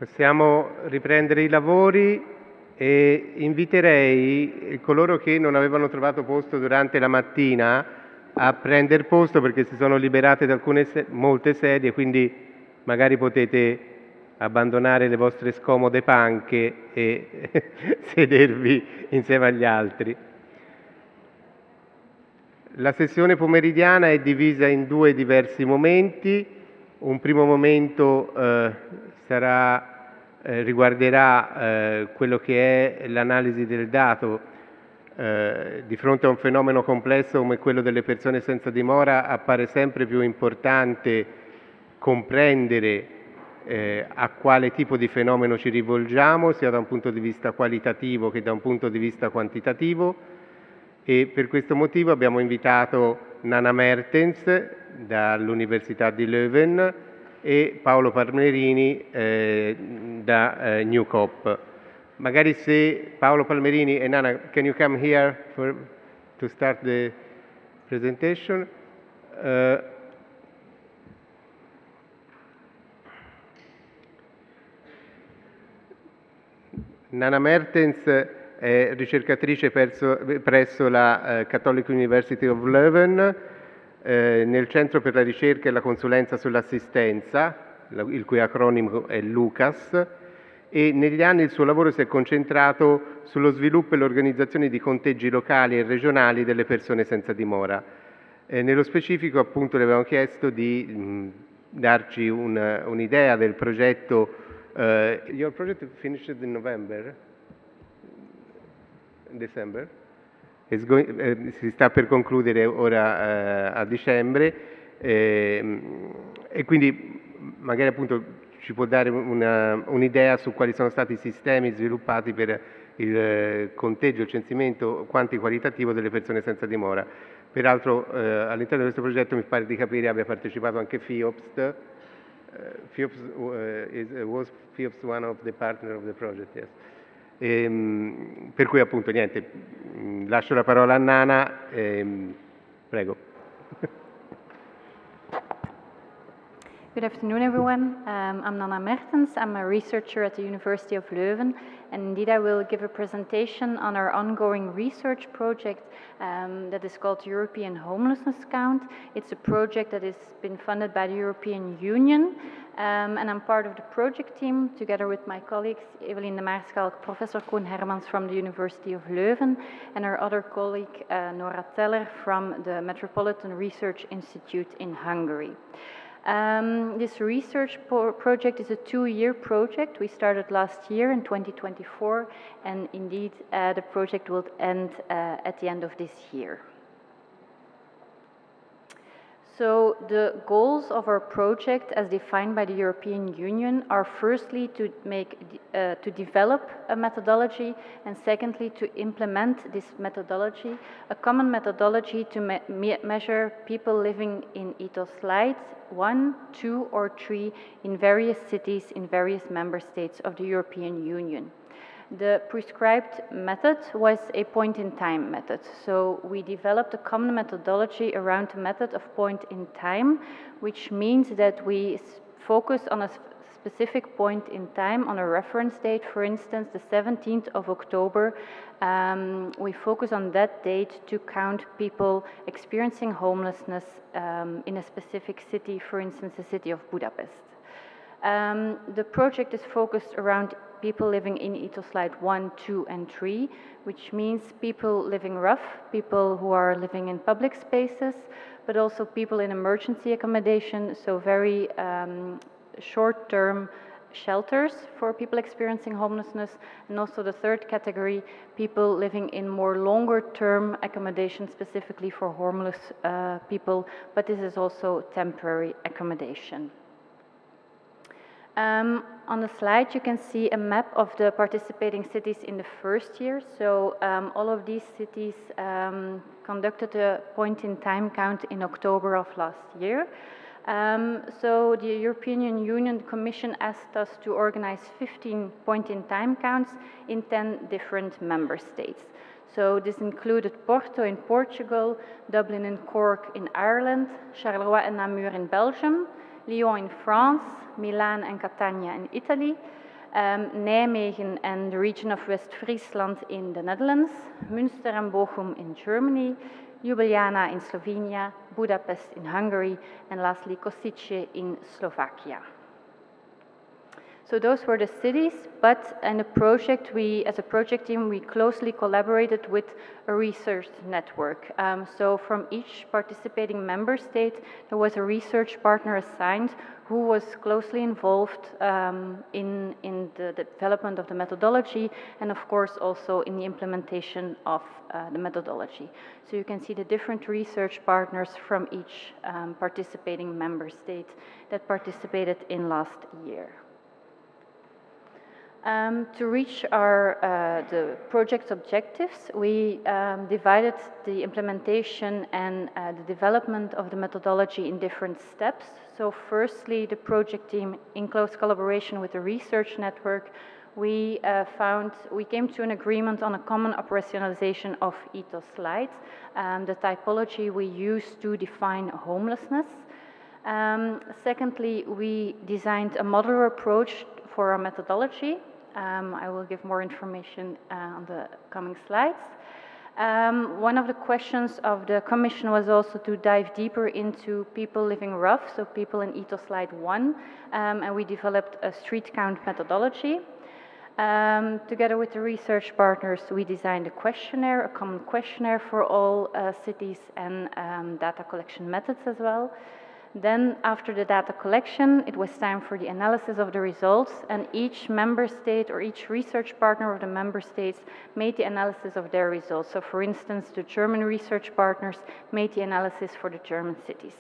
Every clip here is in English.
Possiamo riprendere i lavori e inviterei coloro che non avevano trovato posto durante la mattina a prendere posto perché si sono liberate da molte sedie, quindi magari potete abbandonare le vostre scomode panche e sedervi insieme agli altri. La sessione pomeridiana è divisa in due diversi momenti. Un primo momento riguarderà quello che è l'analisi del dato. Di fronte a un fenomeno complesso come quello delle persone senza dimora appare sempre più importante comprendere a quale tipo di fenomeno ci rivolgiamo, sia da un punto di vista qualitativo che da un punto di vista quantitativo, e per questo motivo abbiamo invitato Nana Mertens dall'Università di Leuven e Paolo Palmerini da New Cop. Magari se Paolo Palmerini e Nana, can you come here to start the presentation? Nana Mertens è ricercatrice presso la Catholic University of Leuven nel Centro per la ricerca e la consulenza sull'assistenza, il cui acronimo è LUCAS, e negli anni il suo lavoro si è concentrato sullo sviluppo e l'organizzazione di conteggi locali e regionali delle persone senza dimora. Nello specifico, appunto, le avevamo chiesto di darci un'idea del progetto. Your project finished in November? December? Si sta per concludere ora a dicembre e quindi magari appunto ci può dare un'idea su quali sono stati i sistemi sviluppati per il conteggio, il censimento quantitativo delle persone senza dimora. Peraltro all'interno di questo progetto mi pare di capire abbia partecipato anche FIOPS. Was FIOPS one of the partner of the project? Yes. Per cui appunto niente, lascio la parola a Nana, prego. Good afternoon, everyone. I'm Nana Mertens. I'm a researcher at the University of Leuven, and indeed I will give a presentation on our ongoing research project that is called European Homelessness Count. It's a project that has been funded by the European Union, and I'm part of the project team together with my colleagues Evelien de Maarschalk, Professor Koen Hermans from the University of Leuven, and our other colleague Nora Teller from the Metropolitan Research Institute in Hungary. This research project is a 2-year project. We started last year in 2024, and indeed the project will end at the end of this year. So the goals of our project as defined by the European Union are firstly to develop a methodology, and secondly to implement this methodology, a common methodology to measure people living in ethos light 1, 2 or 3 in various cities in various member states of the European Union. The prescribed method was a point-in-time method. So we developed a common methodology around the method of point in time, which means that we focus on a specific point in time, on a reference date, for instance, the 17th of October. We focus on that date to count people experiencing homelessness in a specific city, for instance, the city of Budapest. The project is focused around people living in ethos light 1, 2 and 3, which means people living rough, people who are living in public spaces, but also people in emergency accommodation, so very short-term shelters for people experiencing homelessness, and also the third category, people living in more longer-term accommodation specifically for homeless people, but this is also temporary accommodation. On the slide you can see a map of the participating cities in the first year. So all of these cities conducted a point-in-time count in October of last year. So the European Union Commission asked us to organize 15 point-in-time counts in 10 different member states. So this included Porto in Portugal, Dublin and Cork in Ireland, Charleroi and Namur in Belgium, Lyon in France, Milan and Catania in Italy, Nijmegen and the region of West Friesland in the Netherlands, Münster and Bochum in Germany, Ljubljana in Slovenia, Budapest in Hungary, and lastly Košice in Slovakia. So those were the cities, but in the project, as a project team, we closely collaborated with a research network. So from each participating member state, there was a research partner assigned who was closely involved in the development of the methodology and of course also in the implementation of the methodology. So you can see the different research partners from each participating member state that participated in last year. To reach the project's objectives, we divided the implementation and the development of the methodology in different steps. So firstly, the project team, in close collaboration with the research network, we came to an agreement on a common operationalization of ethos slides, the typology we use to define homelessness. Secondly, we designed a modular approach for our methodology. I will give more information on the coming slides. One of the questions of the Commission was also to dive deeper into people living rough, so people in ethos slide 1, and we developed a street count methodology. Together with the research partners, we designed a questionnaire, a common questionnaire for all cities and data collection methods as well. Then, after the data collection, it was time for the analysis of the results, and each member state or each research partner of the member states made the analysis of their results. So, for instance, the German research partners made the analysis for the German cities.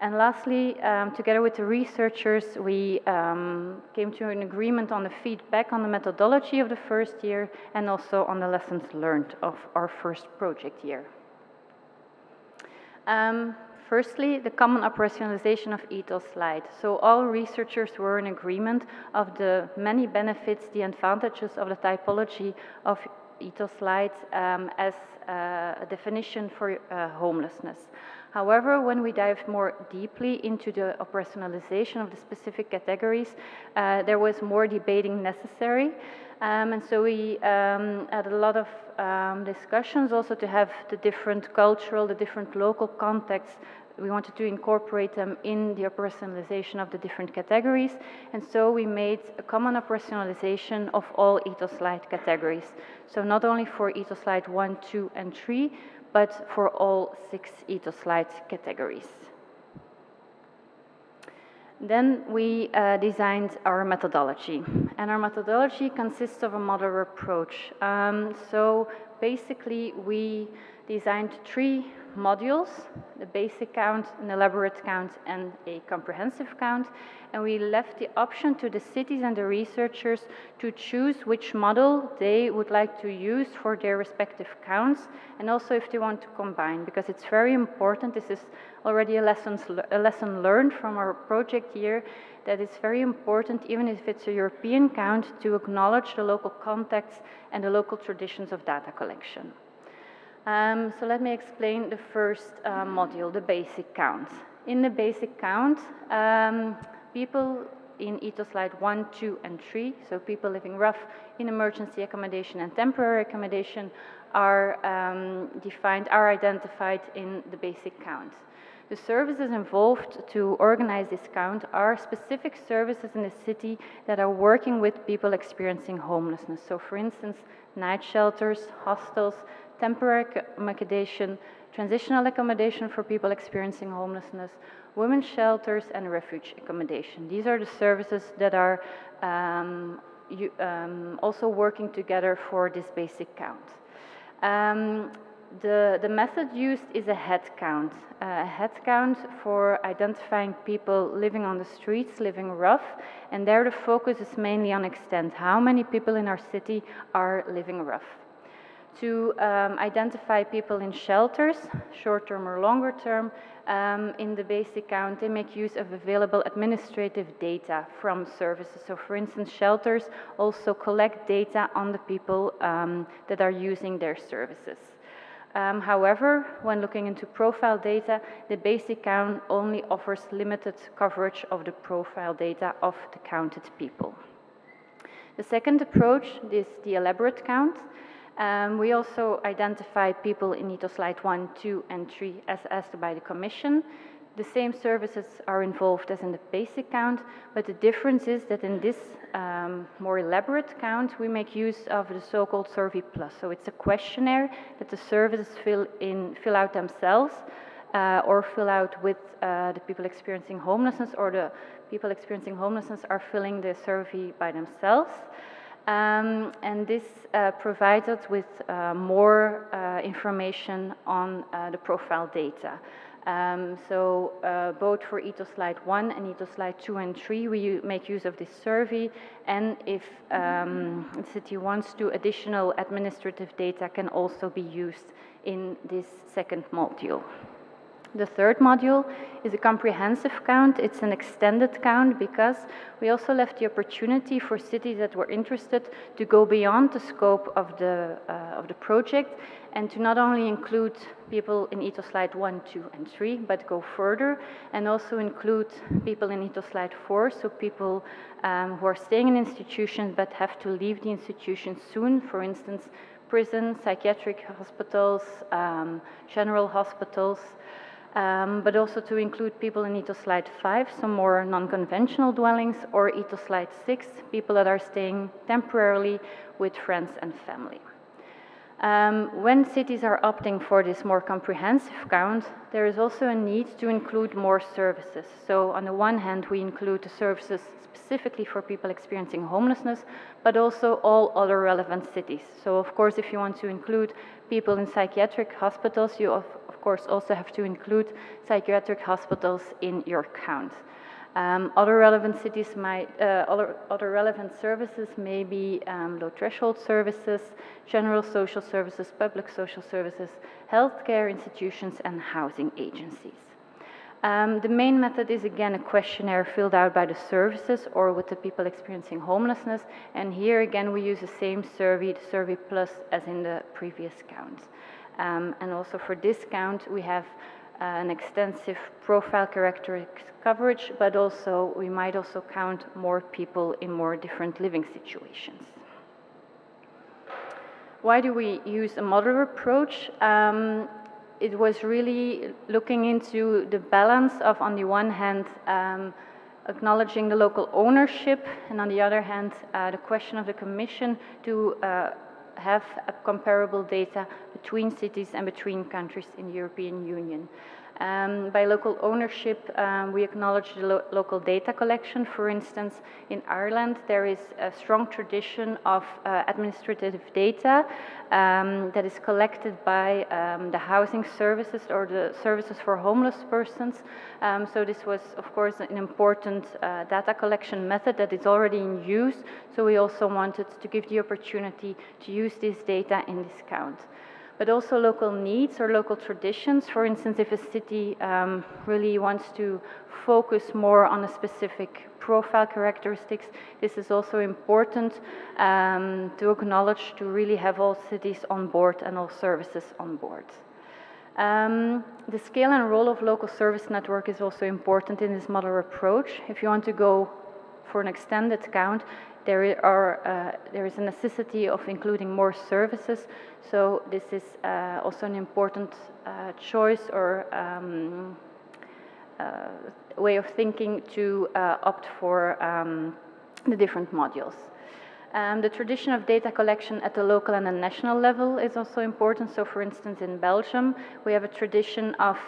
And lastly, together with the researchers, we came to an agreement on the feedback on the methodology of the first year and also on the lessons learned of our first project year. Firstly, the common operationalization of ethos slide. So all researchers were in agreement of the many benefits, the advantages of the typology of ethos slides as a definition for homelessness. However, when we dived more deeply into the operationalization of the specific categories, there was more debating necessary. And so we had a lot of discussions also to have the different cultural, the different local contexts. We wanted to incorporate them in the operationalization of the different categories. And so we made a common operationalization of all ethos slide categories. So not only for ethos slide 1, 2, and 3, but for all 6 ethos slide categories. Then we designed our methodology, and our methodology consists of a modular approach. So basically we designed 3 modules, the basic count, an elaborate count, and a comprehensive count, and we left the option to the cities and the researchers to choose which model they would like to use for their respective counts, and also if they want to combine, because it's very important. This is already a lesson learned from our project year, that it's very important, even if it's a European count, to acknowledge the local context and the local traditions of data collection. So let me explain the first module, the basic count. In the basic count, people in ethos slide 1, 2, and 3, so people living rough in emergency accommodation and temporary accommodation are identified in the basic count. The services involved to organize this count are specific services in the city that are working with people experiencing homelessness. So for instance, night shelters, hostels, temporary accommodation, transitional accommodation for people experiencing homelessness, women's shelters, and refuge accommodation. These are the services that are also working together for this basic count. The method used is a head count for identifying people living on the streets, living rough, and there the focus is mainly on extent. How many people in our city are living rough? To identify people in shelters, short-term or longer-term, in the basic count, they make use of available administrative data from services. So for instance, shelters also collect data on the people that are using their services. However, when looking into profile data, the basic count only offers limited coverage of the profile data of the counted people. The second approach is the elaborate count. We also identify people in ethos slide 1, 2, and 3 as asked by the Commission. The same services are involved as in the basic count, but the difference is that in this more elaborate count, we make use of the so-called Survey Plus. So it's a questionnaire that the services fill out themselves or fill out with the people experiencing homelessness, or the people experiencing homelessness are filling the survey by themselves. And this provides us with more information on the profile data. Both for ethos slide 1 and ethos slide 2 and 3, we make use of this survey, and if the city wants to, additional administrative data can also be used in this second module. The third module is a comprehensive count. It's an extended count because we also left the opportunity for cities that were interested to go beyond the scope of the project and to not only include people in ethos slide 1, 2, and 3, but go further and also include people in ethos slide 4, so people who are staying in institutions but have to leave the institution soon, for instance, prison, psychiatric hospitals, general hospitals, but also to include people in ethos slide 5, some more non-conventional dwellings, or ethos slide 6, people that are staying temporarily with friends and family. When cities are opting for this more comprehensive count, there is also a need to include more services. So on the one hand, we include the services specifically for people experiencing homelessness, but also all other relevant cities. So of course, if you want to include people in psychiatric hospitals, you of course also have to include psychiatric hospitals in your count. Other relevant cities other relevant services may be low threshold services, general social services, public social services, healthcare institutions, and housing agencies. The main method is again a questionnaire filled out by the services or with the people experiencing homelessness, and here again we use the same survey, the Survey Plus, as in the previous count. And also for this count we have an extensive profile characteristics coverage, but also we might also count more people in more different living situations. Why do we use a modular approach? It was really looking into the balance of, on the one hand, acknowledging the local ownership, and on the other hand, the question of the Commission to have comparable data between cities and between countries in the European Union. By local ownership, we acknowledge the local data collection. For instance, in Ireland, there is a strong tradition of administrative data that is collected by the housing services or the services for homeless persons. So this was, of course, an important data collection method that is already in use. So we also wanted to give the opportunity to use this data in this count. But also local needs or local traditions. For instance, if a city really wants to focus more on a specific profile characteristics, this is also important to acknowledge, to really have all cities on board and all services on board. The scale and role of local service network is also important in this modular approach. If you want to go for an extended count, there is a necessity of including more services, so this is also an important choice or way of thinking to opt for the different modules. The tradition of data collection at the local and the national level is also important. So for instance, in Belgium, we have a tradition of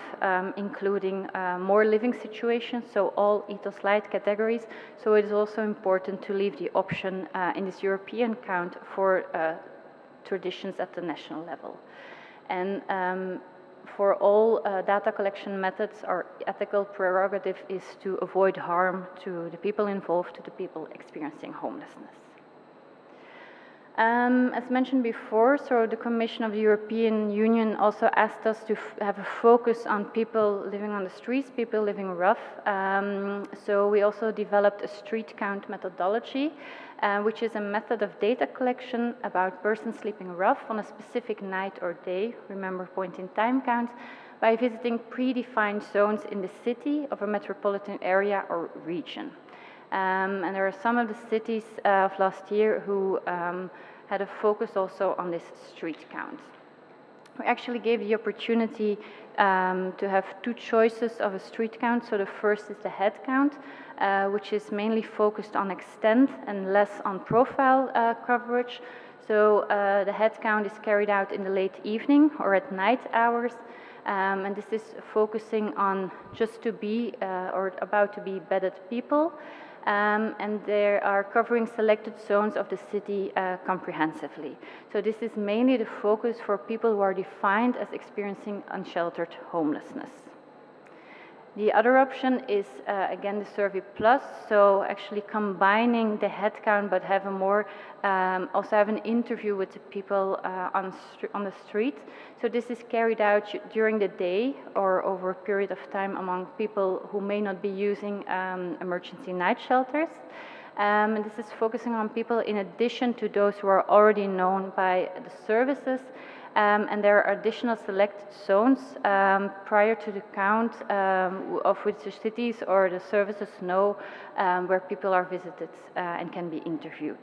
including more living situations, so all ethos slide categories. So it is also important to leave the option in this European count for traditions at the national level. And for all data collection methods, our ethical prerogative is to avoid harm to the people involved, to the people experiencing homelessness. As mentioned before, so the Commission of the European Union also asked us to have a focus on people living on the streets, people living rough. So we also developed a street count methodology, which is a method of data collection about persons sleeping rough on a specific night or day, remember point in time count, by visiting predefined zones in the city of a metropolitan area or region. And there are some of the cities of last year who had a focus also on this street count. We actually gave the opportunity to have two choices of a street count. So the first is the head count, which is mainly focused on extent and less on profile coverage. So the head count is carried out in the late evening or at night hours. And this is focusing on just to be or about to be bedded people. And they are covering selected zones of the city comprehensively. So this is mainly the focus for people who are defined as experiencing unsheltered homelessness. The other option is, again, the Survey Plus, so actually combining the head count but have a more, also have an interview with the people on the street. So this is carried out during the day or over a period of time among people who may not be using emergency night shelters. And this is focusing on people in addition to those who are already known by the services. And there are additional selected zones prior to the count of which the cities or the services know where people are visited and can be interviewed.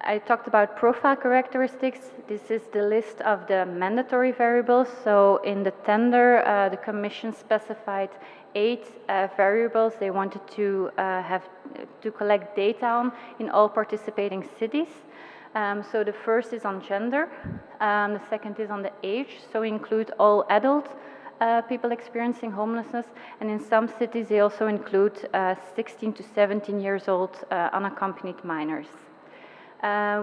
I talked about profile characteristics. This is the list of the mandatory variables. So in the tender, the Commission specified 8 variables they wanted to have to collect data on in all participating cities. So the first is on gender, the second is on the age, so we include all adult people experiencing homelessness, and in some cities they also include 16 to 17 years old unaccompanied minors.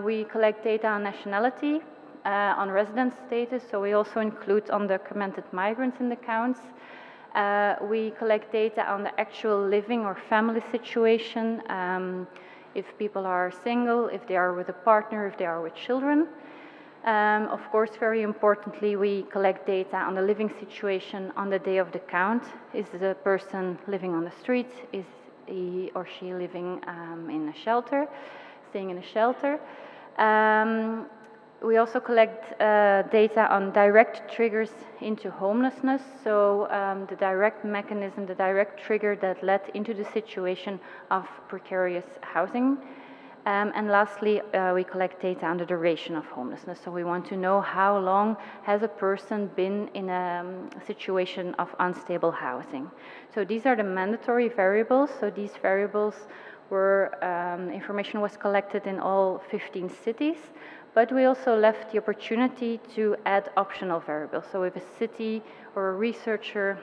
We collect data on nationality, on resident status, so we also include undocumented migrants in the counts. We collect data on the actual living or family situation, if people are single, if they are with a partner, if they are with children. Of course, very importantly, we collect data on the living situation on the day of the count. Is the person living on the street? Is he or she living in a shelter, staying in a shelter? We also collect data on direct triggers into homelessness, so the direct mechanism, the direct trigger that led into the situation of precarious housing. And lastly, we collect data on the duration of homelessness, so we want to know how long has a person been in a situation of unstable housing. So these are the mandatory variables, so these variables were, information was collected in all 15 cities. But we also left the opportunity to add optional variables. So if a city or a researcher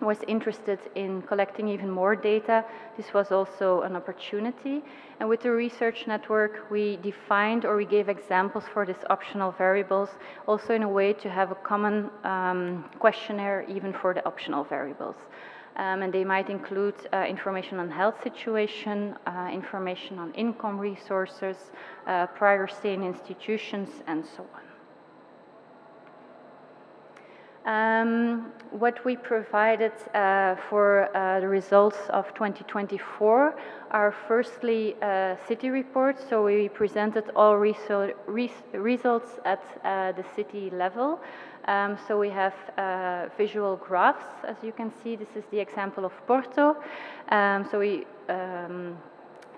was interested in collecting even more data, this was also an opportunity. And with the research network, we defined or we gave examples for these optional variables, also in a way to have a common questionnaire even for the optional variables. And they might include information on health situation, information on income resources, prior stay in institutions, and so on. What we provided for the results of 2024 are firstly city reports. So we presented all results at the city level. So we have visual graphs, as you can see. This is the example of Porto. So we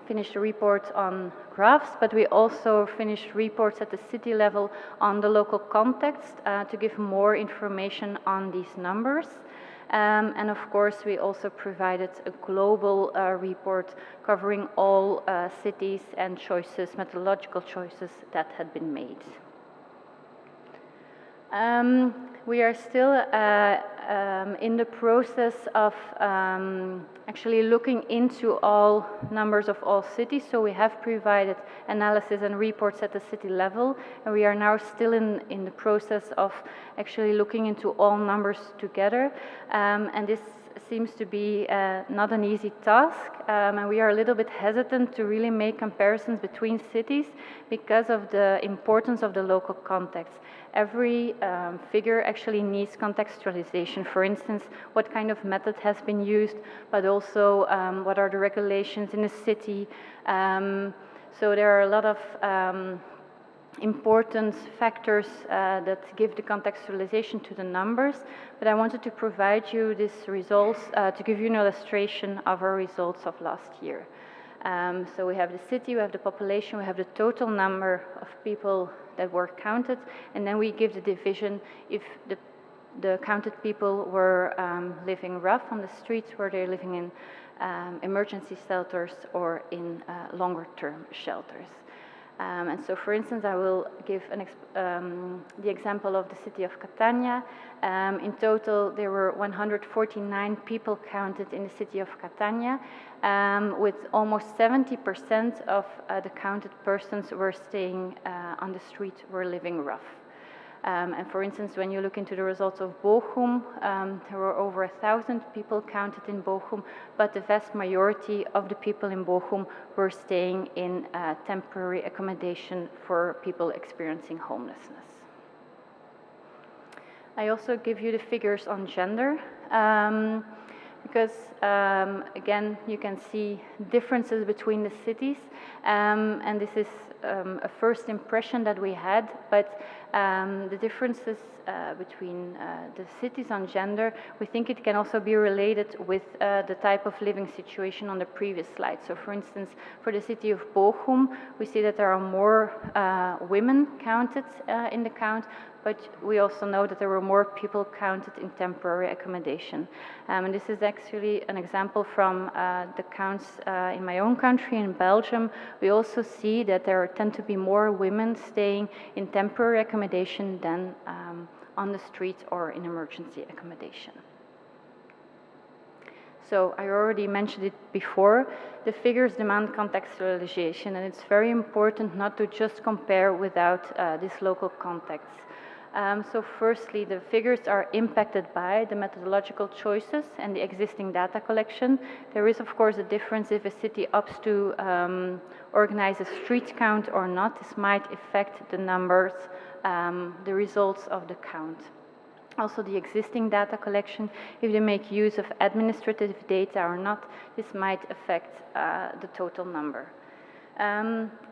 finished a report on graphs, but we also finished reports at the city level on the local context to give more information on these numbers. And of course, we also provided a global report covering all cities and choices, methodological choices that had been made. We are still in the process of actually looking into all numbers of all cities. So we have provided analysis and reports at the city level, and we are now still in the process of actually looking into all numbers together. And this seems to be not an easy task, and we are a little bit hesitant to really make comparisons between cities because of the importance of the local context. Every figure actually needs contextualization. For instance, what kind of method has been used, but also what are the regulations in the city. So there are a lot of important factors that give the contextualization to the numbers, but I wanted to provide you these results to give you an illustration of our results of last year. So we have the city, we have the population, we have the total number of people that were counted, and then we give the division if the counted people were living rough on the streets, were they living in emergency shelters or in longer-term shelters. And so, for instance, I will give the example of the city of Catania. In total, there were 149 people counted in the city of Catania, with almost 70% of the counted persons were staying on the street, were living rough. And for instance, when you look into the results of Bochum, there were over 1,000 people counted in Bochum, but the vast majority of the people in Bochum were staying in temporary accommodation for people experiencing homelessness. I also give you the figures on gender, because again, you can see differences between the cities, and this is a first impression that we had, but the differences between the cities on gender, we think it can also be related with the type of living situation on the previous slide. So for instance, for the city of Bochum, we see that there are more women counted in the count, but we also know that there were more people counted in temporary accommodation. And this is actually an example from the counts in my own country, in Belgium. We also see that there tend to be more women staying in temporary accommodation than on the street or in emergency accommodation. So I already mentioned it before, the figures demand contextualization, and it's very important not to just compare without this local context. So firstly, the figures are impacted by the methodological choices and the existing data collection. There is, of course, a difference if a city opts to organize a street count or not. This might affect the numbers, the results of the count. Also, the existing data collection, if they make use of administrative data or not, this might affect the total number.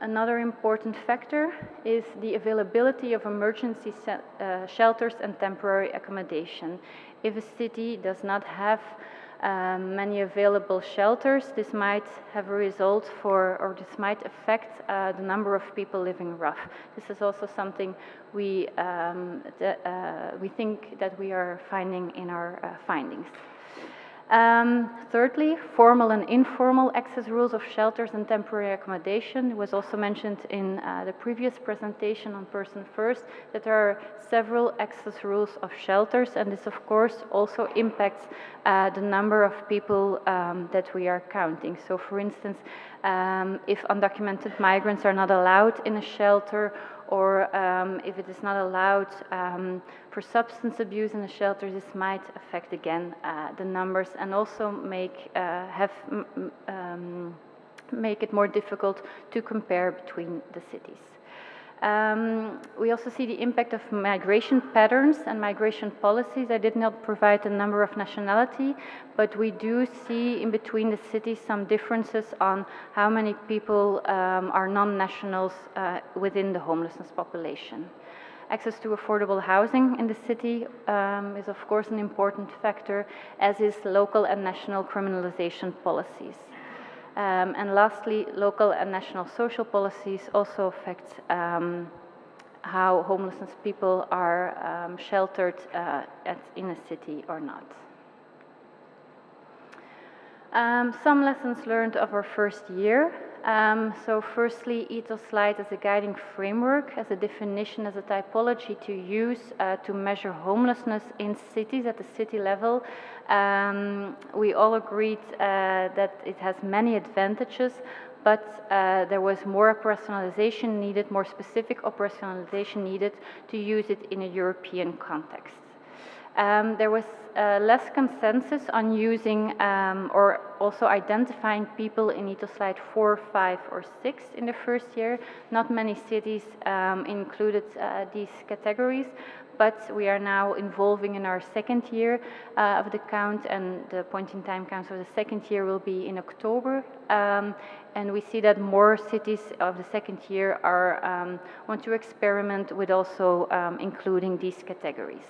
Another important factor is the availability of emergency shelters and temporary accommodation. If a city does not have many available shelters, this might have a result for, or this might affect the number of people living rough. This is also something we think that we are finding in our findings. Thirdly, formal and informal access rules of shelters and temporary accommodation. It was also mentioned in the previous presentation on Person First that there are several access rules of shelters, and this of course also impacts the number of people that we are counting. So for instance, if undocumented migrants are not allowed in a shelter, or if it is not allowed for substance abuse in the shelter, this might affect again the numbers and also make it more difficult to compare between the cities. We also see the impact of migration patterns and migration policies. I did not provide the number of nationality, but we do see in between the cities some differences on how many people are non-nationals within the homelessness population. Access to affordable housing in the city is of course an important factor, as is local and national criminalization policies. And lastly, local and national social policies also affect how homelessness people are sheltered in a city or not. Some lessons learned of our first year. So firstly, ethos slide as a guiding framework, as a definition, as a typology to use to measure homelessness in cities at the city level. We all agreed that it has many advantages, but there was more operationalization needed, more specific operationalization needed to use it in a European context. There was less consensus on using or also identifying people in ethos slide 4, 5, or 6 in the first year. Not many cities included these categories, but we are now involving in our second year of the count, and the point-in-time count of the second year will be in October. And we see that more cities of the second year are want to experiment with also including these categories.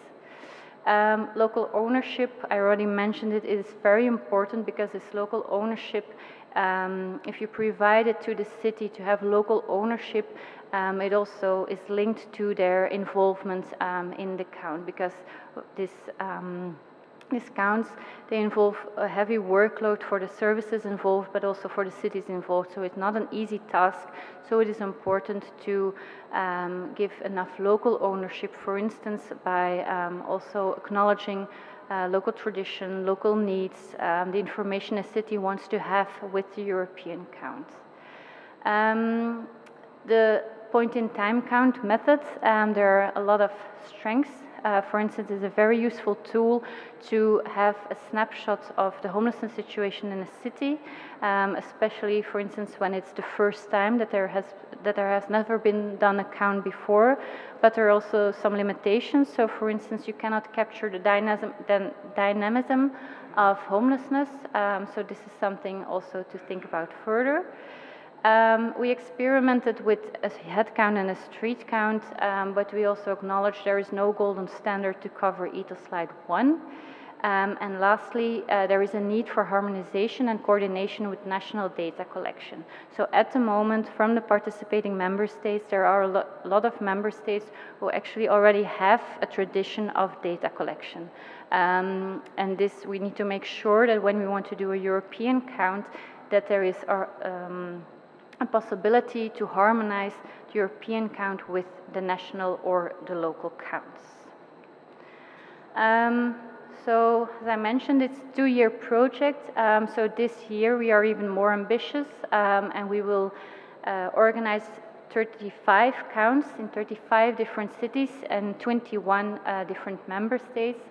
Local ownership, I already mentioned it, is very important because this local ownership, if you provide it to the city to have local ownership, it also is linked to their involvement in the count, because these counts, they involve a heavy workload for the services involved, but also for the cities involved. So it's not an easy task. So it is important to give enough local ownership, for instance, by also acknowledging local tradition, local needs, the information a city wants to have with the European count. The point-in-time count method, there are a lot of strengths. For instance, it's a very useful tool to have a snapshot of the homelessness situation in a city, especially, for instance, when it's the first time that there has never been done a count before. But there are also some limitations. So, for instance, you cannot capture the dynamism of homelessness. So this is something also to think about further. We experimented with a head count and a street count, but we also acknowledge there is no golden standard to cover either slide one. And lastly, there is a need for harmonization and coordination with national data collection. So at the moment, from the participating member states, there are a lot of member states who actually already have a tradition of data collection. And this, we need to make sure that when we want to do a European count, that there is a possibility to harmonize the European count with the national or the local counts. So, as I mentioned, it's a 2-year project. So this year we are even more ambitious, and we will organize 35 counts in 35 different cities and 21 different member states.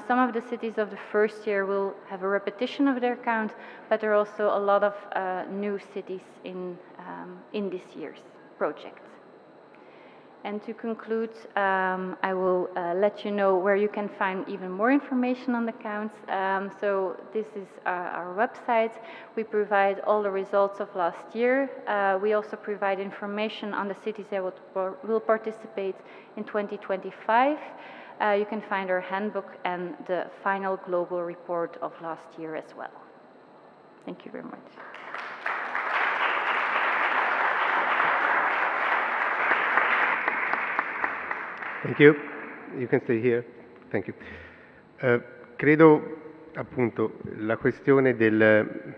Some of the cities of the first year will have a repetition of their count, but there are also a lot of new cities in this year's project. And to conclude, I will let you know where you can find even more information on the counts. So this is our website. We provide all the results of last year. We also provide information on the cities that will participate in 2025. You can find our handbook and the final global report of last year as well. Thank you very much. Thank you. You can stay here. Thank you. Credo appunto la questione del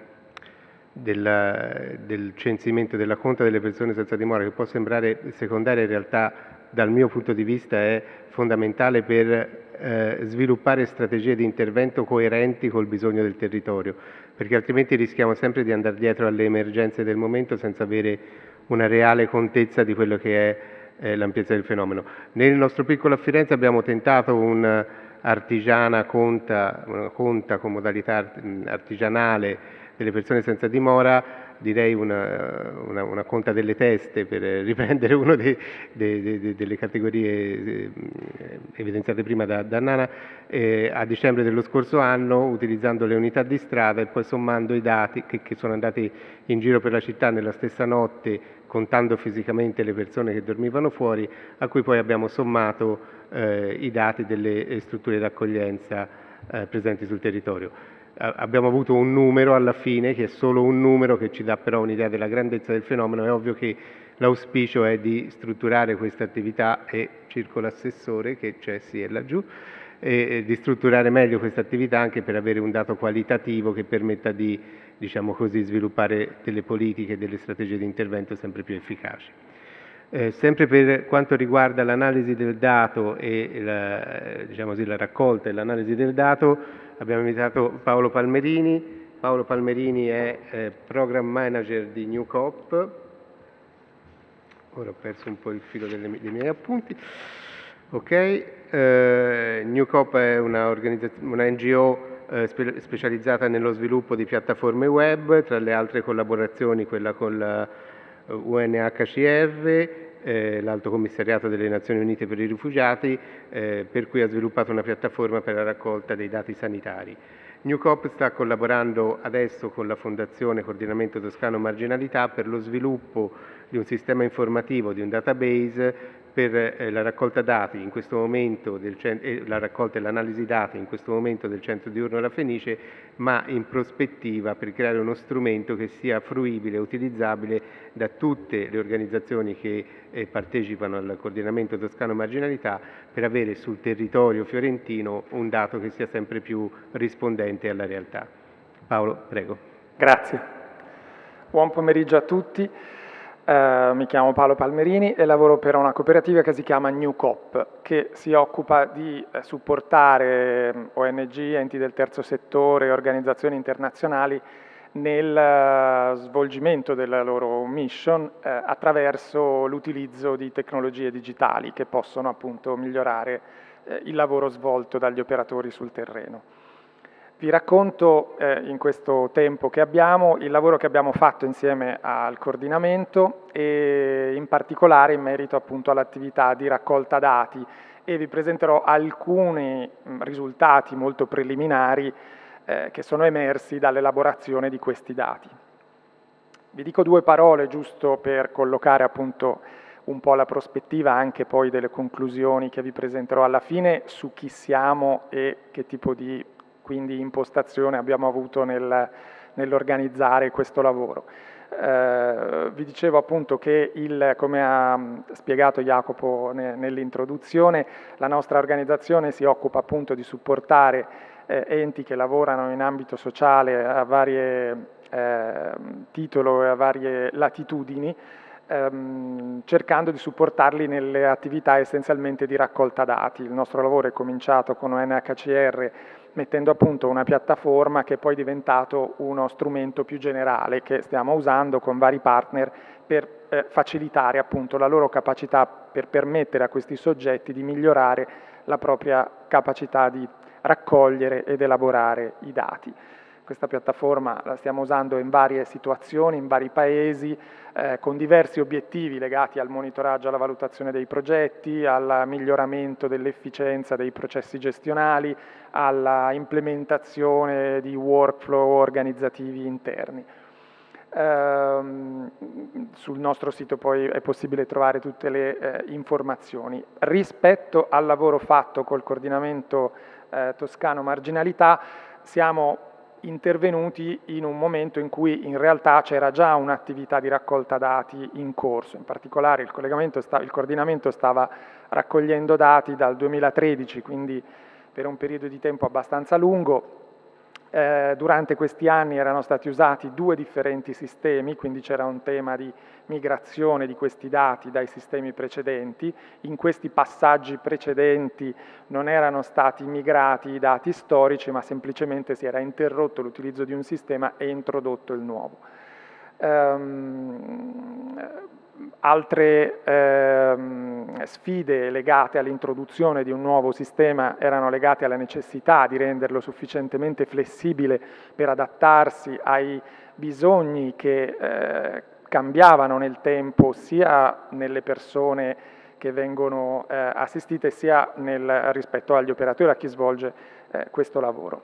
censimento, della conta delle persone senza dimora, che può sembrare secondaria, in realtà dal mio punto di vista è fondamentale per sviluppare strategie di intervento coerenti col bisogno del territorio, perché altrimenti rischiamo sempre di andare dietro alle emergenze del momento senza avere una reale contezza di quello che è l'ampiezza del fenomeno. Nel nostro piccolo a Firenze abbiamo tentato un'artigiana conta con modalità artigianale delle persone senza dimora, direi una conta delle teste, per riprendere una delle categorie evidenziate prima da Nana, a dicembre dello scorso anno, utilizzando le unità di strada e poi sommando i dati che sono andati in giro per la città nella stessa notte, contando fisicamente le persone che dormivano fuori, a cui poi abbiamo sommato i dati delle strutture d'accoglienza presenti sul territorio. Abbiamo avuto un numero alla fine, che è solo un numero, che ci dà però un'idea della grandezza del fenomeno. È ovvio che l'auspicio è di strutturare questa attività, e circo l'assessore che c'è, sì, è laggiù, e di strutturare meglio questa attività anche per avere un dato qualitativo che permetta di, diciamo così, sviluppare delle politiche, delle strategie di intervento sempre più efficaci. Sempre per quanto riguarda l'analisi del dato e la raccolta e l'analisi del dato, abbiamo invitato Paolo Palmerini. Paolo Palmerini è Program Manager di New Cop. Ora ho perso un po' il filo dei miei appunti. Ok, New Cop è una NGO specializzata nello sviluppo di piattaforme web, tra le altre collaborazioni quella con la UNHCR, l'Alto Commissariato delle Nazioni Unite per i Rifugiati, per cui ha sviluppato una piattaforma per la raccolta dei dati sanitari. NewCop sta collaborando adesso con la Fondazione Coordinamento Toscano Marginalità per lo sviluppo di un sistema informativo, di un database per la raccolta dati in questo momento la raccolta e l'analisi dati in questo momento del centro diurno La Fenice, ma in prospettiva per creare uno strumento che sia fruibile e utilizzabile da tutte le organizzazioni che partecipano al coordinamento toscano marginalità, per avere sul territorio fiorentino un dato che sia sempre più rispondente alla realtà. Paolo, prego. Grazie. Buon pomeriggio a tutti. Mi chiamo Paolo Palmerini e lavoro per una cooperativa che si chiama NewCop, che si occupa di supportare ONG, enti del terzo settore e organizzazioni internazionali nel svolgimento della loro mission attraverso l'utilizzo di tecnologie digitali che possono appunto migliorare il lavoro svolto dagli operatori sul terreno. Vi racconto in questo tempo che abbiamo il lavoro che abbiamo fatto insieme al coordinamento e in particolare in merito appunto all'attività di raccolta dati, e vi presenterò alcuni risultati molto preliminari che sono emersi dall'elaborazione di questi dati. Vi dico due parole giusto per collocare appunto un po' la prospettiva anche poi delle conclusioni che vi presenterò alla fine su chi siamo e che tipo di quindi impostazione abbiamo avuto nell'organizzare questo lavoro. Vi dicevo appunto che, come ha spiegato Jacopo nell'introduzione, la nostra organizzazione si occupa appunto di supportare enti che lavorano in ambito sociale a varie titolo e a varie latitudini, cercando di supportarli nelle attività essenzialmente di raccolta dati. Il nostro lavoro è cominciato con UNHCR mettendo a punto una piattaforma che è poi diventato uno strumento più generale che stiamo usando con vari partner per facilitare appunto la loro capacità, per permettere a questi soggetti di migliorare la propria capacità di raccogliere ed elaborare i dati. Questa piattaforma la stiamo usando in varie situazioni, in vari paesi, con diversi obiettivi legati al monitoraggio, alla valutazione dei progetti, al miglioramento dell'efficienza dei processi gestionali, alla implementazione di workflow organizzativi interni. Sul nostro sito poi è possibile trovare tutte le informazioni. Rispetto al lavoro fatto col coordinamento toscano Marginalità, siamo intervenuti in un momento in cui in realtà c'era già un'attività di raccolta dati in corso. In particolare il coordinamento stava raccogliendo dati dal 2013, quindi per un periodo di tempo abbastanza lungo. Durante questi anni erano stati usati due differenti sistemi, quindi c'era un tema di migrazione di questi dati dai sistemi precedenti. In questi passaggi precedenti non erano stati migrati i dati storici, ma semplicemente si era interrotto l'utilizzo di un sistema e introdotto il nuovo. Altre sfide legate all'introduzione di un nuovo sistema erano legate alla necessità di renderlo sufficientemente flessibile per adattarsi ai bisogni che cambiavano nel tempo, sia nelle persone che vengono assistite, sia rispetto agli operatori, a chi svolge questo lavoro,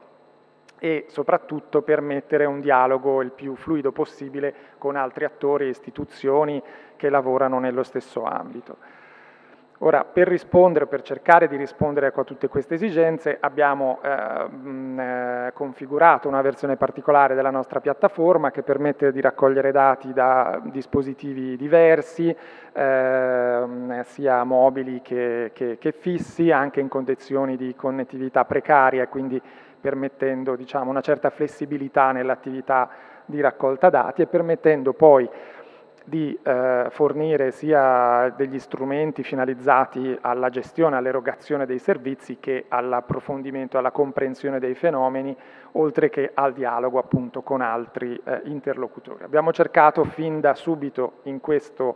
e soprattutto permettere un dialogo il più fluido possibile con altri attori e istituzioni che lavorano nello stesso ambito. Ora, per cercare di rispondere a tutte queste esigenze, abbiamo configurato una versione particolare della nostra piattaforma che permette di raccogliere dati da dispositivi diversi, sia mobili che fissi, anche in condizioni di connettività precaria, quindi permettendo, diciamo, una certa flessibilità nell'attività di raccolta dati e permettendo poi di fornire sia degli strumenti finalizzati alla gestione, all'erogazione dei servizi, che all'approfondimento, alla comprensione dei fenomeni, oltre che al dialogo appunto con altri interlocutori. Abbiamo cercato fin da subito in questa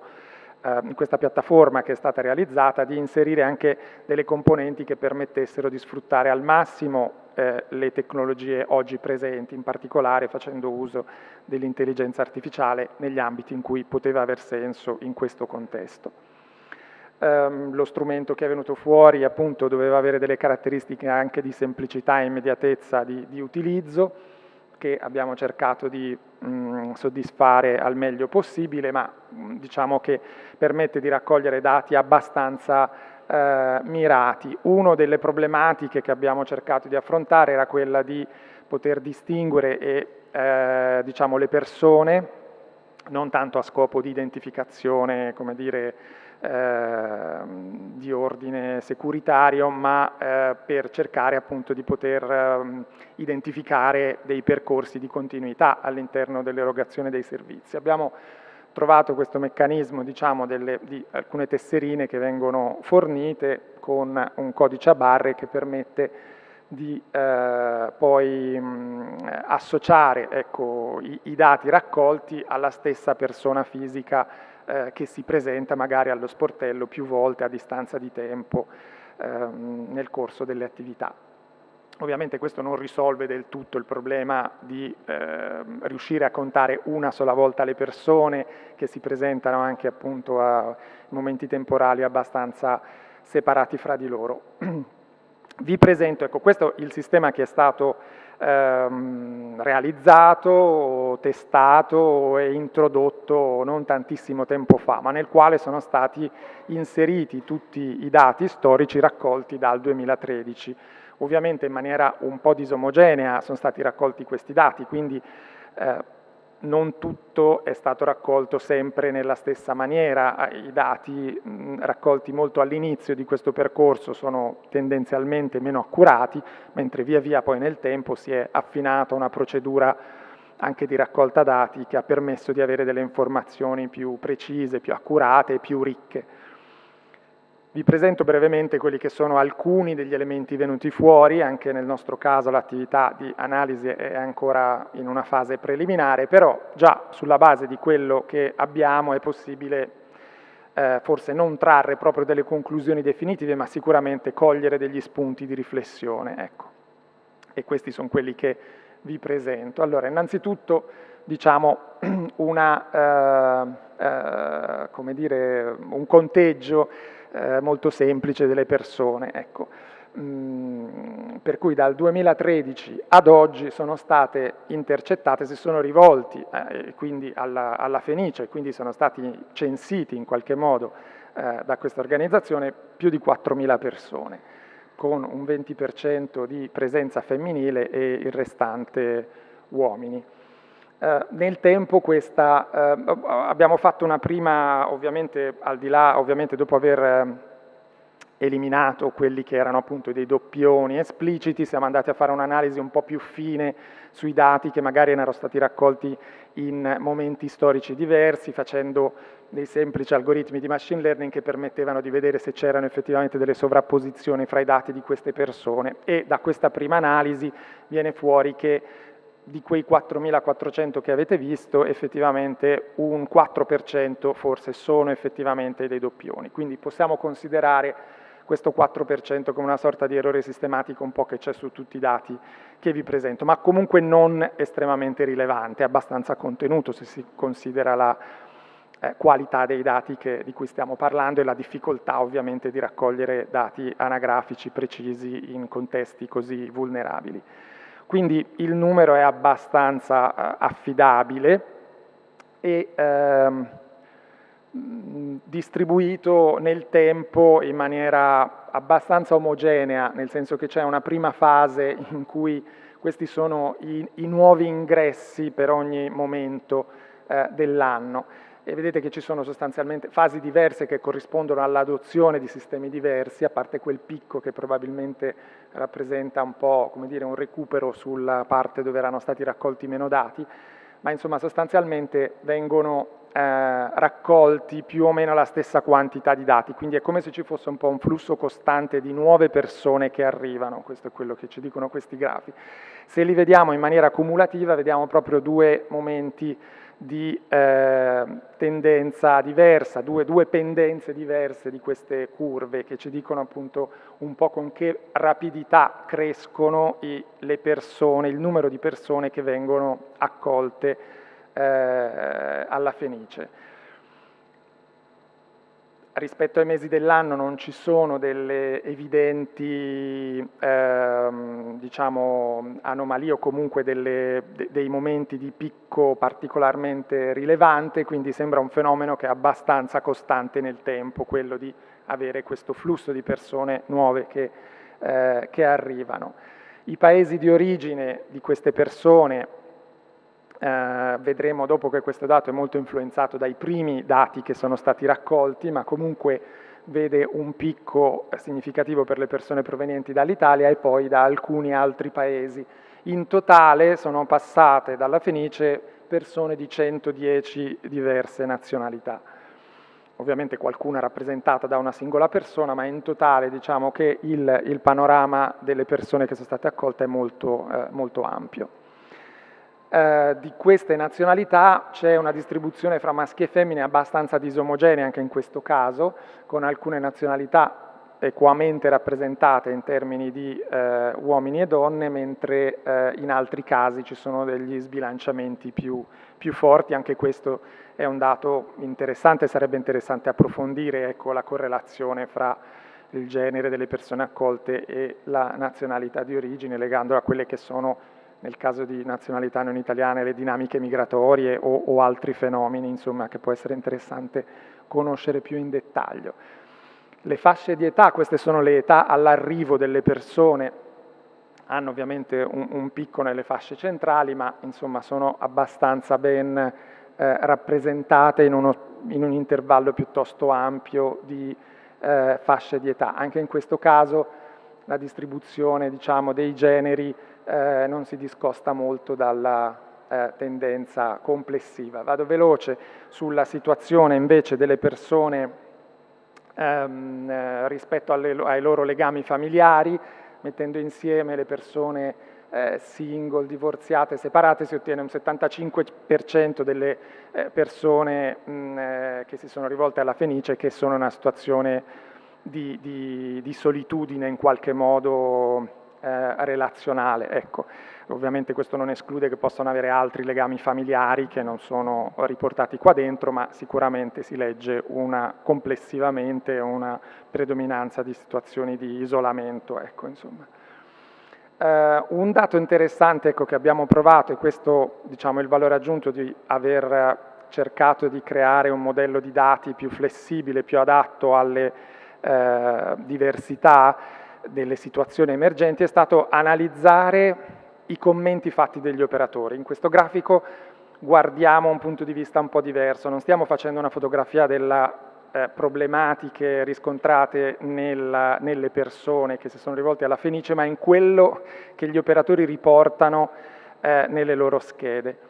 piattaforma che è stata realizzata di inserire anche delle componenti che permettessero di sfruttare al massimo le tecnologie oggi presenti, in particolare facendo uso dell'intelligenza artificiale negli ambiti in cui poteva aver senso in questo contesto. Lo strumento che è venuto fuori appunto doveva avere delle caratteristiche anche di semplicità e immediatezza di utilizzo, che abbiamo cercato di soddisfare al meglio possibile, ma diciamo che permette di raccogliere dati abbastanza mirati. Una delle problematiche che abbiamo cercato di affrontare era quella di poter distinguere diciamo, le persone, non tanto a scopo di identificazione, come dire, di ordine securitario, ma per cercare appunto di poter identificare dei percorsi di continuità all'interno dell'erogazione dei servizi. Abbiamo trovato questo meccanismo, diciamo, di alcune tesserine che vengono fornite con un codice a barre che permette di poi associare, ecco, i dati raccolti alla stessa persona fisica che si presenta magari allo sportello più volte a distanza di tempo nel corso delle attività. Ovviamente questo non risolve del tutto il problema di riuscire a contare una sola volta le persone che si presentano anche appunto a momenti temporali abbastanza separati fra di loro. Vi presento, ecco, questo è il sistema che è stato realizzato, testato e introdotto non tantissimo tempo fa, ma nel quale sono stati inseriti tutti i dati storici raccolti dal 2013. Ovviamente in maniera un po' disomogenea sono stati raccolti questi dati, quindi non tutto è stato raccolto sempre nella stessa maniera. I dati raccolti molto all'inizio di questo percorso sono tendenzialmente meno accurati, mentre via via poi nel tempo si è affinata una procedura anche di raccolta dati che ha permesso di avere delle informazioni più precise, più accurate e più ricche. Vi presento brevemente quelli che sono alcuni degli elementi venuti fuori. Anche nel nostro caso l'attività di analisi è ancora in una fase preliminare, però già sulla base di quello che abbiamo è possibile forse non trarre proprio delle conclusioni definitive, ma sicuramente cogliere degli spunti di riflessione. Ecco. E questi sono quelli che vi presento. Allora, innanzitutto diciamo come dire, un conteggio molto semplice delle persone, ecco. Per cui dal 2013 ad oggi sono state intercettate, si sono rivolti quindi alla Fenice, quindi sono stati censiti in qualche modo da questa organizzazione più di 4.000 persone, con un 20% di presenza femminile e il restante uomini. Nel tempo abbiamo fatto una prima, ovviamente al di là, ovviamente dopo aver eliminato quelli che erano appunto dei doppioni espliciti, siamo andati a fare un'analisi un po' più fine sui dati che magari erano stati raccolti in momenti storici diversi, facendo dei semplici algoritmi di machine learning che permettevano di vedere se c'erano effettivamente delle sovrapposizioni fra i dati di queste persone, e da questa prima analisi viene fuori che di quei 4.400 che avete visto, effettivamente un 4% forse sono effettivamente dei doppioni. Quindi possiamo considerare questo 4% come una sorta di errore sistematico un po' che c'è su tutti i dati che vi presento, ma comunque non estremamente rilevante, abbastanza contenuto se si considera la qualità dei dati di cui stiamo parlando e la difficoltà ovviamente di raccogliere dati anagrafici precisi in contesti così vulnerabili. Quindi il numero è abbastanza affidabile e distribuito nel tempo in maniera abbastanza omogenea, nel senso che c'è una prima fase in cui questi sono i nuovi ingressi per ogni momento dell'anno. E vedete che ci sono sostanzialmente fasi diverse che corrispondono all'adozione di sistemi diversi, a parte quel picco che probabilmente rappresenta un po', come dire, un recupero sulla parte dove erano stati raccolti meno dati, ma insomma sostanzialmente vengono raccolti più o meno la stessa quantità di dati, quindi è come se ci fosse un po' un flusso costante di nuove persone che arrivano, questo è quello che ci dicono questi grafi. Se li vediamo in maniera cumulativa vediamo proprio due momenti di tendenza diversa, due pendenze diverse di queste curve che ci dicono appunto un po' con che rapidità crescono le persone, il numero di persone che vengono accolte alla Fenice. rispetto ai mesi dell'anno non ci sono delle evidenti diciamo, anomalie o comunque dei momenti di picco particolarmente rilevante, quindi sembra un fenomeno che è abbastanza costante nel tempo, quello di avere questo flusso di persone nuove che arrivano. I paesi di origine di queste persone, vedremo dopo che questo dato è molto influenzato dai primi dati che sono stati raccolti, ma comunque vede un picco significativo per le persone provenienti dall'Italia e poi da alcuni altri paesi. In totale sono passate dalla Fenice persone di 110 diverse nazionalità. Ovviamente qualcuna rappresentata da una singola persona, ma in totale diciamo che il panorama delle persone che sono state accolte è molto ampio. Di queste nazionalità c'è una distribuzione fra maschi e femmine abbastanza disomogenea anche in questo caso, con alcune nazionalità equamente rappresentate in termini di uomini e donne, mentre in altri casi ci sono degli sbilanciamenti più forti. Anche questo è un dato interessante, sarebbe interessante approfondire, ecco, la correlazione fra il genere delle persone accolte e la nazionalità di origine, legandola a quelle che sono, nel caso di nazionalità non italiane, le dinamiche migratorie o altri fenomeni, insomma, che può essere interessante conoscere più in dettaglio. Le fasce di età, queste sono le età all'arrivo delle persone, hanno ovviamente un picco nelle fasce centrali, ma insomma sono abbastanza ben rappresentate in un intervallo piuttosto ampio di fasce di età. Anche in questo caso la distribuzione, diciamo, dei generi non si discosta molto dalla tendenza complessiva. Vado veloce sulla situazione invece delle persone rispetto ai loro legami familiari, mettendo insieme le persone single, divorziate, separate, si ottiene un 75% delle persone che si sono rivolte alla Fenice che sono in una situazione di solitudine in qualche modo relazionale. Ecco. Ovviamente questo non esclude che possano avere altri legami familiari che non sono riportati qua dentro, ma sicuramente si legge complessivamente una predominanza di situazioni di isolamento. Ecco, insomma. Un dato interessante, ecco, che abbiamo provato, e questo, diciamo, è il valore aggiunto di aver cercato di creare un modello di dati più flessibile, più adatto alle diversità delle situazioni emergenti, è stato analizzare i commenti fatti dagli operatori. In questo grafico guardiamo un punto di vista un po' diverso, non stiamo facendo una fotografia delle problematiche riscontrate nelle persone che si sono rivolte alla Fenice, ma in quello che gli operatori riportano nelle loro schede.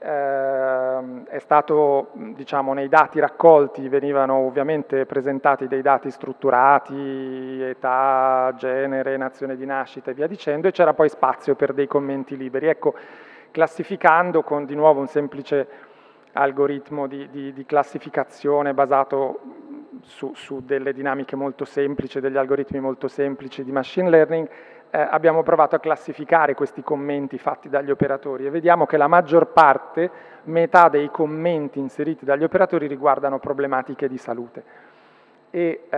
È stato, diciamo, nei dati raccolti venivano ovviamente presentati dei dati strutturati, età, genere, nazione di nascita e via dicendo, e c'era poi spazio per dei commenti liberi. Ecco, classificando con di nuovo un semplice algoritmo di classificazione basato su delle dinamiche molto semplici, degli algoritmi molto semplici di machine learning, abbiamo provato a classificare questi commenti fatti dagli operatori e vediamo che la maggior parte, metà dei commenti inseriti dagli operatori riguardano problematiche di salute e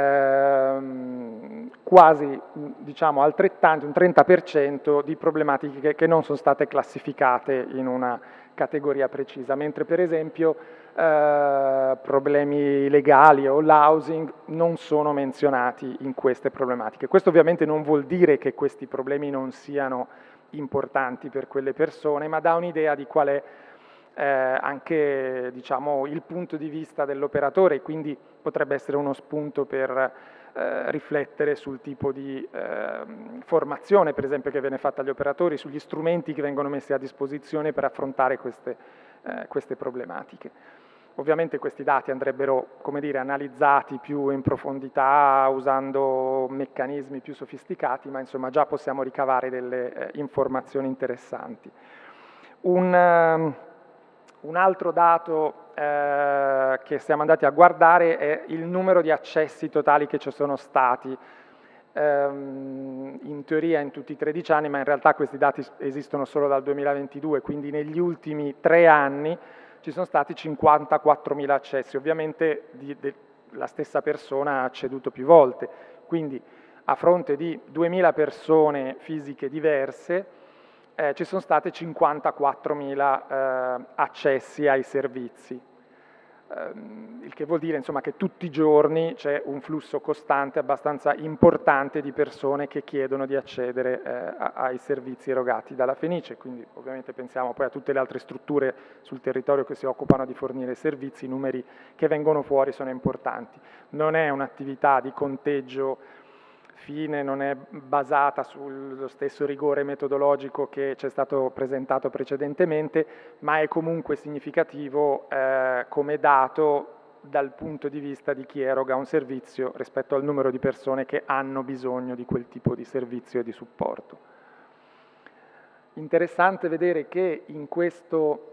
quasi, diciamo, altrettanto, un 30% di problematiche che non sono state classificate in una categoria precisa, mentre per esempio problemi legali o l'housing non sono menzionati in queste problematiche. Questo ovviamente non vuol dire che questi problemi non siano importanti per quelle persone, ma dà un'idea di qual è anche, diciamo, il punto di vista dell'operatore, quindi potrebbe essere uno spunto per riflettere sul tipo di formazione, per esempio, che viene fatta agli operatori, sugli strumenti che vengono messi a disposizione per affrontare queste problematiche. Ovviamente questi dati andrebbero, come dire, analizzati più in profondità, usando meccanismi più sofisticati, ma insomma già possiamo ricavare delle informazioni interessanti. Un altro dato che siamo andati a guardare è il numero di accessi totali che ci sono stati, in teoria in tutti i 13 anni, ma in realtà questi dati esistono solo dal 2022, quindi negli ultimi 3 anni ci sono stati 54.000 accessi. Ovviamente la stessa persona ha acceduto più volte. Quindi a fronte di 2000 persone fisiche diverse, ci sono state 54.000 accessi ai servizi, il che vuol dire insomma, che tutti i giorni c'è un flusso costante abbastanza importante di persone che chiedono di accedere ai servizi erogati dalla Fenice, quindi ovviamente pensiamo poi a tutte le altre strutture sul territorio che si occupano di fornire servizi, i numeri che vengono fuori sono importanti. Non è un'attività di conteggio fine, non è basata sullo stesso rigore metodologico che ci è stato presentato precedentemente, ma è comunque significativo come dato dal punto di vista di chi eroga un servizio rispetto al numero di persone che hanno bisogno di quel tipo di servizio e di supporto. Interessante vedere che in questo,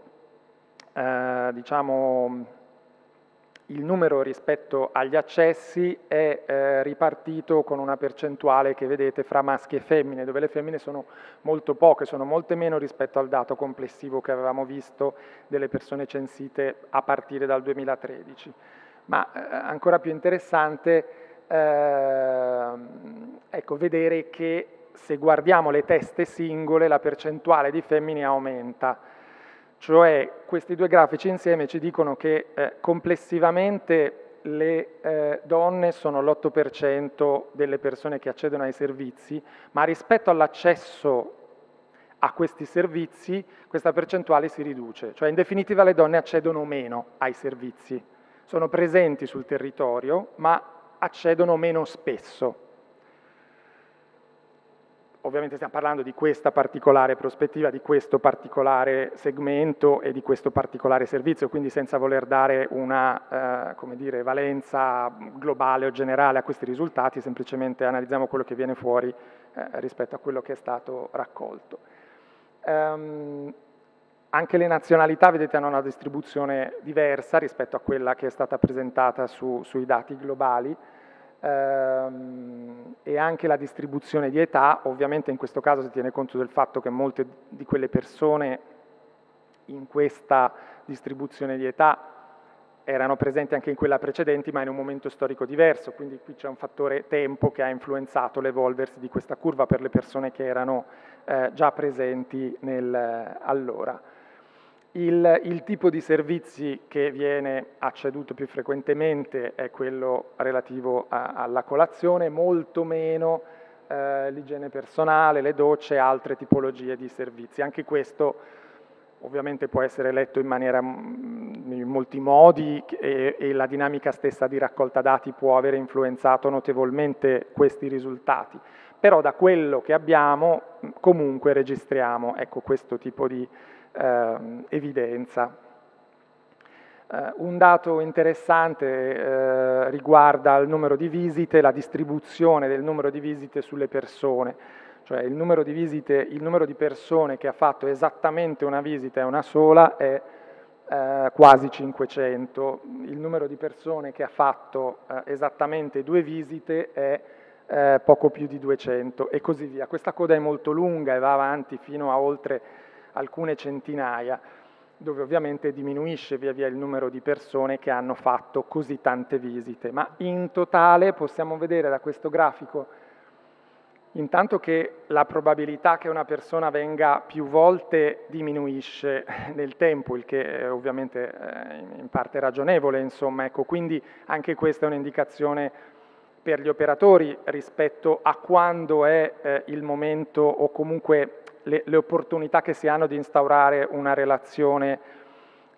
diciamo, il numero rispetto agli accessi è ripartito con una percentuale che vedete fra maschi e femmine, dove le femmine sono molto poche, sono molte meno rispetto al dato complessivo che avevamo visto delle persone censite a partire dal 2013. Ma ancora più interessante ecco, vedere che se guardiamo le teste singole la percentuale di femmine aumenta. Cioè questi due grafici insieme ci dicono che complessivamente le donne sono l'8% delle persone che accedono ai servizi, ma rispetto all'accesso a questi servizi questa percentuale si riduce. Cioè in definitiva le donne accedono meno ai servizi, sono presenti sul territorio ma accedono meno spesso. Ovviamente stiamo parlando di questa particolare prospettiva, di questo particolare segmento e di questo particolare servizio, quindi senza voler dare una come dire, valenza globale o generale a questi risultati, semplicemente analizziamo quello che viene fuori rispetto a quello che è stato raccolto. Anche le nazionalità, vedete, hanno una distribuzione diversa rispetto a quella che è stata presentata sui dati globali. E anche la distribuzione di età, ovviamente in questo caso si tiene conto del fatto che molte di quelle persone in questa distribuzione di età erano presenti anche in quella precedente, ma in un momento storico diverso, quindi qui c'è un fattore tempo che ha influenzato l'evolversi di questa curva per le persone che erano già presenti allora. Il tipo di servizi che viene acceduto più frequentemente è quello relativo alla colazione, molto meno l'igiene personale, le docce e altre tipologie di servizi. Anche questo ovviamente può essere letto in molti modi e la dinamica stessa di raccolta dati può aver influenzato notevolmente questi risultati. Però da quello che abbiamo comunque registriamo ecco, questo tipo di evidenza. Un dato interessante riguarda il numero di visite, la distribuzione del numero di visite sulle persone, cioè il numero di persone che ha fatto esattamente una visita e una sola è quasi 500, il numero di persone che ha fatto esattamente 2 visite è poco più di 200 e così via. Questa coda è molto lunga e va avanti fino a oltre alcune centinaia, dove ovviamente diminuisce via via il numero di persone che hanno fatto così tante visite, ma in totale possiamo vedere da questo grafico intanto che la probabilità che una persona venga più volte diminuisce nel tempo, il che è ovviamente in parte ragionevole, insomma, ecco, quindi anche questa è un'indicazione per gli operatori rispetto a quando è il momento o comunque le opportunità che si hanno di instaurare una relazione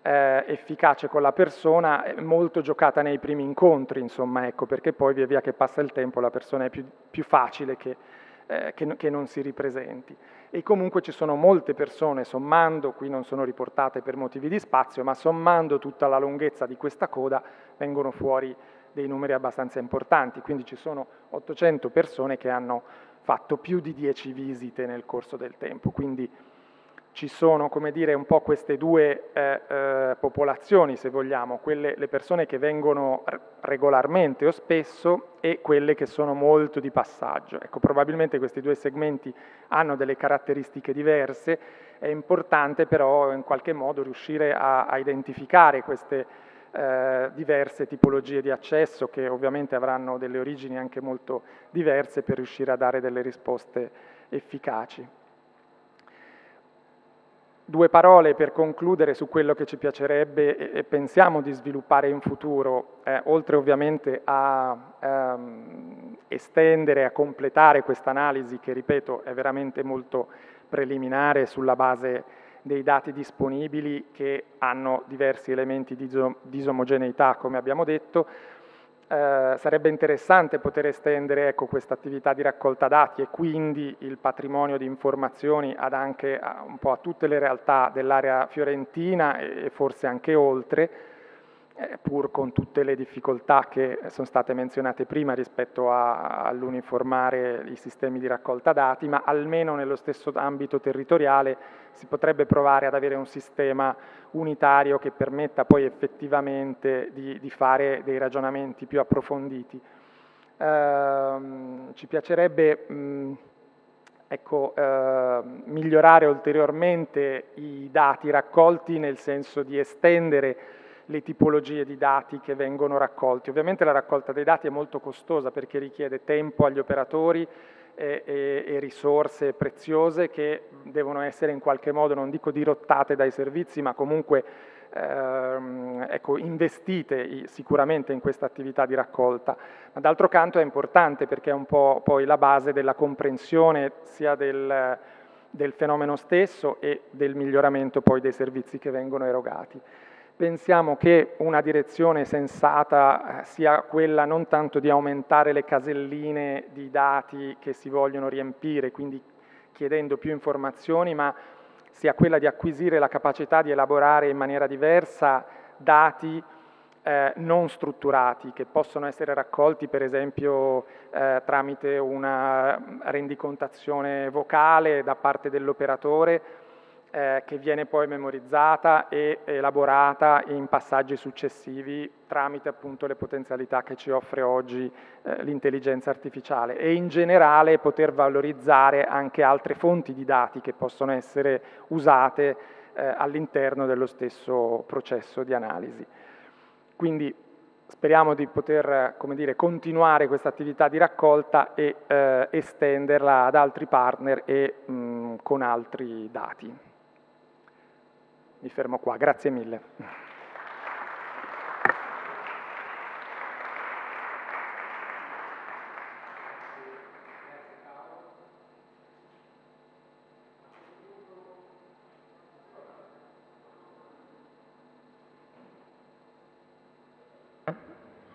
efficace con la persona, è molto giocata nei primi incontri, insomma, ecco, perché poi via via che passa il tempo la persona è più facile che non si ripresenti. E comunque ci sono molte persone, sommando, qui non sono riportate per motivi di spazio, ma sommando tutta la lunghezza di questa coda vengono fuori dei numeri abbastanza importanti, quindi ci sono 800 persone che hanno fatto più di 10 visite nel corso del tempo, quindi ci sono, come dire, un po' queste due popolazioni, se vogliamo, le persone che vengono regolarmente o spesso e quelle che sono molto di passaggio. Ecco, probabilmente questi due segmenti hanno delle caratteristiche diverse, è importante però in qualche modo riuscire a identificare queste diverse tipologie di accesso che ovviamente avranno delle origini anche molto diverse per riuscire a dare delle risposte efficaci. Due parole per concludere su quello che ci piacerebbe e pensiamo di sviluppare in futuro, oltre ovviamente a estendere, a completare questa analisi che, ripeto, è veramente molto preliminare sulla base dei dati disponibili che hanno diversi elementi di disomogeneità, come abbiamo detto. Sarebbe interessante poter estendere, ecco, questa attività di raccolta dati e quindi il patrimonio di informazioni anche un po' a tutte le realtà dell'area fiorentina e forse anche oltre, pur con tutte le difficoltà che sono state menzionate prima rispetto all'uniformare i sistemi di raccolta dati, ma almeno nello stesso ambito territoriale si potrebbe provare ad avere un sistema unitario che permetta poi effettivamente di fare dei ragionamenti più approfonditi. Ci piacerebbe migliorare ulteriormente i dati raccolti, nel senso di estendere le tipologie di dati che vengono raccolti. Ovviamente la raccolta dei dati è molto costosa perché richiede tempo agli operatori e risorse preziose che devono essere in qualche modo, non dico dirottate dai servizi, ma comunque investite sicuramente in questa attività di raccolta. Ma d'altro canto è importante perché è un po' poi la base della comprensione sia del fenomeno stesso e del miglioramento poi dei servizi che vengono erogati. Pensiamo che una direzione sensata sia quella non tanto di aumentare le caselline di dati che si vogliono riempire, quindi chiedendo più informazioni, ma sia quella di acquisire la capacità di elaborare in maniera diversa dati non strutturati, che possono essere raccolti per esempio tramite una rendicontazione vocale da parte dell'operatore, che viene poi memorizzata e elaborata in passaggi successivi tramite appunto le potenzialità che ci offre oggi l'intelligenza artificiale, e in generale poter valorizzare anche altre fonti di dati che possono essere usate all'interno dello stesso processo di analisi. Quindi speriamo di poter, come dire, continuare questa attività di raccolta e estenderla ad altri partner e con altri dati. Mi fermo qua, grazie mille.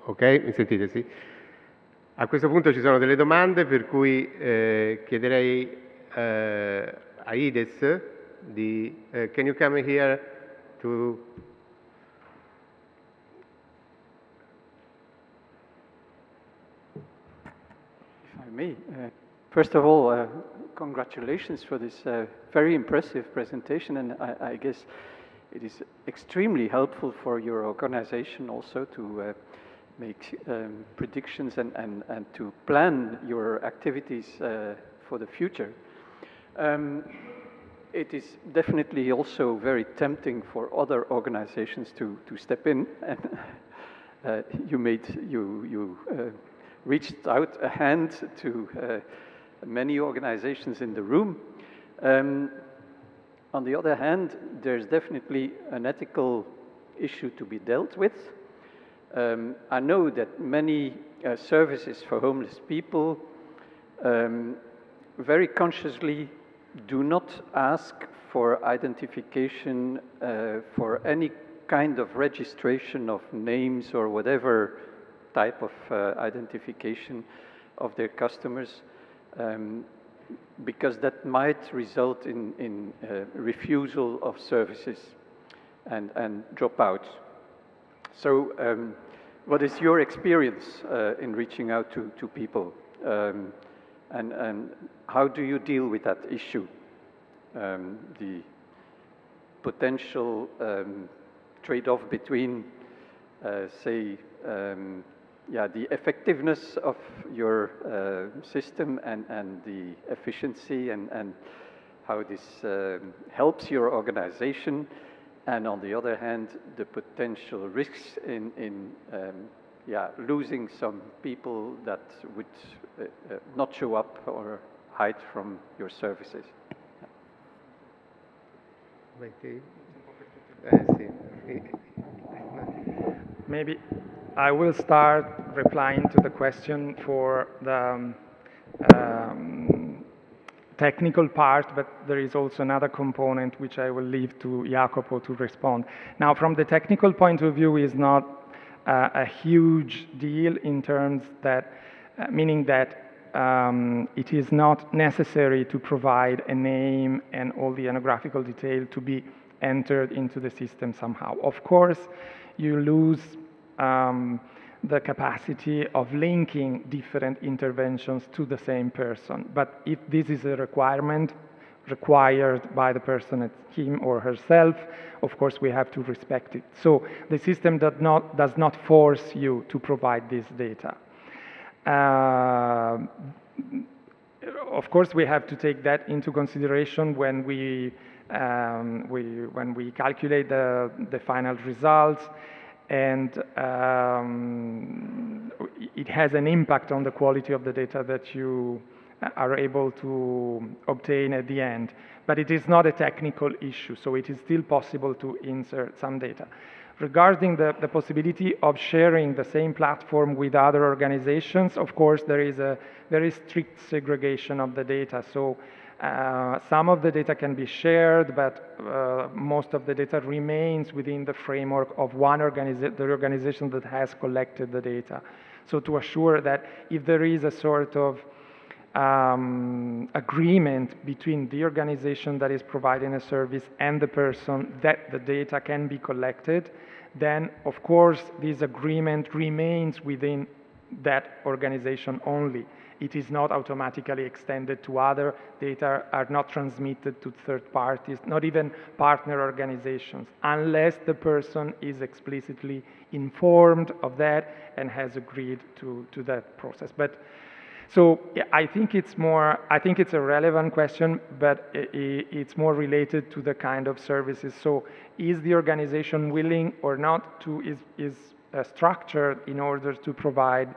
Ok, mi sentite? Sì. A questo punto ci sono delle domande, per cui chiederei a Ides di can you come here to If I may, first of all, congratulations for this very impressive presentation, and I guess it is extremely helpful for your organization also to make predictions and to plan your activities for the future. It is definitely also very tempting for other organizations to step in, and you reached out a hand to many organizations in the room. On the other hand, there's definitely an ethical issue to be dealt with. I know that many services for homeless people very consciously do not ask for identification for any kind of registration of names or whatever type of identification of their customers, because that might result in refusal of services and dropouts. So what is your experience in reaching out to people? And how do you deal with that issue? The potential trade-off between, say, the effectiveness of your system and the efficiency and how this helps your organization, and on the other hand, the potential risks in losing some people that would not show up or hide from your services. Maybe I will start replying to the question for the technical part, but there is also another component which I will leave to Jacopo to respond. Now, from the technical point of view, is not a huge deal in terms that, meaning that it is not necessary to provide a name and all the ethnographical detail to be entered into the system somehow. Of course, you lose the capacity of linking different interventions to the same person. But if this is a requirement required by the person, him or herself, of course we have to respect it. So the system does not force you to provide this data. Of course, we have to take that into consideration when we calculate the final results, and it has an impact on the quality of the data that you are able to obtain at the end. But it is not a technical issue, so it is still possible to insert some data. Regarding the possibility of sharing the same platform with other organizations, of course, there is a very strict segregation of the data. So some of the data can be shared, but most of the data remains within the framework of the organization that has collected the data. So to assure that if there is a sort of agreement between the organization that is providing a service and the person that the data can be collected, then of course this agreement remains within that organization only. It is not automatically extended to other data, are not transmitted to third parties, not even partner organizations, unless the person is explicitly informed of that and has agreed to that process. But so yeah, I think it's a relevant question, but it's more related to the kind of services. So is the organization willing or not to, is structured in order to provide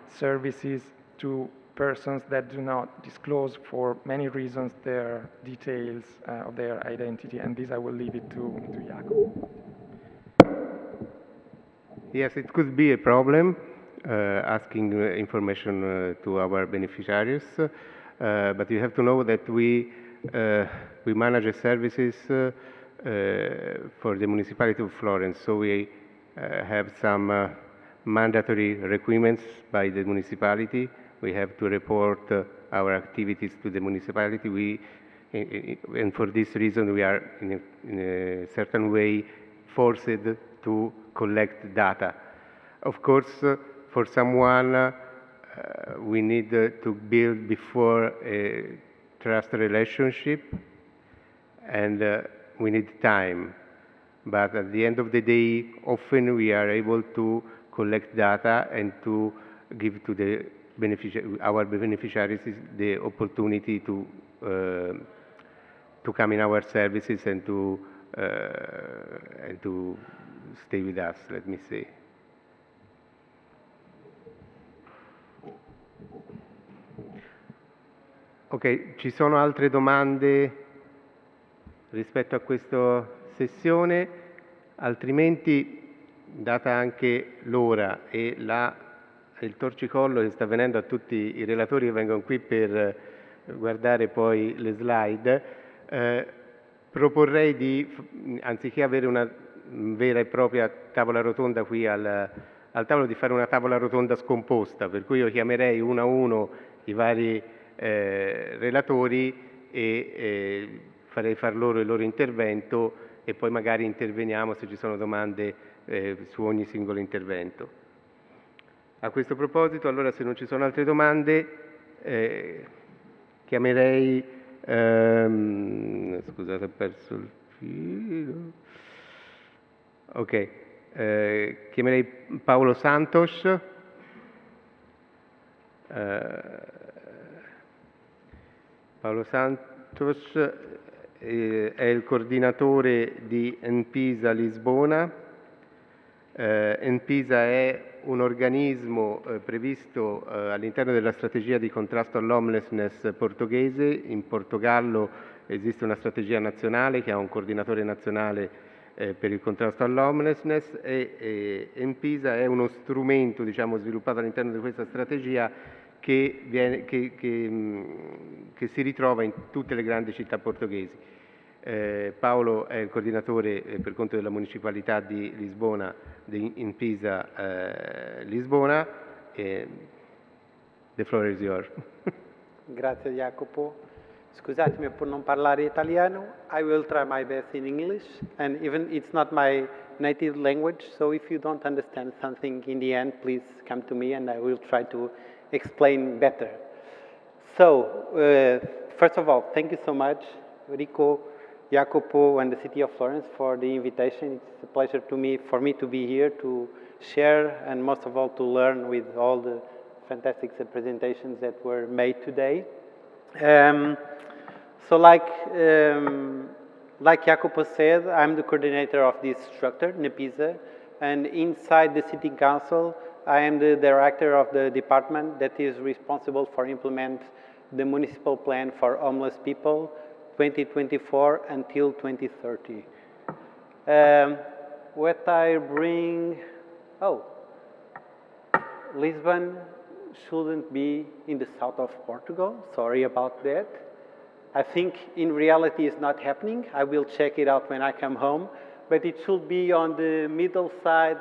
services to persons that do not disclose for many reasons their details of their identity, and this I will leave it to Jacopo. Yes, it could be a problem. Asking information to our beneficiaries, but you have to know that we manage services for the municipality of Florence, so we have some mandatory requirements by the municipality. We have to report our activities to the municipality. And for this reason, we are in a certain way forced to collect data. Of course, for someone, we need to build before a trust relationship, and we need time. But at the end of the day, often we are able to collect data and to give to the our beneficiaries the opportunity to come in our services and to stay with us, let me say. Ok, ci sono altre domande rispetto a questa sessione? Altrimenti, data anche l'ora e il torcicollo che sta venendo a tutti i relatori che vengono qui per guardare poi le slide, proporrei di, anziché avere una vera e propria tavola rotonda qui al tavolo, di fare una tavola rotonda scomposta, per cui io chiamerei uno a uno i vari relatori e farei far loro il loro intervento e poi magari interveniamo se ci sono domande su ogni singolo intervento. A questo proposito, allora, se non ci sono altre domande, chiamerei, scusate, ho perso il filo. Ok, chiamerei Paolo Santos. Paolo Santos è il coordinatore di NPISA Lisbona. NPISA è un organismo previsto all'interno della strategia di contrasto all'homelessness portoghese. In Portogallo esiste una strategia nazionale che ha un coordinatore nazionale per il contrasto all'homelessness e NPISA è uno strumento, diciamo, sviluppato all'interno di questa strategia che si ritrova in tutte le grandi città portoghesi. Paolo è il coordinatore per conto della municipalità di Lisbona, di NPISA Lisbona. The floor is yours. Grazie Jacopo. Scusatemi per non parlare italiano. I will try my best in English, and even it's not my native language, so if you don't understand something in the end, please come to me and I will try to explain better. So, first of all, thank you so much, Rico, Jacopo, and the City of Florence for the invitation. It's a pleasure for me to be here to share and most of all to learn with all the fantastic presentations that were made today. So like Jacopo said, I'm the coordinator of this structure, NPISA, and inside the City Council, I am the director of the department that is responsible for implement the municipal plan for homeless people 2024 until 2030. What I bring, Lisbon shouldn't be in the south of Portugal, sorry about that. I think in reality it's not happening. I will check it out when I come home, but it should be on the middle side,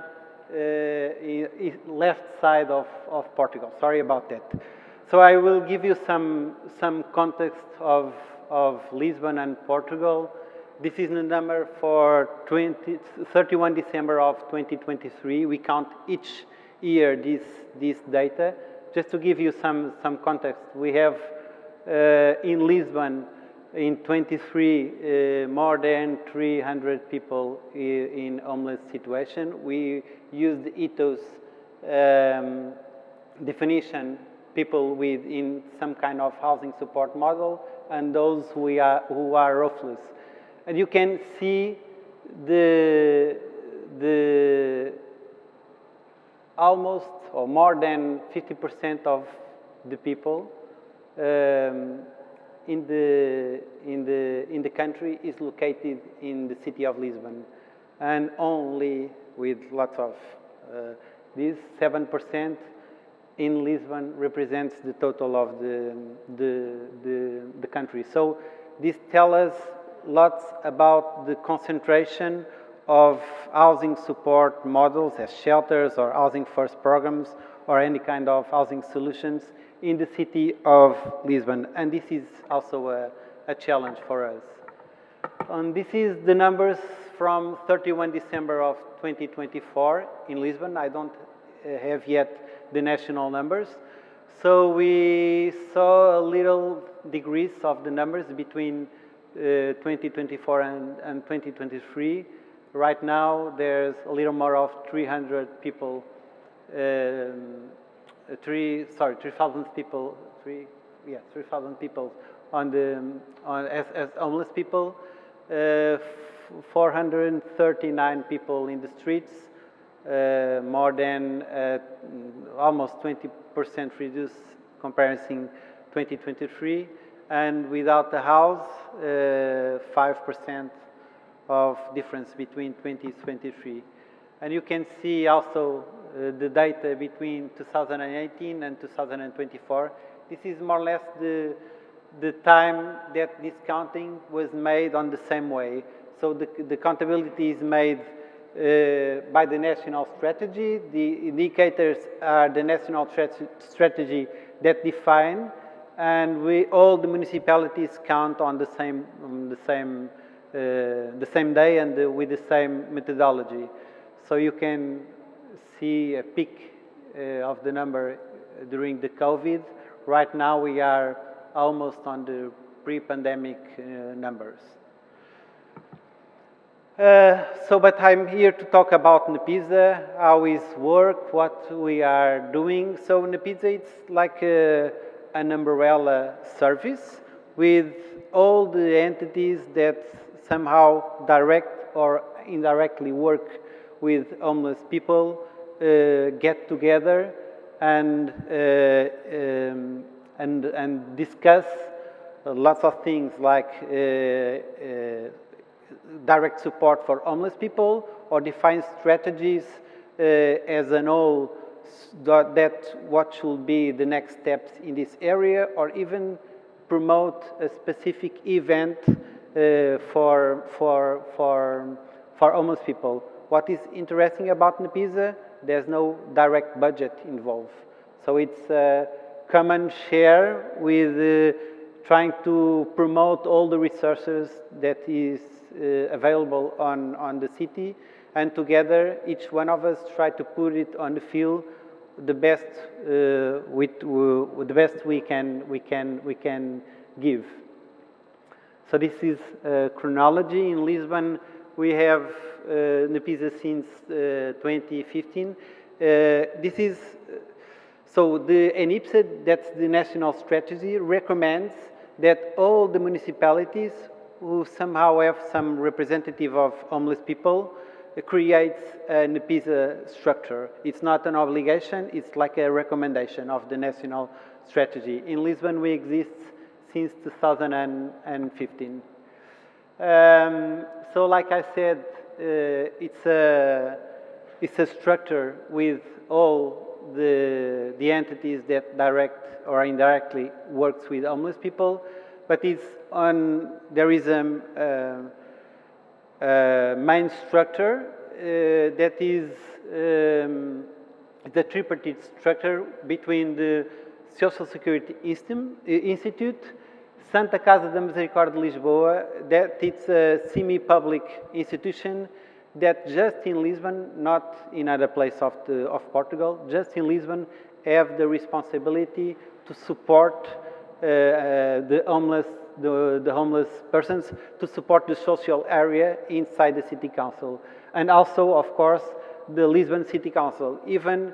left side of Portugal. Sorry about that. So I will give you some context of Lisbon and Portugal. This is the number for 31 December of 2023. We count each year this data. Just to give you some context, we have in Lisbon in 23 more than 300 people in homeless situation. We used ITO's definition, people in some kind of housing support model and those who are roofless. And you can see the almost or more than 50% of the people in the country is located in the city of Lisbon, and only with lots of these 7% in Lisbon represents the total of the country. So this tells us lots about the concentration of housing support models as shelters or housing first programs or any kind of housing solutions in the city of Lisbon. And this is also a challenge for us. And this is the numbers from 31 December of 2024 in Lisbon. I don't have yet the national numbers. So we saw a little decrease of the numbers between 2024 and 2023. Right now, there's a little more of 300 people, 3,000 people, 3,000 people as homeless people, 439 people in the streets, more than almost 20% reduced comparison 2023, and without the house, 5% of difference between 2023. And you can see also the data between 2018 and 2024. This is more or less the time that this counting was made on the same way. So the accountability is made by the national strategy. The indicators are the national strategy that define, and all the municipalities count on the same day and with the same methodology. So you can see a peak of the number during the COVID. Right now we are almost on the pre-pandemic numbers. But I'm here to talk about NPISA, how it works, what we are doing. So NPISA, it's like an umbrella service with all the entities that somehow direct or indirectly work with homeless people get together and discuss lots of things like direct support for homeless people, or define strategies as an whole that what should be the next steps in this area, or even promote a specific event for homeless people. What is interesting about Nepisa, there's no direct budget involved. So it's a common share with trying to promote all the resources that is available on the city, and together each one of us try to put it on the field the best with the best we can give. So this is chronology. In Lisbon we have Nepisa since 2015. This is so the ENIPSA, that's the national strategy, recommends that all the municipalities who somehow have some representative of homeless people creates a Nepisa structure. It's not an obligation, it's like a recommendation of the national strategy. In Lisbon we exist since 2015. So like I said, it's a structure with all the entities that direct or indirectly works with homeless people, but there is a main structure that is the tripartite structure between the Social Security Institute, Santa Casa da Misericórdia de Lisboa, that it's a semi-public institution that just in Lisbon, not in other places of Portugal, just in Lisbon have the responsibility to support the homeless persons, to support the social area inside the city council. And also, of course, the Lisbon City Council, even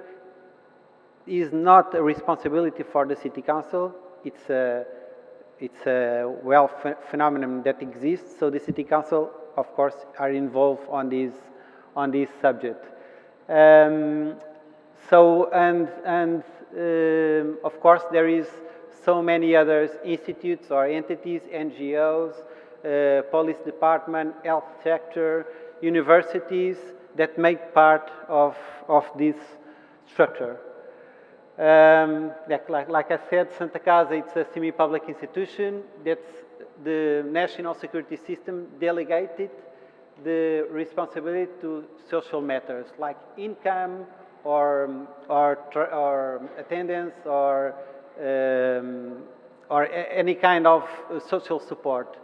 is not a responsibility for the city council, it's a phenomenon that exists, so the city council, of course, are involved on this subject. Of course, there is so many other institutes or entities, NGOs, police department, health sector, universities that make part of this structure. Like I said, Santa Casa, it's a semi-public institution that's the national security system delegated the responsibility to social matters like income or attendance or any kind of social support.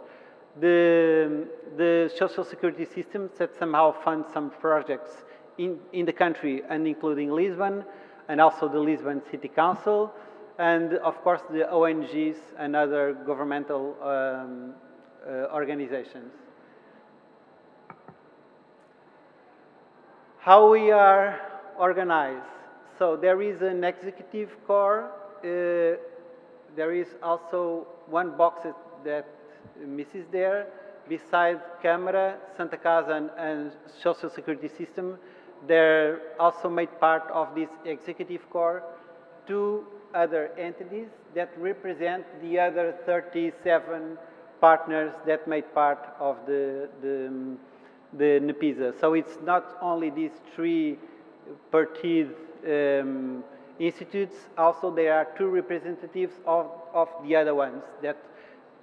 The social security system that somehow funds some projects in the country and including Lisbon, and also the Lisbon City Council, and of course the ONGs and other governmental organizations. How we are organized. So there is an executive core. There is also one box that misses there. Besides Câmara, Santa Casa and Social Security System, they're also made part of this executive core, two other entities that represent the other 37 partners that made part of the Nepisa. So it's not only these three parties institutes, also there are two representatives of the other ones that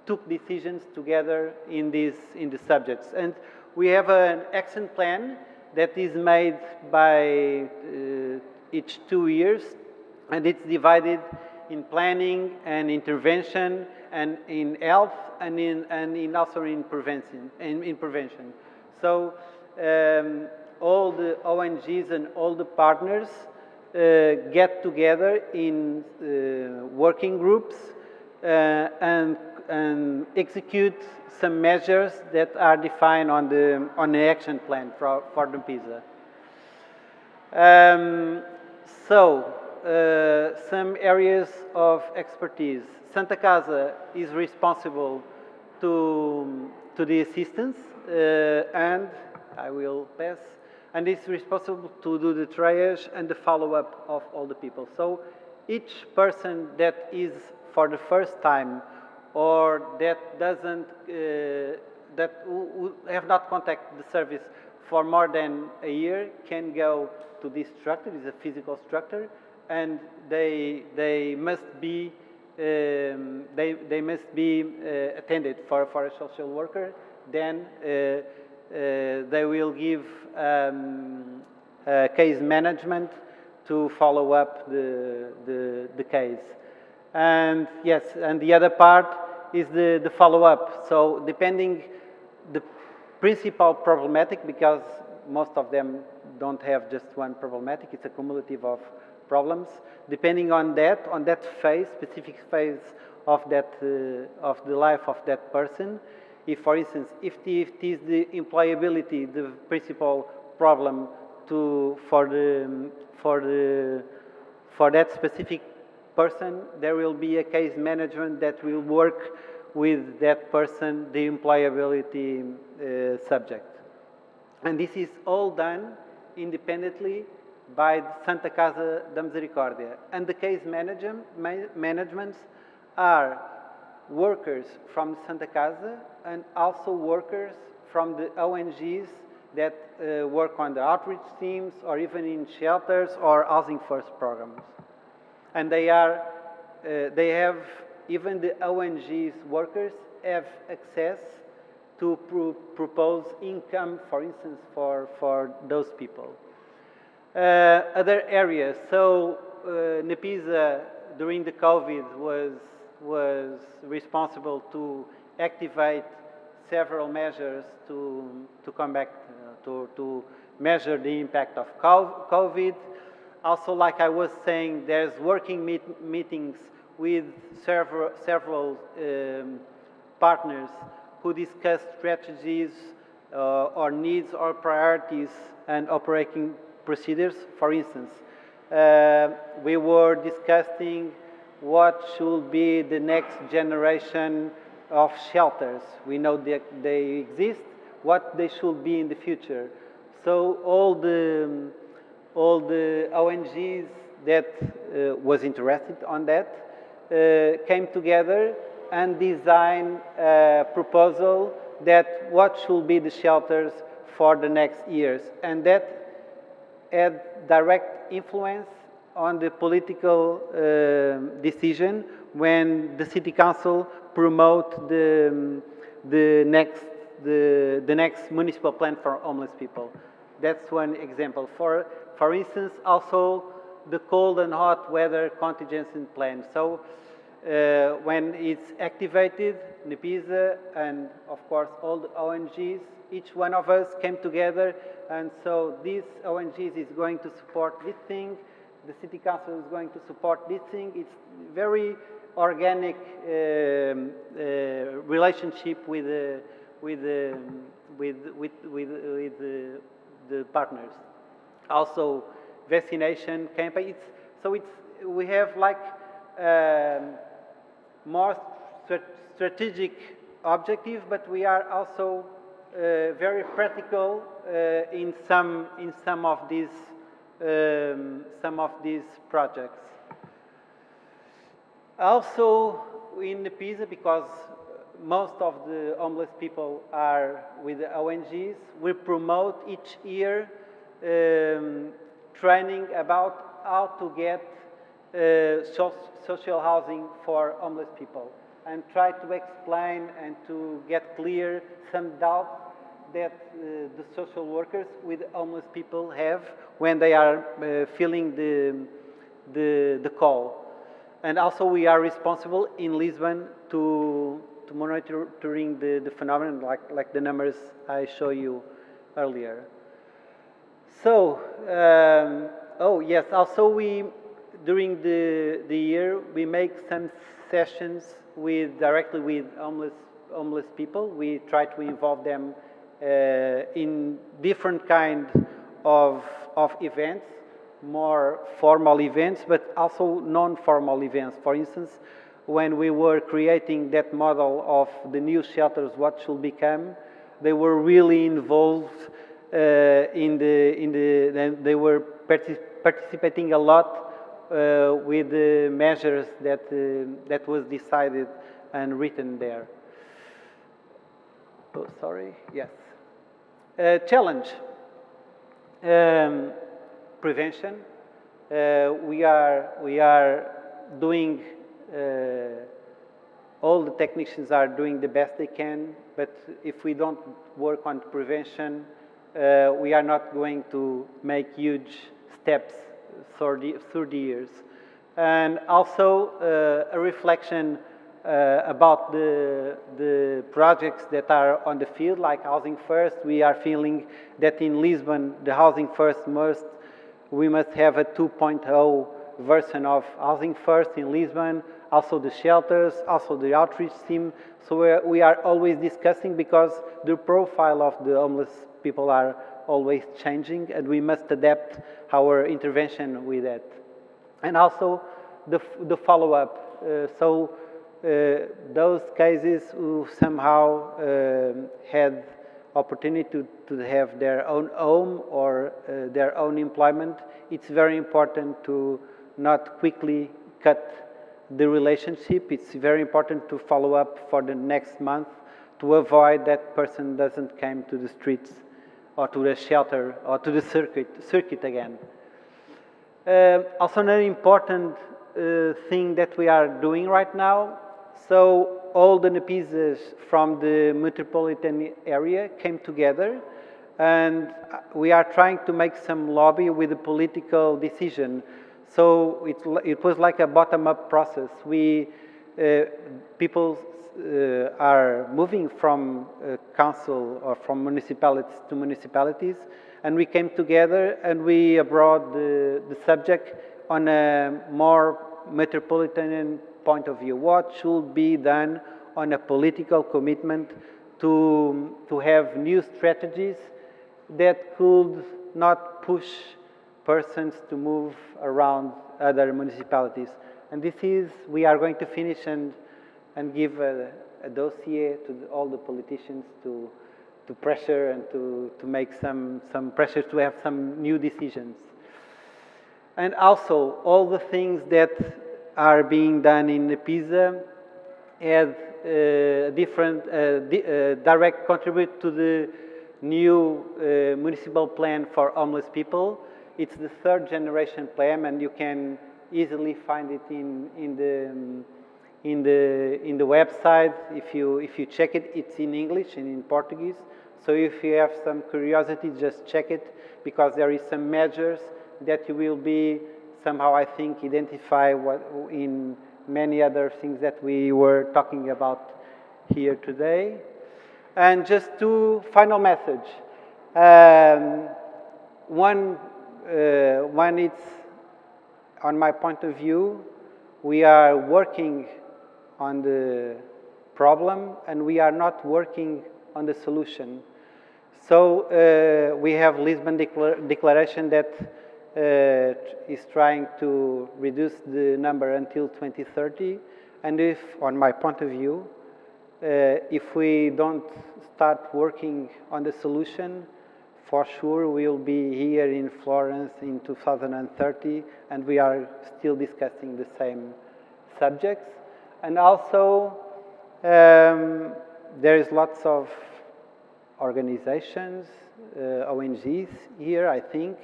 took decisions together in the subjects. And we have an action plan that is made by each 2 years, and it's divided in planning and intervention, and in health, and also in prevention. So all the ONGs and all the partners get together in working groups and execute some measures that are defined on the action plan for the Nepisa. Some areas of expertise. Santa Casa is responsible to the assistance, and I will pass, and is responsible to do the triage and the follow-up of all the people. So each person that is for the first time or that doesn't, who have not contacted the service for more than a year can go to this structure. It's a physical structure, and they must be attended for a social worker. Then they will give case management to follow up the case. And yes, and the other part is the follow-up. So depending the principal problematic, because most of them don't have just one problematic, it's a cumulative of problems. Depending on that phase, specific phase of that of the life of that person, if, for instance, if it is the employability, the principal problem for that specific person, there will be a case management that will work with that person, the employability subject. And this is all done independently by the Santa Casa da Misericórdia. And the case managements are workers from Santa Casa and also workers from the ONGs that work on the outreach teams or even in shelters or housing first programs. And they have, even the ONGs workers have access to propose income, for instance, for those people. Other areas, so Nepisa during the COVID was responsible to activate several measures to come back to measure the impact of COVID. Also, like I was saying, there's working meetings with several partners who discuss strategies or needs or priorities and operating procedures. For instance, we were discussing what should be the next generation of shelters. We know that they exist, what they should be in the future. So all the ONGs that was interested on that came together and designed a proposal that what should be the shelters for the next years. And that had direct influence on the political decision when the city council promote the next municipal plan for homeless people. That's one example. For instance, also the cold and hot weather contingency plan. So when it's activated, Nepisa and of course all the ONGs, each one of us came together, and so these ONGs is going to support this thing, the city council is going to support this thing. It's very organic relationship with the partners. Also, vaccination campaign. We have like more strategic objective, but we are also very practical in some of these projects. Also in Nepisa, because most of the homeless people are with the ONGs, we promote each year training about how to get social housing for homeless people, and try to explain and to get clear some doubts that the social workers with homeless people have when they are filling the call. And also we are responsible in Lisbon to monitoring the phenomenon, like the numbers I showed you earlier. So, oh yes, also during the year, we make some sessions directly with homeless people. We try to involve them in different kind of events, more formal events, but also non-formal events. For instance, when we were creating that model of the new shelters, what should become, they were really involved they were participating a lot with the measures that was decided and written there. Oh, sorry, yes. Challenge. Prevention. We are doing, all the technicians are doing the best they can, but if we don't work on prevention, we are not going to make huge steps through the years. And also a reflection about the projects that are on the field, like Housing First. We are feeling that in Lisbon, the Housing First we must have a 2.0 version of Housing First in Lisbon, also the shelters, also the outreach team. So we are always discussing, because the profile of the homeless people are always changing, and we must adapt our intervention with that. And also the follow-up. Those cases who somehow had opportunity to have their own home or their own employment, it's very important to not quickly cut the relationship. It's very important to follow up for the next month to avoid that person doesn't come to the streets or to the shelter or to the circuit again. Also an important thing that we are doing right now. So all the NPISs from the metropolitan area came together, and we are trying to make some lobby with a political decision. So it was like a bottom-up process. People are moving from council or from municipalities to municipalities, and we came together and we brought the subject on a more metropolitan point of view. What should be done on a political commitment to have new strategies that could not push persons to move around other municipalities. And this is, we are going to finish and give a dossier to all the politicians to pressure and to make some pressure to have some new decisions. And also, all the things that are being done in the PISA have different direct contribute to the new municipal plan for homeless people. It's the third generation plan, and you can easily find it in the website. If you check it, it's in English and in Portuguese. So if you have some curiosity, just check it, because there is some measures that you will be somehow, I think, identify what in many other things that we were talking about here today. And just two final message. One, it's, on my point of view, we are working on the problem and we are not working on the solution. So we have Lisbon Declaration that is trying to reduce the number until 2030. And if, on my point of view, if we don't start working on the solution, for sure we'll be here in Florence in 2030, and we are still discussing the same subjects. And also, there is lots of organizations, ONGs here, I think,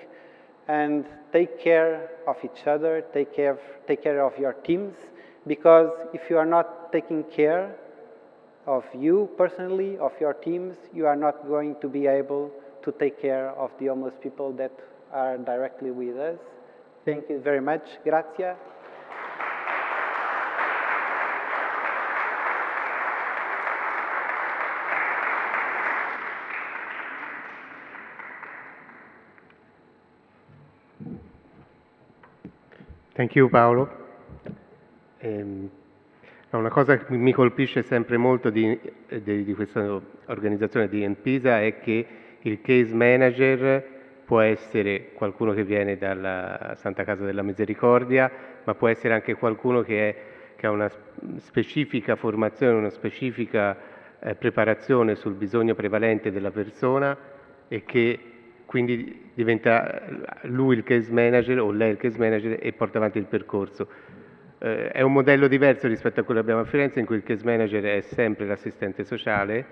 and take care of each other, take care of your teams, because if you are not taking care of you personally, of your teams, you are not going to be able to take care of the homeless people that are directly with us. Thank you very much. Grazie. Thank you, Paolo. Una cosa che mi colpisce sempre molto di questa organizzazione di NPISA è che il case manager può essere qualcuno che viene dalla Santa Casa della Misericordia, ma può essere anche qualcuno che che ha una specifica formazione, una specifica preparazione sul bisogno prevalente della persona e che quindi diventa lui il case manager o lei il case manager e porta avanti il percorso. È un modello diverso rispetto a quello che abbiamo a Firenze, in cui il case manager è sempre l'assistente sociale,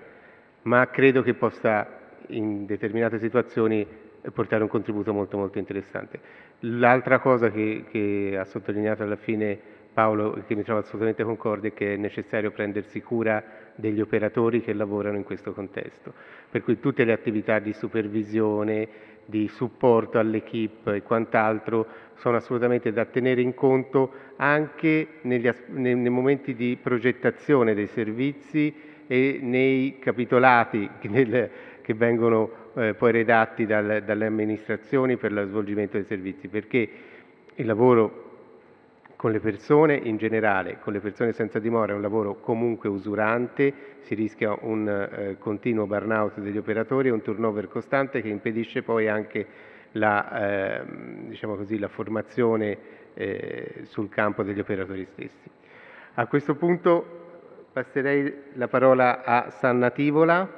ma credo che possa in determinate situazioni portare un contributo molto molto interessante. L'altra cosa che ha sottolineato alla fine Paolo, che mi trovo assolutamente concorde, è che è necessario prendersi cura degli operatori che lavorano in questo contesto, per cui tutte le attività di supervisione, di supporto all'equipe e quant'altro sono assolutamente da tenere in conto anche nei momenti di progettazione dei servizi e nei capitolati che vengono poi redatti dalle amministrazioni per lo svolgimento dei servizi, perché il lavoro con le persone in generale, con le persone senza dimora, è un lavoro comunque usurante, si rischia un continuo burnout degli operatori e un turnover costante che impedisce poi anche diciamo così, la formazione sul campo degli operatori stessi. A questo punto passerei la parola a Sanna Tivola.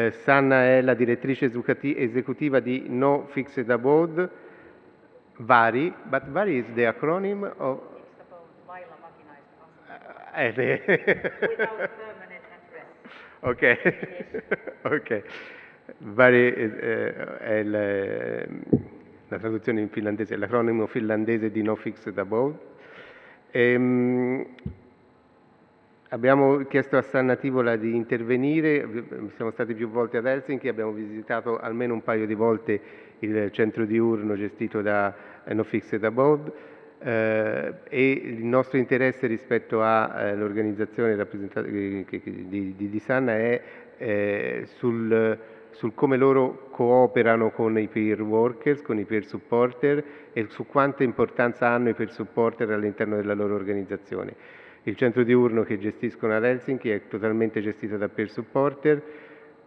Sanna è la direttrice esecutiva di No Fixed Abode. VARI, but VARI is the acronym of... It's about without permanent address. Ok, ok. VARI è la traduzione in finlandese, è l'acronimo finlandese di No Fixed Abode. Abbiamo chiesto a Sanna Tivola di intervenire, siamo stati più volte ad Helsinki, abbiamo visitato almeno un paio di volte il centro diurno gestito da No Fixed Abode e il nostro interesse rispetto all'organizzazione di Sanna è sul come loro cooperano con i peer workers, con i peer supporter e su quanta importanza hanno i peer supporter all'interno della loro organizzazione. Il centro diurno che gestiscono ad Helsinki è totalmente gestito da peer supporter.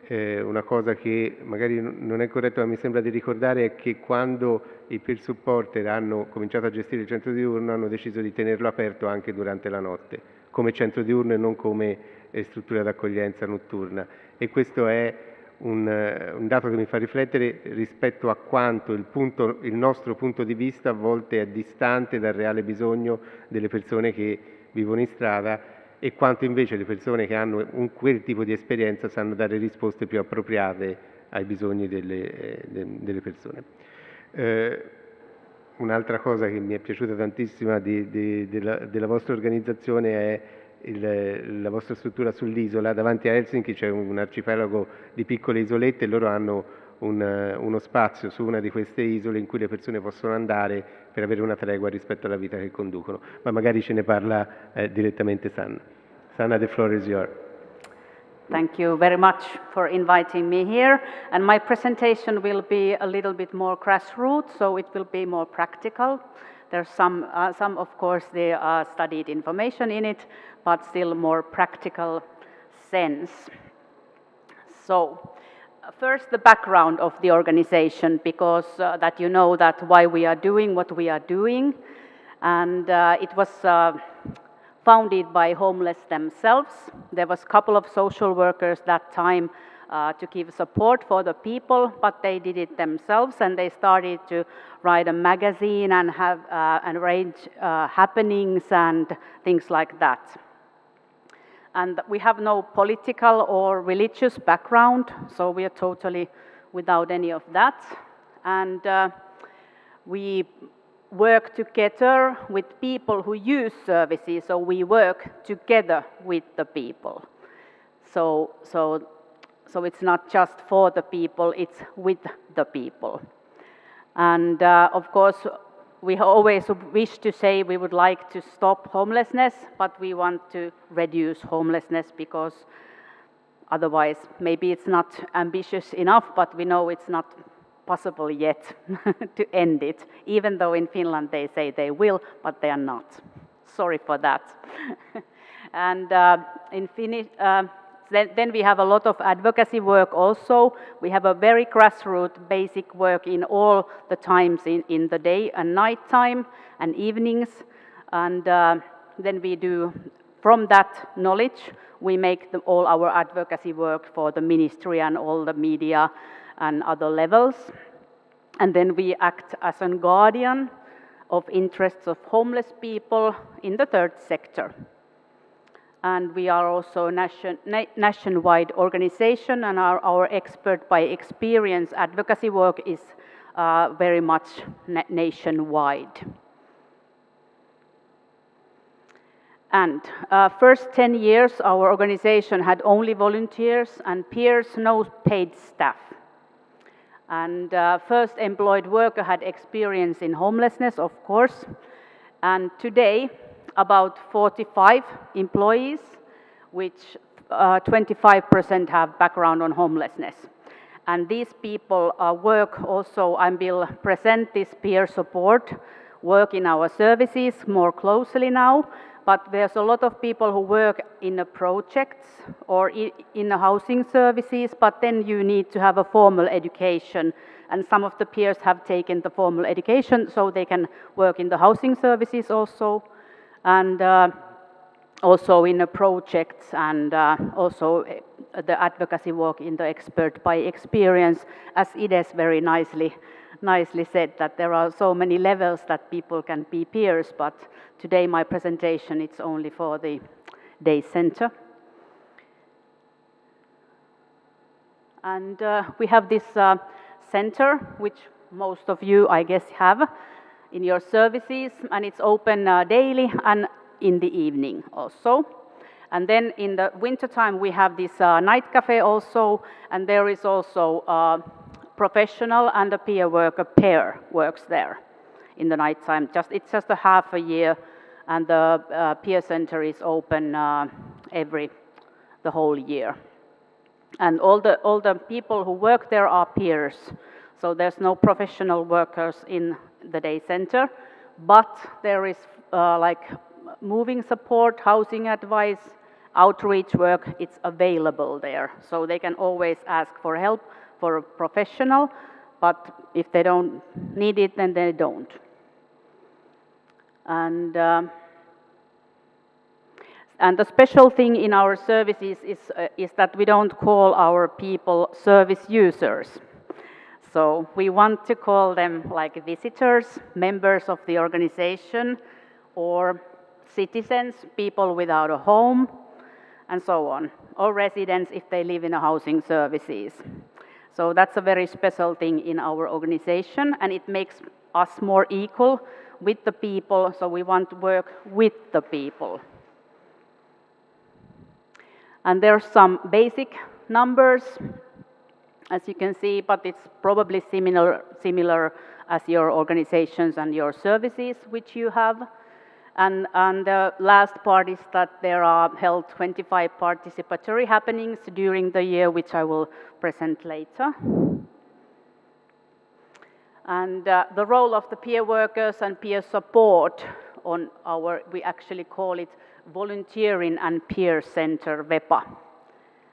Una cosa che magari non è corretta, ma mi sembra di ricordare, è che quando i peer supporter hanno cominciato a gestire il centro diurno hanno deciso di tenerlo aperto anche durante la notte, come centro diurno e non come struttura d'accoglienza notturna. E questo è un dato che mi fa riflettere rispetto a quanto il nostro punto di vista a volte è distante dal reale bisogno delle persone che vivono in strada e quanto invece le persone che hanno quel tipo di esperienza sanno dare risposte più appropriate ai bisogni delle persone. Un'altra cosa che mi è piaciuta tantissima della vostra organizzazione è la vostra struttura sull'isola. Davanti a Helsinki c'è un arcipelago di piccole isolette e loro hanno uno spazio su una di queste isole in cui le persone possono andare per avere una tregua rispetto alla vita che conducono, ma magari ce ne parla direttamente Sanna. Sanna, the floor is yours. Thank you very much for inviting me here, and my presentation will be a little bit more grassroots, so it will be more practical. There's some of course, the studied information in it, but still more practical sense. So, first, the background of the organization, because that you know that why we are doing what we are doing. And it was founded by homeless themselves. There was a couple of social workers that time to give support for the people, but they did it themselves, and they started to write a magazine and have arrange happenings and things like that. And we have no political or religious background, so we are totally without any of that. And we work together with people who use services, so we work together with the people. So it's not just for the people, it's with the people. And of course, we always wish to say we would like to stop homelessness, but we want to reduce homelessness because otherwise maybe it's not ambitious enough, but we know it's not possible yet to end it, even though in Finland they say they will, but they are not. Sorry for that. And in Finnish, then we have a lot of advocacy work also. We have a very grassroots basic work in all the times in the day and night time and evenings. And then we do, from that knowledge, we make all our advocacy work for the ministry and all the media and other levels. And then we act as a guardian of interests of homeless people in the third sector. And we are also a nationwide organization, and our expert by experience advocacy work is very much nationwide. And first 10 years, our organization had only volunteers and peers, no paid staff. And first employed worker had experience in homelessness, of course. And today, about 45 employees, which 25% have background on homelessness. And these people work also, I will present this peer support, work in our services more closely now. But there's a lot of people who work in the projects or in the housing services, but then you need to have a formal education. And some of the peers have taken the formal education, so they can work in the housing services also, and also in the projects, and also the advocacy work in the expert by experience, as Ines very nicely said, that there are so many levels that people can be peers, but today my presentation it's only for the day center. And we have this center, which most of you, I guess, have in your services, and it's open daily and in the evening also. And then in the wintertime we have this night cafe also, and there is also professional and a peer worker pair works there in the nighttime. It's just a half a year, and the peer center is open the whole year. And all the people who work there are peers, so there's no professional workers in the day center, but there is like moving support, housing advice, outreach work, it's available there. So they can always ask for help for a professional, but if they don't need it, then they don't. And the special thing in our services is that we don't call our people service users. So we want to call them like visitors, members of the organization, or citizens, people without a home, and so on, or residents if they live in a housing services. So that's a very special thing in our organization, and it makes us more equal with the people, so we want to work with the people. And there's some basic numbers, as you can see, but it's probably similar as your organizations and your services which you have. And the last part is that there are held 25 participatory happenings during the year, which I will present later. And the role of the peer workers and peer support on we actually call it Volunteering and Peer Center, VEPA.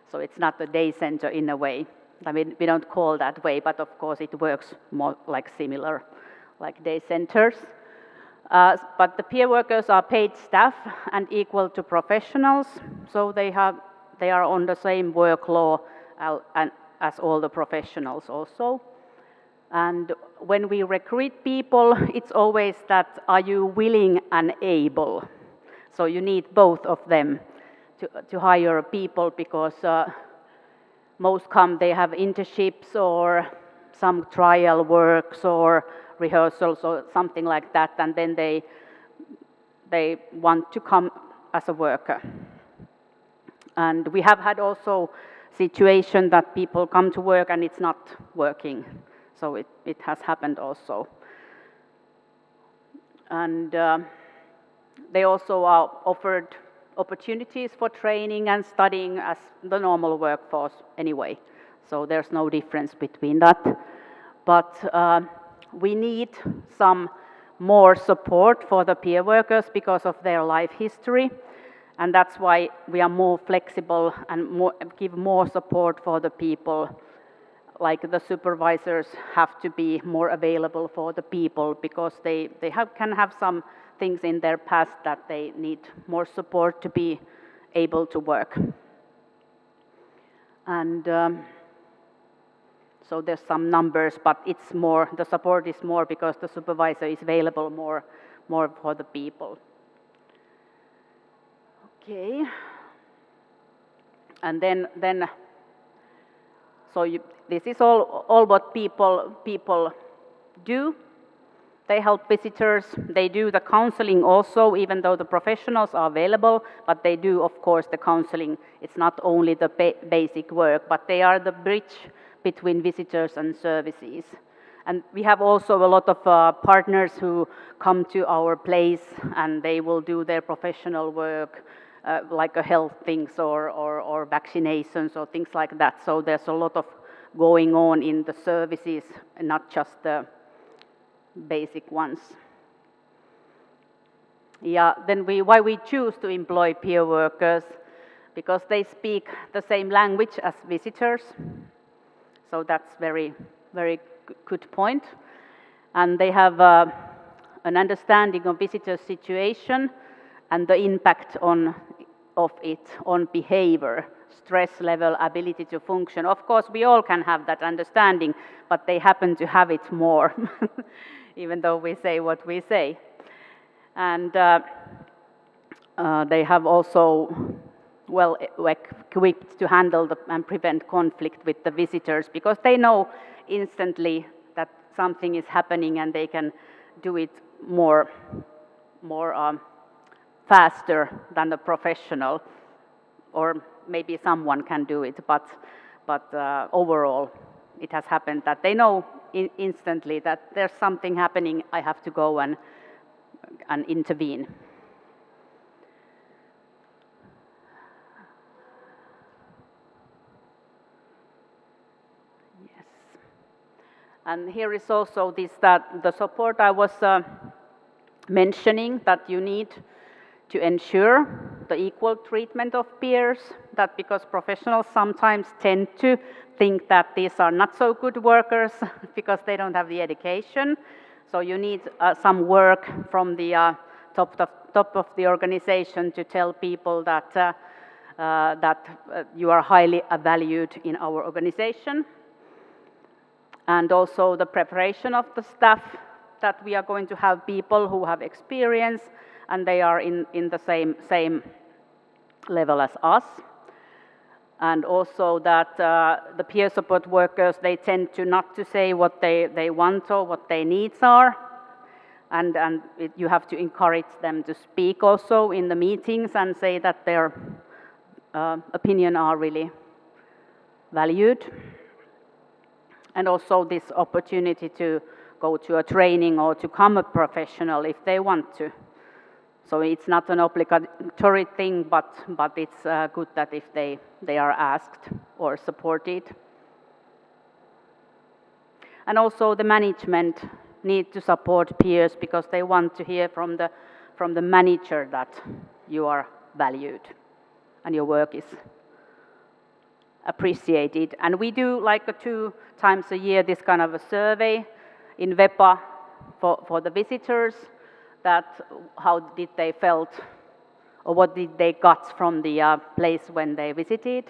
So it's not the day center in a way. I mean, we don't call that way, but of course it works more like similar, like day centers. But the peer workers are paid staff and equal to professionals, so they are on the same work law as all the professionals also. And when we recruit people, it's always that, are you willing and able? So you need both of them to hire people, because most come, they have internships or some trial works or rehearsals or something like that, and then they want to come as a worker. And we have had also situation that people come to work and it's not working, so it has happened also. And they also are offered opportunities for training and studying as the normal workforce anyway, so there's no difference between that. But we need some more support for the peer workers because of their life history, and that's why we are more flexible and give more support for the people like the supervisors have to be more available for the people because they can have some things in their past that they need more support to be able to work. And so there's some numbers, but it's more, the support is more because the supervisor is available more for the people. Okay. And then so this is all what people do. They help visitors. They do the counseling also, even though the professionals are available, but they do, of course, the counseling. It's not only the basic work, but they are the bridge between visitors and services. And we have also a lot of partners who come to our place and they will do their professional work, like health things or vaccinations or things like that. So there's a lot of going on in the services, not just the basic ones. Yeah, then why we choose to employ peer workers, because they speak the same language as visitors. So that's very, very good point. And they have an understanding of visitors' situation and the impact of it on behavior, stress level, ability to function. Of course, we all can have that understanding, but they happen to have it more, even though we say what we say. And they have also well equipped to handle and prevent conflict with the visitors, because they know instantly that something is happening and they can do it more faster than a professional, or maybe someone can do it, but overall it has happened that they know instantly that there's something happening, I have to go and intervene. Yes. And here is also this, that the support I was mentioning, that you need to ensure the equal treatment of peers, that because professionals sometimes tend to think that these are not so good workers because they don't have the education. So you need some work from the top of the organization to tell people that you are highly valued in our organization. And also the preparation of the staff, that we are going to have people who have experience and they are in the same level as us. And also that the peer support workers, they tend to not to say what they want or what their needs are. And you have to encourage them to speak also in the meetings and say that their opinion are really valued. And also this opportunity to go to a training or to become a professional if they want to. So it's not an obligatory thing, but it's good that if they are asked or supported. And also the management need to support peers, because they want to hear from the manager that you are valued and your work is appreciated. And we do like 2 times a year this kind of a survey in WEPA for the visitors, that how did they felt or what did they got from the place when they visited.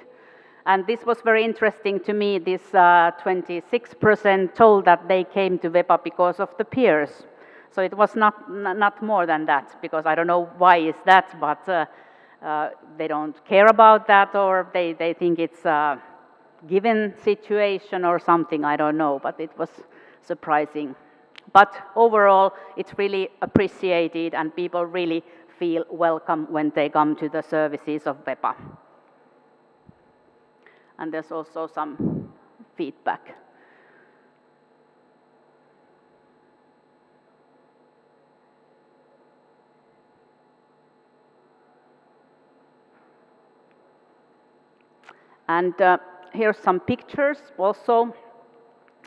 And this was very interesting to me. This 26% told that they came to WEPA because of the peers. So it was not more than that, because I don't know why is that, but they don't care about that, or they think it's a given situation or something, I don't know, but it was surprising. But overall, it's really appreciated and people really feel welcome when they come to the services of WEPA. And there's also some feedback. And here's some pictures also.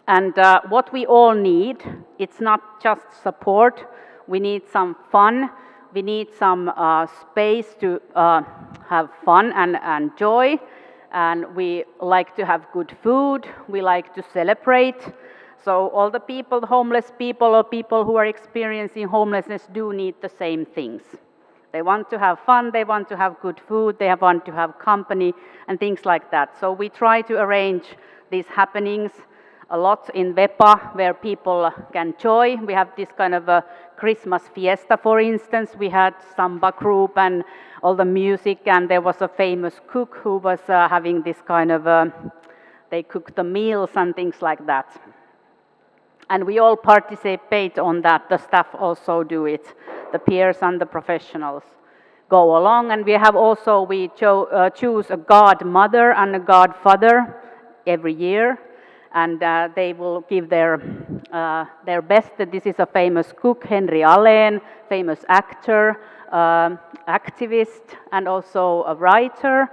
And what we all need, it's not just support, we need some fun, we need some space to have fun and joy, and we like to have good food, we like to celebrate. So all the people, homeless people or people who are experiencing homelessness do need the same things. They want to have fun, they want to have good food, they want to have company and things like that. So we try to arrange these happenings a lot in Vepa where people can join. We have this kind of a Christmas fiesta, for instance. We had samba group and all the music, and there was a famous cook who was having this kind of, they cook the meals and things like that. And we all participate on that. The staff also do it. The peers and the professionals go along. And we have also, we choose a godmother and a godfather every year. And they will give their best. This is a famous cook, Henry Allen, famous actor, activist, and also a writer.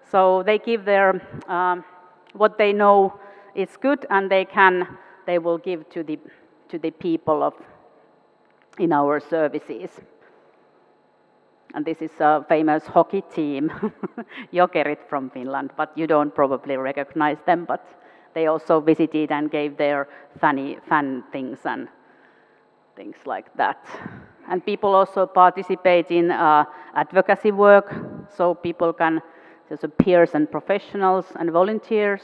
So they give their, what they know is good, and they will give to the people in our services. And this is a famous hockey team, Jokerit from Finland, but you don't probably recognize them, but they also visited and gave their fun things and things like that. And people also participate in advocacy work, so people can, there's peers and professionals and volunteers.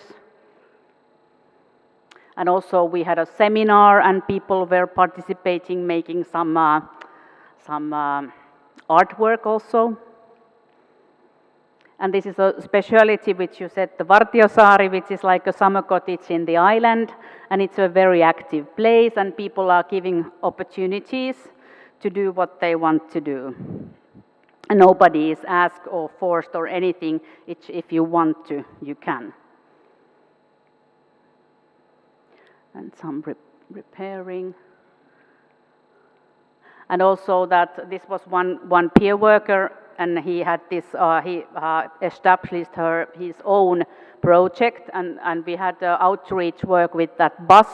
And also we had a seminar and people were participating, making some artwork also. And this is a speciality which you said, the Vartiosaari, which is like a summer cottage in the island. And it's a very active place and people are giving opportunities to do what they want to do. And nobody is asked or forced or anything. It's, if you want to, you can. And some repairing. And also that this was one peer worker, and he had this, he established his own project, and we had outreach work with that bus,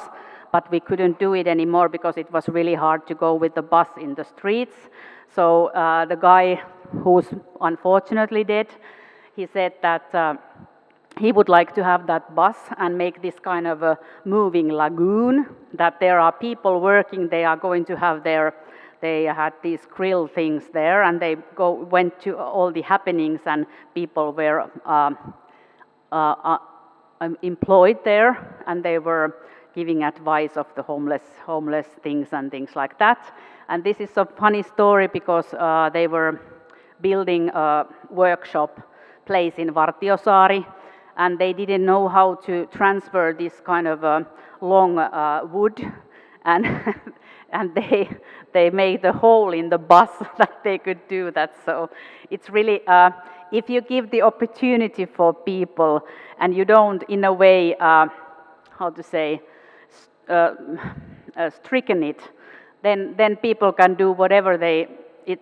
but we couldn't do it anymore because it was really hard to go with the bus in the streets. So the guy who's unfortunately dead, he said that he would like to have that bus and make this kind of a moving lagoon, that there are people working, they are going to have they had these grill things there, and they went to all the happenings, and people were employed there, and they were giving advice of the homeless things and things like that. And this is a funny story because they were building a workshop place in Vartiosaari, and they didn't know how to transfer this kind of long wood, and and they made a hole in the bus that they could do that. So it's really, if you give the opportunity for people and you don't, in a way, how to say, stricken it, then people can do whatever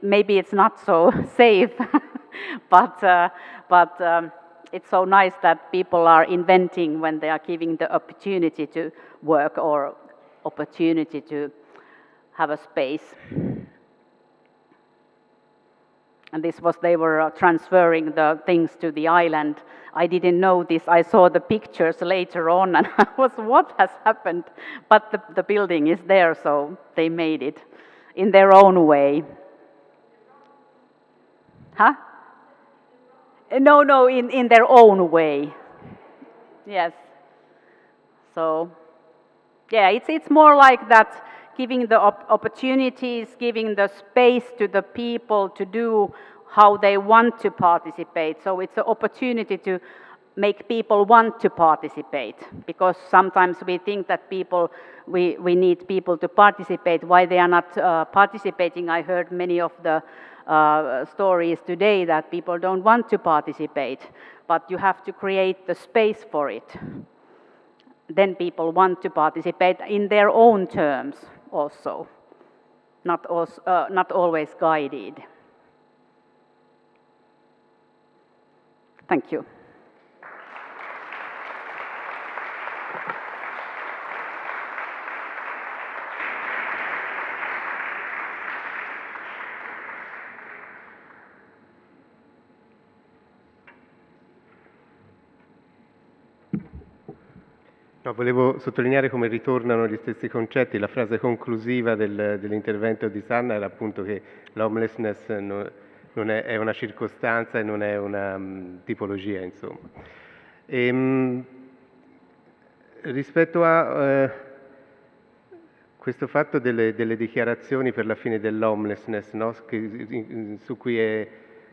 maybe it's not so safe, but it's so nice that people are inventing when they are giving the opportunity to work or opportunity to have a space. And this was, they were transferring the things to the island. I didn't know this. I saw the pictures later on and I was, what has happened? But the building is there, so they made it in their own way. Huh? No, in their own way. Yes. So, yeah, it's more like that, giving the opportunities, giving the space to the people to do how they want to participate. So it's an opportunity to make people want to participate, because sometimes we think that we need people to participate. Why they are not participating? I heard many of the stories today that people don't want to participate, but you have to create the space for it. Then people want to participate in their own terms also, not always guided. Thank you. No, volevo sottolineare come ritornano gli stessi concetti. La frase conclusiva dell'intervento di Sanna era appunto che l'homelessness non è una circostanza e non è una tipologia, insomma. Rispetto a questo fatto delle dichiarazioni per la fine dell'homelessness, no? Su cui è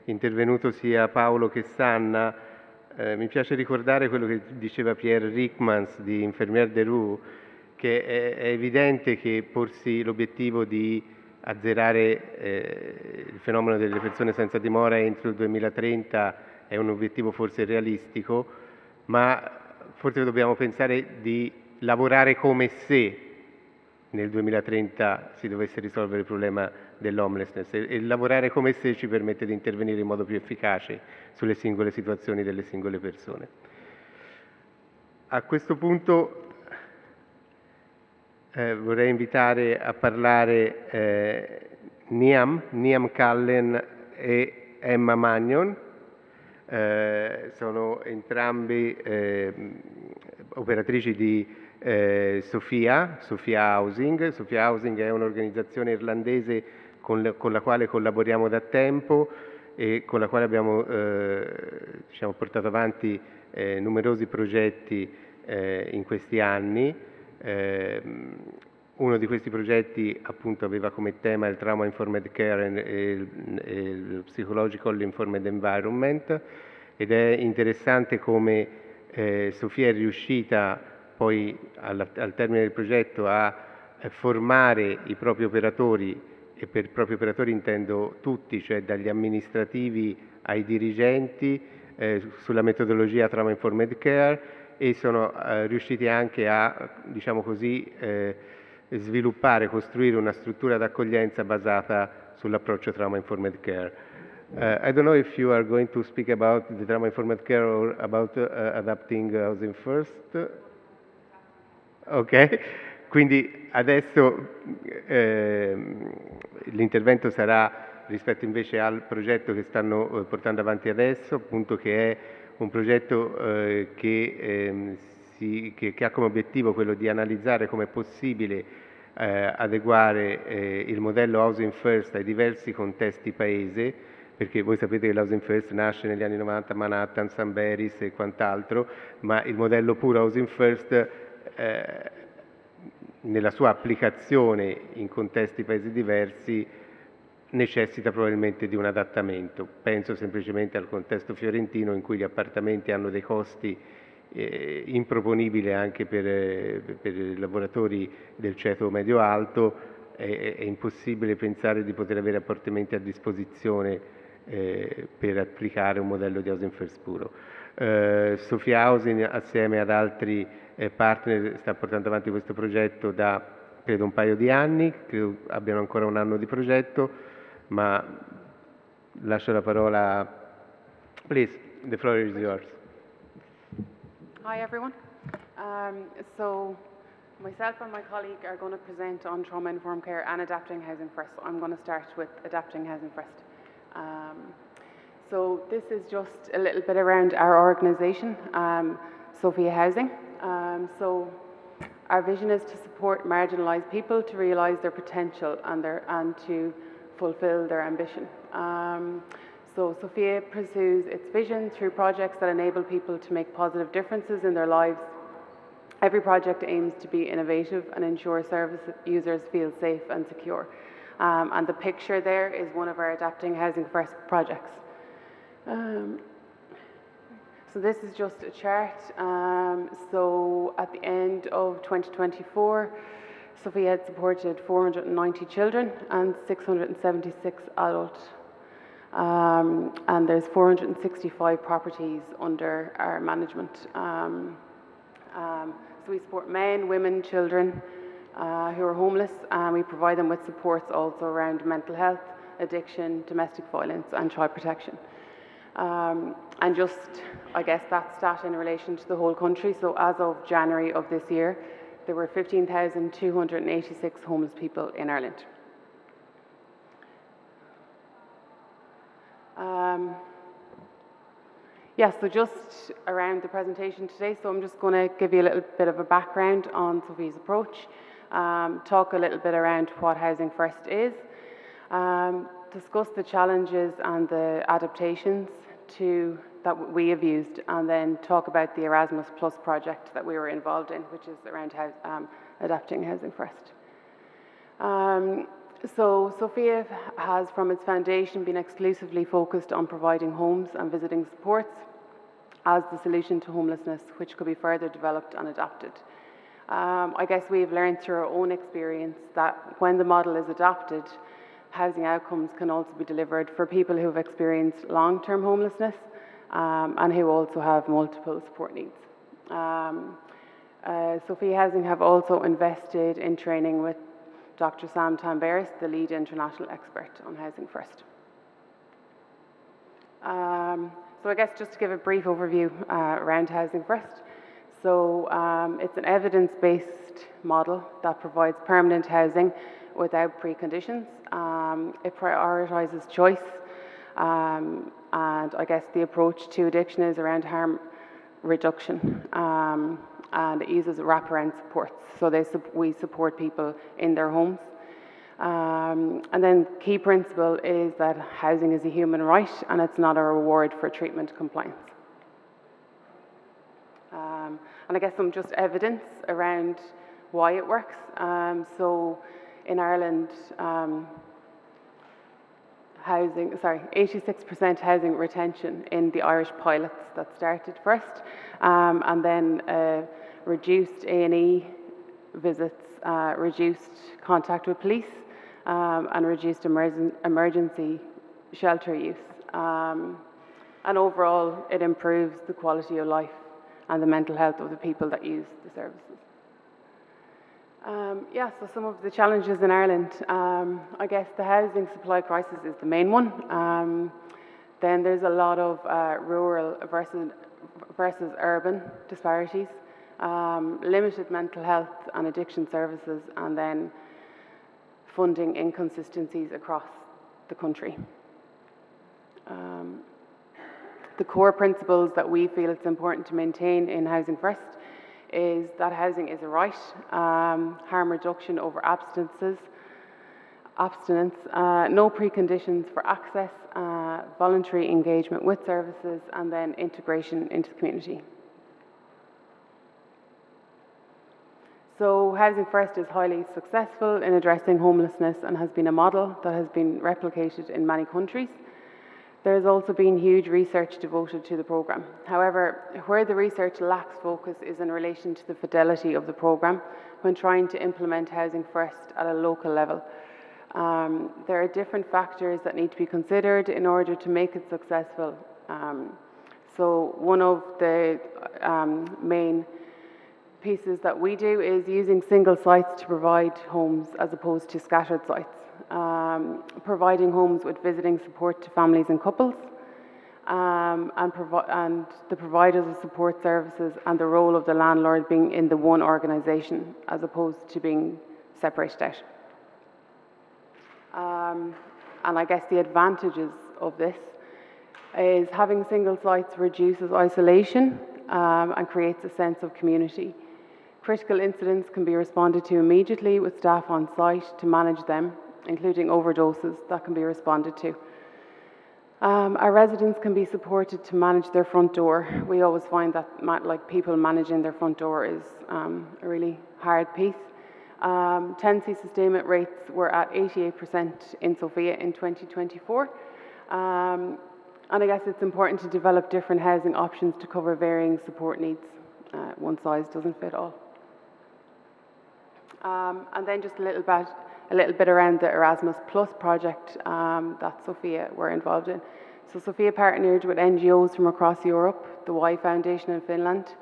intervenuto sia Paolo che Sanna, mi piace ricordare quello che diceva Pierre Rickmans di Infirmière de Rue, che è evidente che porsi l'obiettivo di azzerare il fenomeno delle persone senza dimora entro il 2030 è un obiettivo forse realistico, ma forse dobbiamo pensare di lavorare come se nel 2030 si dovesse risolvere il problema dell'homelessness, e lavorare come se ci permette di intervenire in modo più efficace sulle singole situazioni delle singole persone. A questo punto vorrei invitare a parlare Niam Callen e Emma Magnon. Sono entrambi operatrici di Sofia Housing. Sofia Housing è un'organizzazione irlandese con la quale collaboriamo da tempo e con la quale abbiamo portato avanti numerosi progetti in questi anni. Uno di questi progetti appunto aveva come tema il trauma informed care e il psychological informed environment, ed è interessante come Sofia è riuscita poi al termine del progetto a formare i propri operatori, e per propri operatori intendo tutti, cioè dagli amministrativi ai dirigenti, sulla metodologia trauma informed care, e sono riusciti anche a, diciamo così, sviluppare, costruire una struttura d'accoglienza basata sull'approccio trauma informed care. I don't know if you are going to speak about the trauma informed care or about adapting housing first. Ok, quindi adesso l'intervento sarà rispetto invece al progetto che stanno portando avanti adesso, appunto, che è un progetto che ha come obiettivo quello di analizzare come è possibile adeguare il modello Housing First ai diversi contesti paese, perché voi sapete che l'Housing First nasce negli anni 90 a Manhattan, St. Barry's e quant'altro, ma il modello puro Housing First nella sua applicazione in contesti paesi diversi necessita probabilmente di un adattamento. Penso semplicemente al contesto fiorentino, in cui gli appartamenti hanno dei costi improponibili anche per i lavoratori del ceto medio-alto. È impossibile pensare di poter avere appartamenti a disposizione per applicare un modello di housing first puro. Sofia Housing, assieme ad altri partner, sta portando avanti questo progetto da credo un paio di anni, credo abbiano ancora un anno di progetto, ma lascio la parola. Please, the floor is yours. Hi everyone. So myself and my colleague are going to present on trauma-informed care and adapting housing first. So I'm going to start with adapting housing first. So this is just a little bit around our organisation, Sophia Housing. So our vision is to support marginalised people to realise their potential and to fulfil their ambition. So Sophia pursues its vision through projects that enable people to make positive differences in their lives. Every project aims to be innovative and ensure service users feel safe and secure. And the picture there is one of our Adapting Housing First projects. So this is just a chart. So at the end of 2024, Sophia had supported 490 children and 676 adults. And there's 465 properties under our management. So we support men, women, children who are homeless, and we provide them with supports also around mental health, addiction, domestic violence and child protection. And just, I guess, that stat in relation to the whole country. So as of January of this year, there were 15,286 homeless people in Ireland. Yeah, so just around the presentation today, so I'm just going to give you a little bit of a background on Sophia's approach, talk a little bit around what Housing First is, discuss the challenges and the adaptations that we have used, and then talk about the Erasmus Plus project that we were involved in, which is around adapting Housing First. So Sophia has, from its foundation, been exclusively focused on providing homes and visiting supports as the solution to homelessness, which could be further developed and adapted. I guess we've learned through our own experience that when the model is adapted, housing outcomes can also be delivered for people who have experienced long-term homelessness and who also have multiple support needs. Sophia Housing have also invested in training with Dr. Sam Tamberis, the lead international expert on Housing First. So I guess just to give a brief overview around Housing First. So it's an evidence-based model that provides permanent housing without preconditions. It prioritises choice, and I guess the approach to addiction is around harm reduction, and it uses wraparound supports. So we support people in their homes. And then key principle is that housing is a human right and it's not a reward for treatment compliance. And I guess some just evidence around why it works. So in Ireland, 86% housing retention in the Irish pilots that started first, and then reduced A&E visits, reduced contact with police, and reduced emergency shelter use. And overall, it improves the quality of life and the mental health of the people that use the services. Yeah, so some of the challenges in Ireland, I guess the housing supply crisis is the main one. Then there's a lot of rural versus urban disparities, limited mental health and addiction services, and then funding inconsistencies across the country. The core principles that we feel it's important to maintain in Housing First is that housing is a right, harm reduction over abstinence, no preconditions for access, voluntary engagement with services, and then integration into the community. So Housing First is highly successful in addressing homelessness and has been a model that has been replicated in many countries. There has also been huge research devoted to the programme. However, where the research lacks focus is in relation to the fidelity of the programme when trying to implement Housing First at a local level. There are different factors that need to be considered in order to make it successful. So one of the main pieces that we do is using single sites to provide homes as opposed to scattered sites. Providing homes with visiting support to families and couples, and the providers of support services and the role of the landlord being in the one organisation as opposed to being separated out. And I guess the advantages of this is having single sites reduces isolation and creates a sense of community. Critical incidents can be responded to immediately with staff on site to manage them, including overdoses that can be responded to. Our residents can be supported to manage their front door. We always find that people managing their front door is a really hard piece. Tenancy sustainment rates were at 88% in Sofia in 2024. And I guess it's important to develop different housing options to cover varying support needs. One size doesn't fit all. And then just a little bit around the Erasmus Plus project that Sofia were involved in. So Sofia partnered with NGOs from across Europe, the Y Foundation in Finland,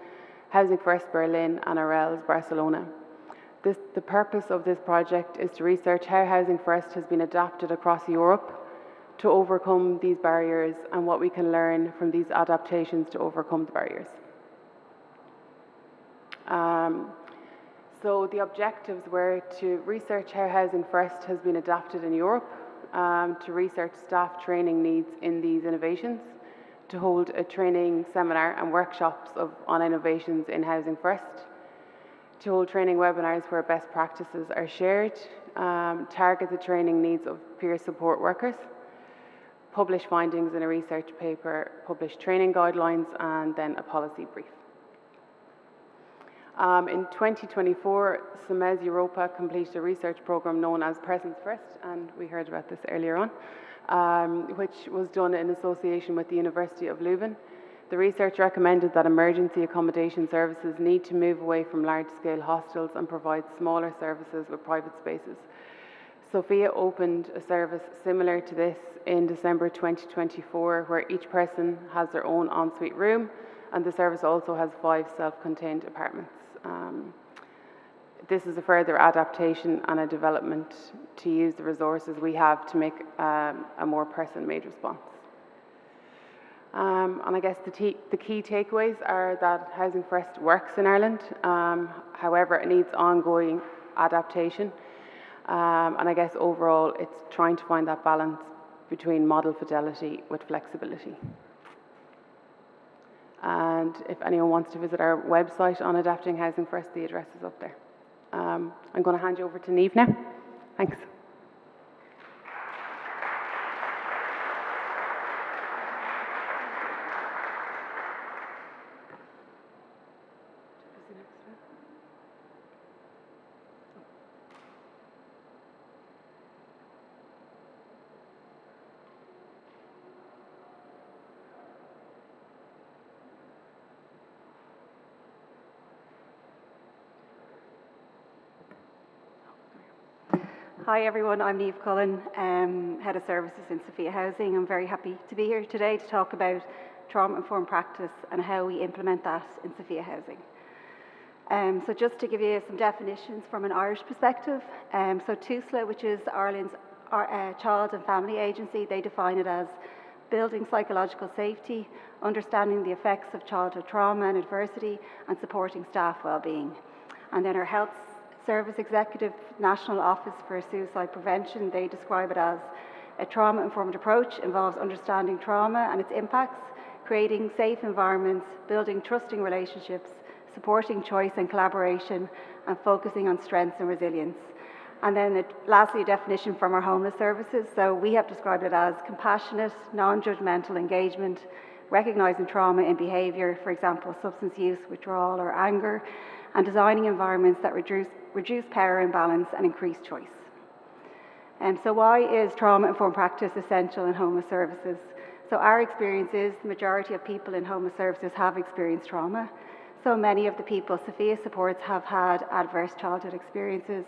Housing First Berlin, and ARELS Barcelona. The purpose of this project is to research how Housing First has been adapted across Europe to overcome these barriers and what we can learn from these adaptations to overcome the barriers. So the objectives were to research how Housing First has been adapted in Europe, to research staff training needs in these innovations, to hold a training seminar and workshops on innovations in Housing First, to hold training webinars where best practices are shared, target the training needs of peer support workers, publish findings in a research paper, publish training guidelines, and then a policy brief. In 2024, SEMES Europa completed a research program known as Persons First, and we heard about this earlier on, which was done in association with the University of Leuven. The research recommended that emergency accommodation services need to move away from large-scale hostels and provide smaller services with private spaces. Sophia opened a service similar to this in December 2024, where each person has their own ensuite room, and the service also has 5 self-contained apartments. This is a further adaptation and a development to use the resources we have to make a more person-made response. And I guess the key takeaways are that Housing First works in Ireland. However, it needs ongoing adaptation. And I guess overall, it's trying to find that balance between model fidelity with flexibility. And if anyone wants to visit our website on Adapting Housing First, the address is up there. I'm going to hand you over to Niamh now. Thanks. Hi everyone, I'm Niamh Cullen, Head of Services in Sophia Housing. I'm very happy to be here today to talk about trauma-informed practice and how we implement that in Sophia Housing. So just to give you some definitions from an Irish perspective, so TUSLA, which is Ireland's Child and Family Agency, they define it as building psychological safety, understanding the effects of childhood trauma and adversity, and supporting staff well-being. And then our Health Service Executive National Office for Suicide Prevention, they describe it as a trauma-informed approach involves understanding trauma and its impacts, creating safe environments, building trusting relationships, supporting choice and collaboration, and focusing on strengths and resilience. And then lastly, a definition from our homeless services. So we have described it as compassionate, non-judgmental engagement, recognising trauma in behaviour, for example, substance use, withdrawal or anger, and designing environments that reduce power imbalance and increase choice. So why is trauma-informed practice essential in homeless services? So our experience is the majority of people in homeless services have experienced trauma. So many of the people Sophia supports have had adverse childhood experiences,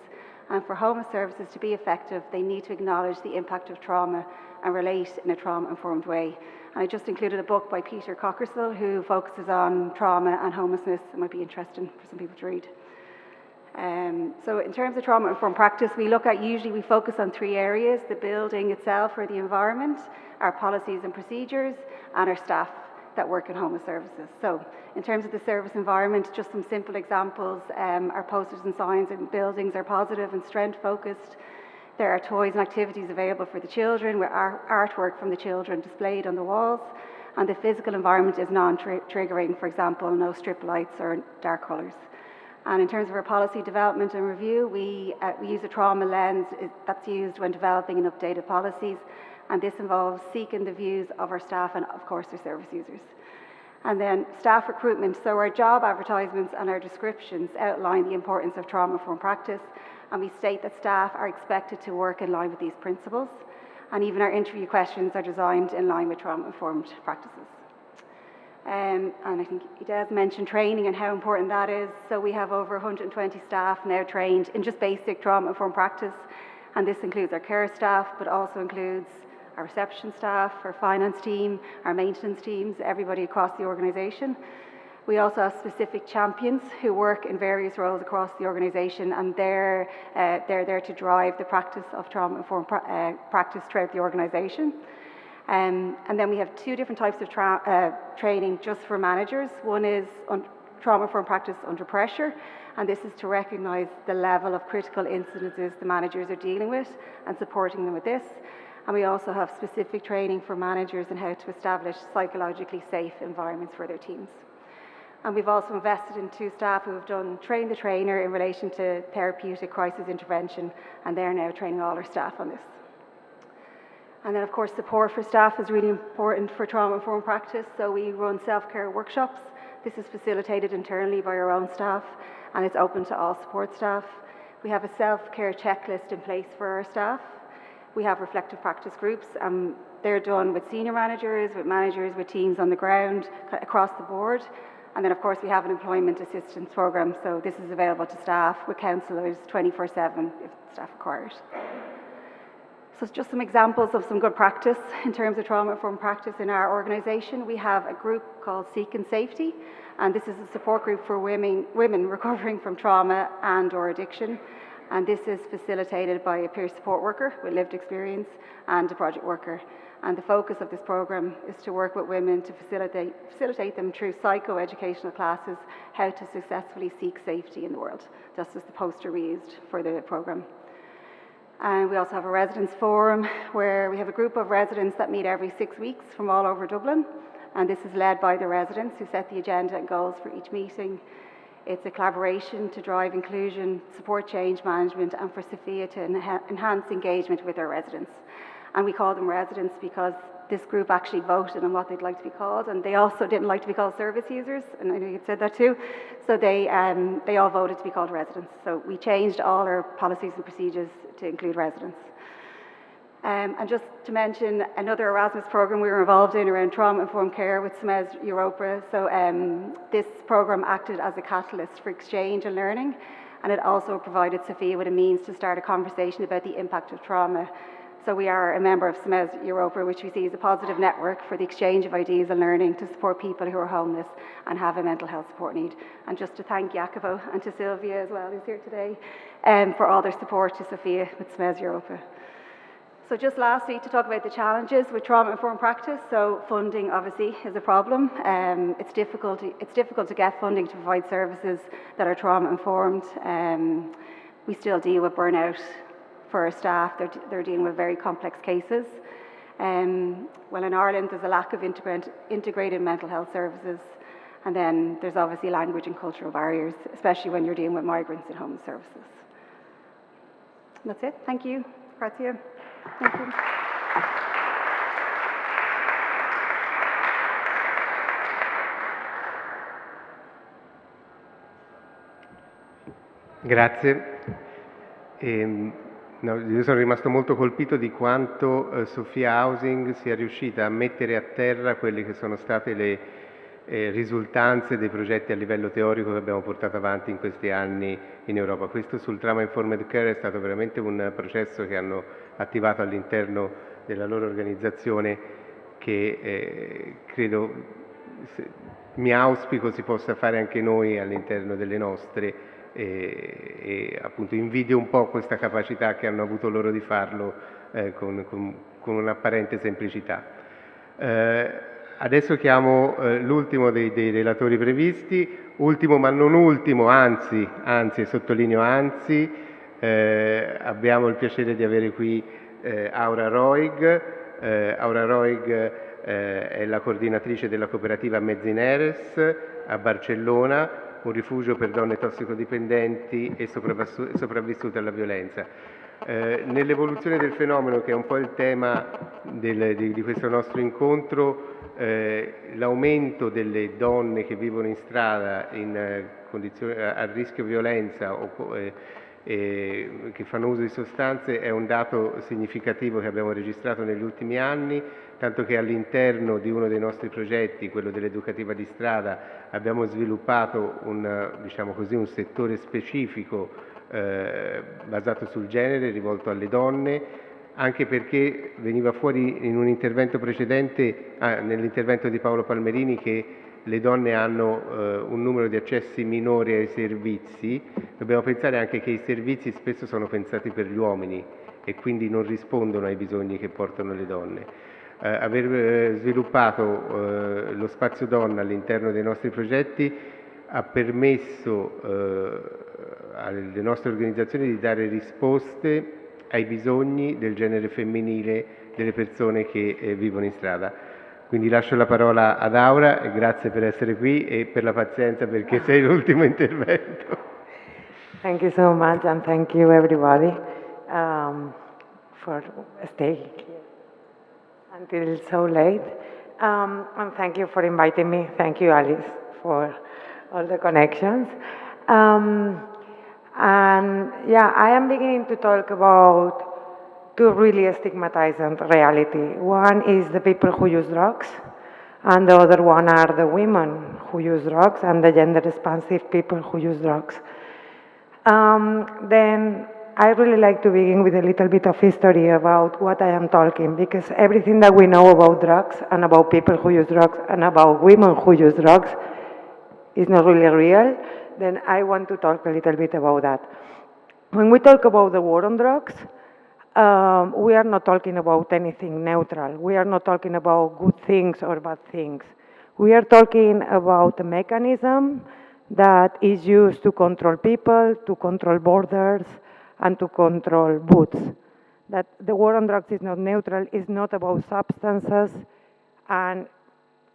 and for homeless services to be effective, they need to acknowledge the impact of trauma and relate in a trauma-informed way. And I just included a book by Peter Cockersville who focuses on trauma and homelessness. It might be interesting for some people to read. So in terms of trauma-informed practice, usually we focus on 3 areas: the building itself or the environment, our policies and procedures, and our staff that work in homeless services. So in terms of the service environment, just some simple examples. Our posters and signs in buildings are positive and strength focused. There are toys and activities available for the children with artwork from the children displayed on the walls, and the physical environment is non-triggering, for example, no strip lights or dark colours. And in terms of our policy development and review, we use a trauma lens that's used when developing and updated policies, and this involves seeking the views of our staff and, of course, their service users. And then staff recruitment. So our job advertisements and our descriptions outline the importance of trauma-informed practice, and we state that staff are expected to work in line with these principles. And even our interview questions are designed in line with trauma-informed practices. And I think Idaz mentioned training and how important that is. So we have over 120 staff now trained in just basic trauma-informed practice, and this includes our care staff, but also includes our reception staff, our finance team, our maintenance teams, everybody across the organisation. We also have specific champions who work in various roles across the organisation, and they're there to drive the practice of trauma-informed practice throughout the organisation. And then we have 2 different types of training just for managers. One is on trauma-informed practice under pressure, and this is to recognise the level of critical incidences the managers are dealing with and supporting them with this. And we also have specific training for managers in how to establish psychologically safe environments for their teams. And we've also invested in 2 staff who have done train the trainer in relation to therapeutic crisis intervention, and they're now training all our staff on this. And then, of course, support for staff is really important for trauma-informed practice. So we run self-care workshops. This is facilitated internally by our own staff, and it's open to all support staff. We have a self-care checklist in place for our staff. We have reflective practice groups. They're done with senior managers, with teams on the ground, across the board. And then, of course, we have an employment assistance program. So this is available to staff with counsellors 24/7 if staff require it. So just some examples of some good practice in terms of trauma-informed practice in our organisation. We have a group called Seek and Safety, and this is a support group for women recovering from trauma and or addiction. And this is facilitated by a peer support worker with lived experience and a project worker. And the focus of this programme is to work with women to facilitate them through psychoeducational classes how to successfully seek safety in the world, just as the poster we used for the programme. And we also have a residence forum where we have a group of residents that meet every 6 weeks from all over Dublin. And this is led by the residents who set the agenda and goals for each meeting. It's a collaboration to drive inclusion, support change management, and for Sophia to enhance engagement with our residents. And we call them residents because this group actually voted on what they'd like to be called, and they also didn't like to be called service users, and I know you said that too. So they all voted to be called residents. So we changed all our policies and procedures to include residents. And just to mention another Erasmus program we were involved in around trauma-informed care with SMES Europa. So this program acted as a catalyst for exchange and learning, and it also provided Sophia with a means to start a conversation about the impact of trauma. So we are a member of SMES Europa, which we see as a positive network for the exchange of ideas and learning to support people who are homeless and have a mental health support need. And just to thank Jacopo and to Sylvia as well, who's here today, for all their support to Sophia with SMES Europa. So just lastly, to talk about the challenges with trauma-informed practice. So funding obviously is a problem. It's difficult to get funding to provide services that are trauma-informed. We still deal with burnout for our staff. They're dealing with very complex cases. Well, in Ireland, there's a lack of integrated mental health services. And then there's obviously language and cultural barriers, especially when you're dealing with migrants and homeless services. And that's it. Thank you. Grazie. Thank you. Grazie. No, io sono rimasto molto colpito di quanto Sophia Housing sia riuscita a mettere a terra quelle che sono state le risultanze dei progetti a livello teorico che abbiamo portato avanti in questi anni in Europa. Questo sul Trauma Informed Care è stato veramente un processo che hanno attivato all'interno della loro organizzazione che credo, mi auspico si possa fare anche noi all'interno delle nostre e appunto invidio un po' questa capacità che hanno avuto loro di farlo con un'apparente semplicità. Adesso chiamo l'ultimo dei relatori previsti, ultimo ma non ultimo, anzi sottolineo anzi, abbiamo il piacere di avere qui Aura Roig. Aura Roig è la coordinatrice della cooperativa Mezineres a Barcellona, un rifugio per donne tossicodipendenti e sopravvissute alla violenza. Nell'evoluzione del fenomeno, che è un po' il tema di questo nostro incontro, l'aumento delle donne che vivono in strada in condizioni a rischio violenza o che fanno uso di sostanze è un dato significativo che abbiamo registrato negli ultimi anni, tanto che all'interno di uno dei nostri progetti, quello dell'educativa di strada, abbiamo sviluppato un settore specifico basato sul genere, rivolto alle donne, anche perché veniva fuori in un intervento precedente, nell'intervento di Paolo Palmerini, che le donne hanno un numero di accessi minori ai servizi. Dobbiamo pensare anche che i servizi spesso sono pensati per gli uomini e quindi non rispondono ai bisogni che portano le donne. Aver sviluppato lo spazio donna all'interno dei nostri progetti ha permesso alle nostre organizzazioni di dare risposte ai bisogni del genere femminile delle persone che vivono in strada. Quindi lascio la parola ad Aura e grazie per essere qui e per la pazienza perché sei l'ultimo intervento. Thank you so much, and thank you everybody for staying here until so late. And thank you for inviting me. Thank you, Alice, for all the connections. And yeah, I am beginning to talk about two really stigmatized reality. One is the people who use drugs, and the other one are the women who use drugs and the gender-responsive people who use drugs. Then I really like to begin with a little bit of history about what I am talking, because everything that we know about drugs and about people who use drugs and about women who use drugs is not really real. Then I want to talk a little bit about that. When we talk about the war on drugs, we are not talking about anything neutral. We are not talking about good things or bad things. We are talking about a mechanism that is used to control people, to control borders, and to control goods. That the war on drugs is not neutral, it's not about substances, and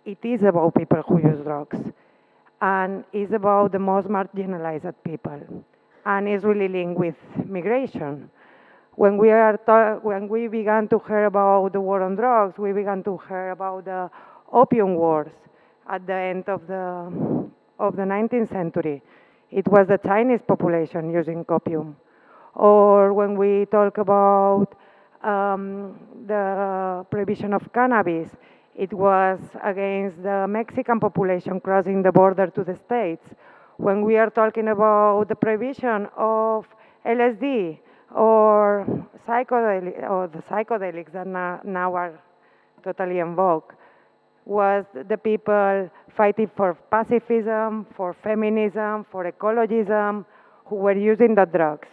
it is about people who use drugs. And it's about the most marginalized people. And it's really linked with migration. When we began to hear about the war on drugs, we began to hear about the opium wars at the end of the 19th century. It was the Chinese population using opium. Or when we talk about the prohibition of cannabis, it was against the Mexican population crossing the border to the States. When we are talking about the prohibition of LSD or the psychedelics that now are totally in vogue, was the people fighting for pacifism, for feminism, for ecologism, who were using the drugs.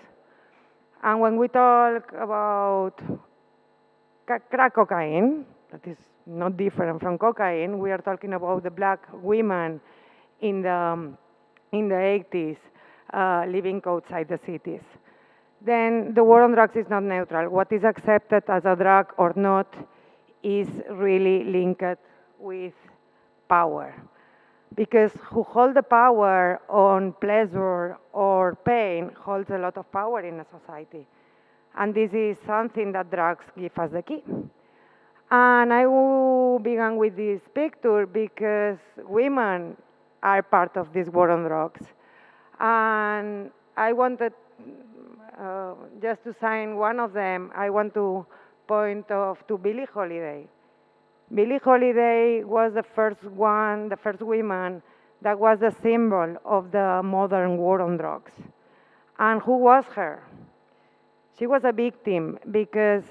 And when we talk about crack cocaine, that is not different from cocaine, we are talking about the black women in the 80s living outside the cities. Then the war on drugs is not neutral. What is accepted as a drug or not is really linked with power. Because who hold the power on pleasure or pain holds a lot of power in a society. And this is something that drugs give us the key. And I will begin with this picture because women are part of this war on drugs. And I wanted just to sign one of them. I want to point off to Billie Holiday. Billie Holiday was the first woman that was the symbol of the modern war on drugs. And who was her? She was a victim because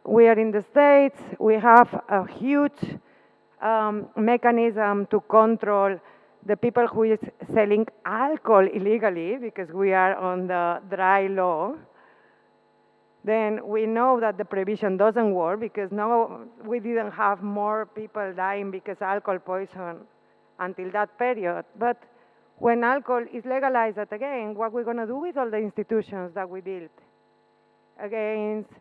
we are in the States, we have a huge mechanism to control the people who is selling alcohol illegally because we are on the dry law. Then we know that the prohibition doesn't work because now we didn't have more people dying because alcohol poison until that period. But when alcohol is legalized again, what we're going to do with all the institutions that we built against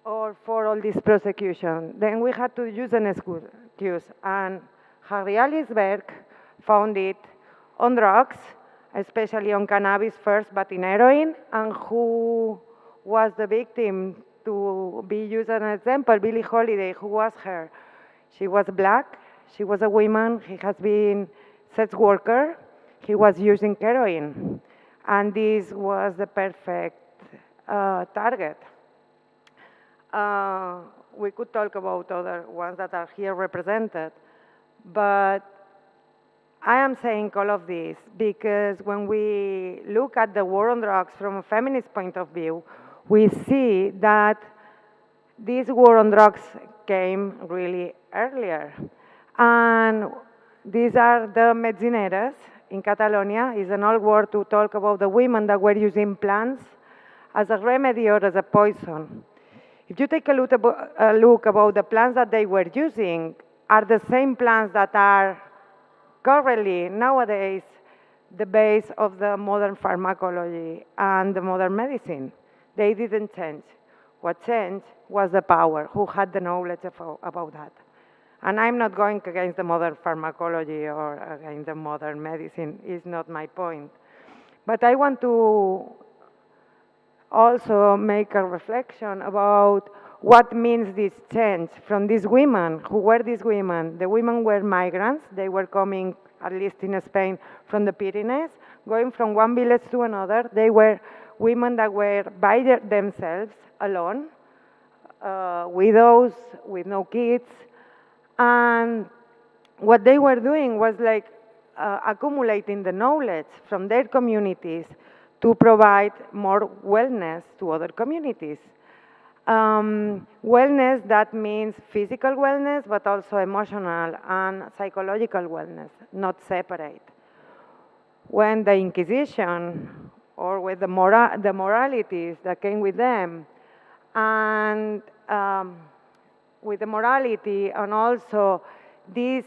or for all this prosecution? Then we had to use an excuse. And Harry Alisberg found it on drugs, especially on cannabis first, but in heroin, and who was the victim to be used as an example? Billie Holiday. Who was her? She was black, she was a woman, he has been sex worker, he was using heroin, and this was the perfect target. We could talk about other ones that are here represented, but I am saying all of this because when we look at the war on drugs from a feminist point of view, we see that this war on drugs came really earlier. And these are the medicineres in Catalonia. It's an old word to talk about the women that were using plants as a remedy or as a poison. If you take a look about the plants that they were using, are the same plants that are currently, nowadays, the base of the modern pharmacology and the modern medicine. They didn't change. What changed was the power, who had the knowledge about that. And I'm not going against the modern pharmacology or against the modern medicine, it's not my point. But I want to also make a reflection about what means this change from these women. Who were these women? The women were migrants. They were coming, at least in Spain, from the Pyrenees, going from one village to another. They were women that were by themselves, alone, widows, with no kids. And what they were doing was like accumulating the knowledge from their communities to provide more wellness to other communities. Wellness, that means physical wellness, but also emotional and psychological wellness, not separate. When the Inquisition, or with the moralities that came with them, and with the morality, and also this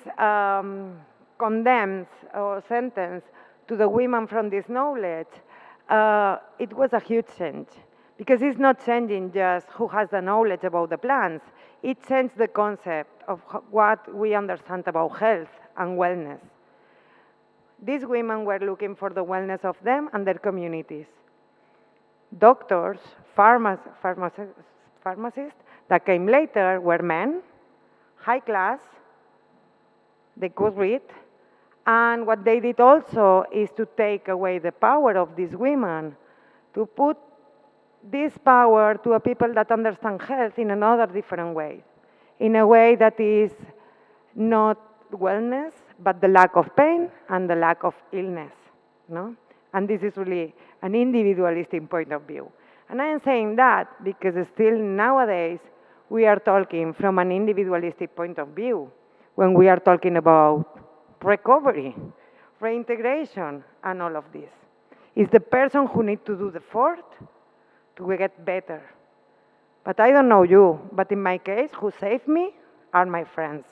condemns or sentence to the women from this knowledge, it was a huge change. Because it's not changing just who has the knowledge about the plants, it changed the concept of what we understand about health and wellness. These women were looking for the wellness of them and their communities. Doctors, pharmacists that came later were men, high class, they could read, and what they did also is to take away the power of these women, to put this power to a people that understand health in another different way, in a way that is not wellness, but the lack of pain and the lack of illness, no? And this is really an individualistic point of view. And I am saying that because still nowadays we are talking from an individualistic point of view when we are talking about recovery, reintegration, and all of this. It's the person who needs to do the effort to get better. But I don't know you, but in my case, who saved me are my friends.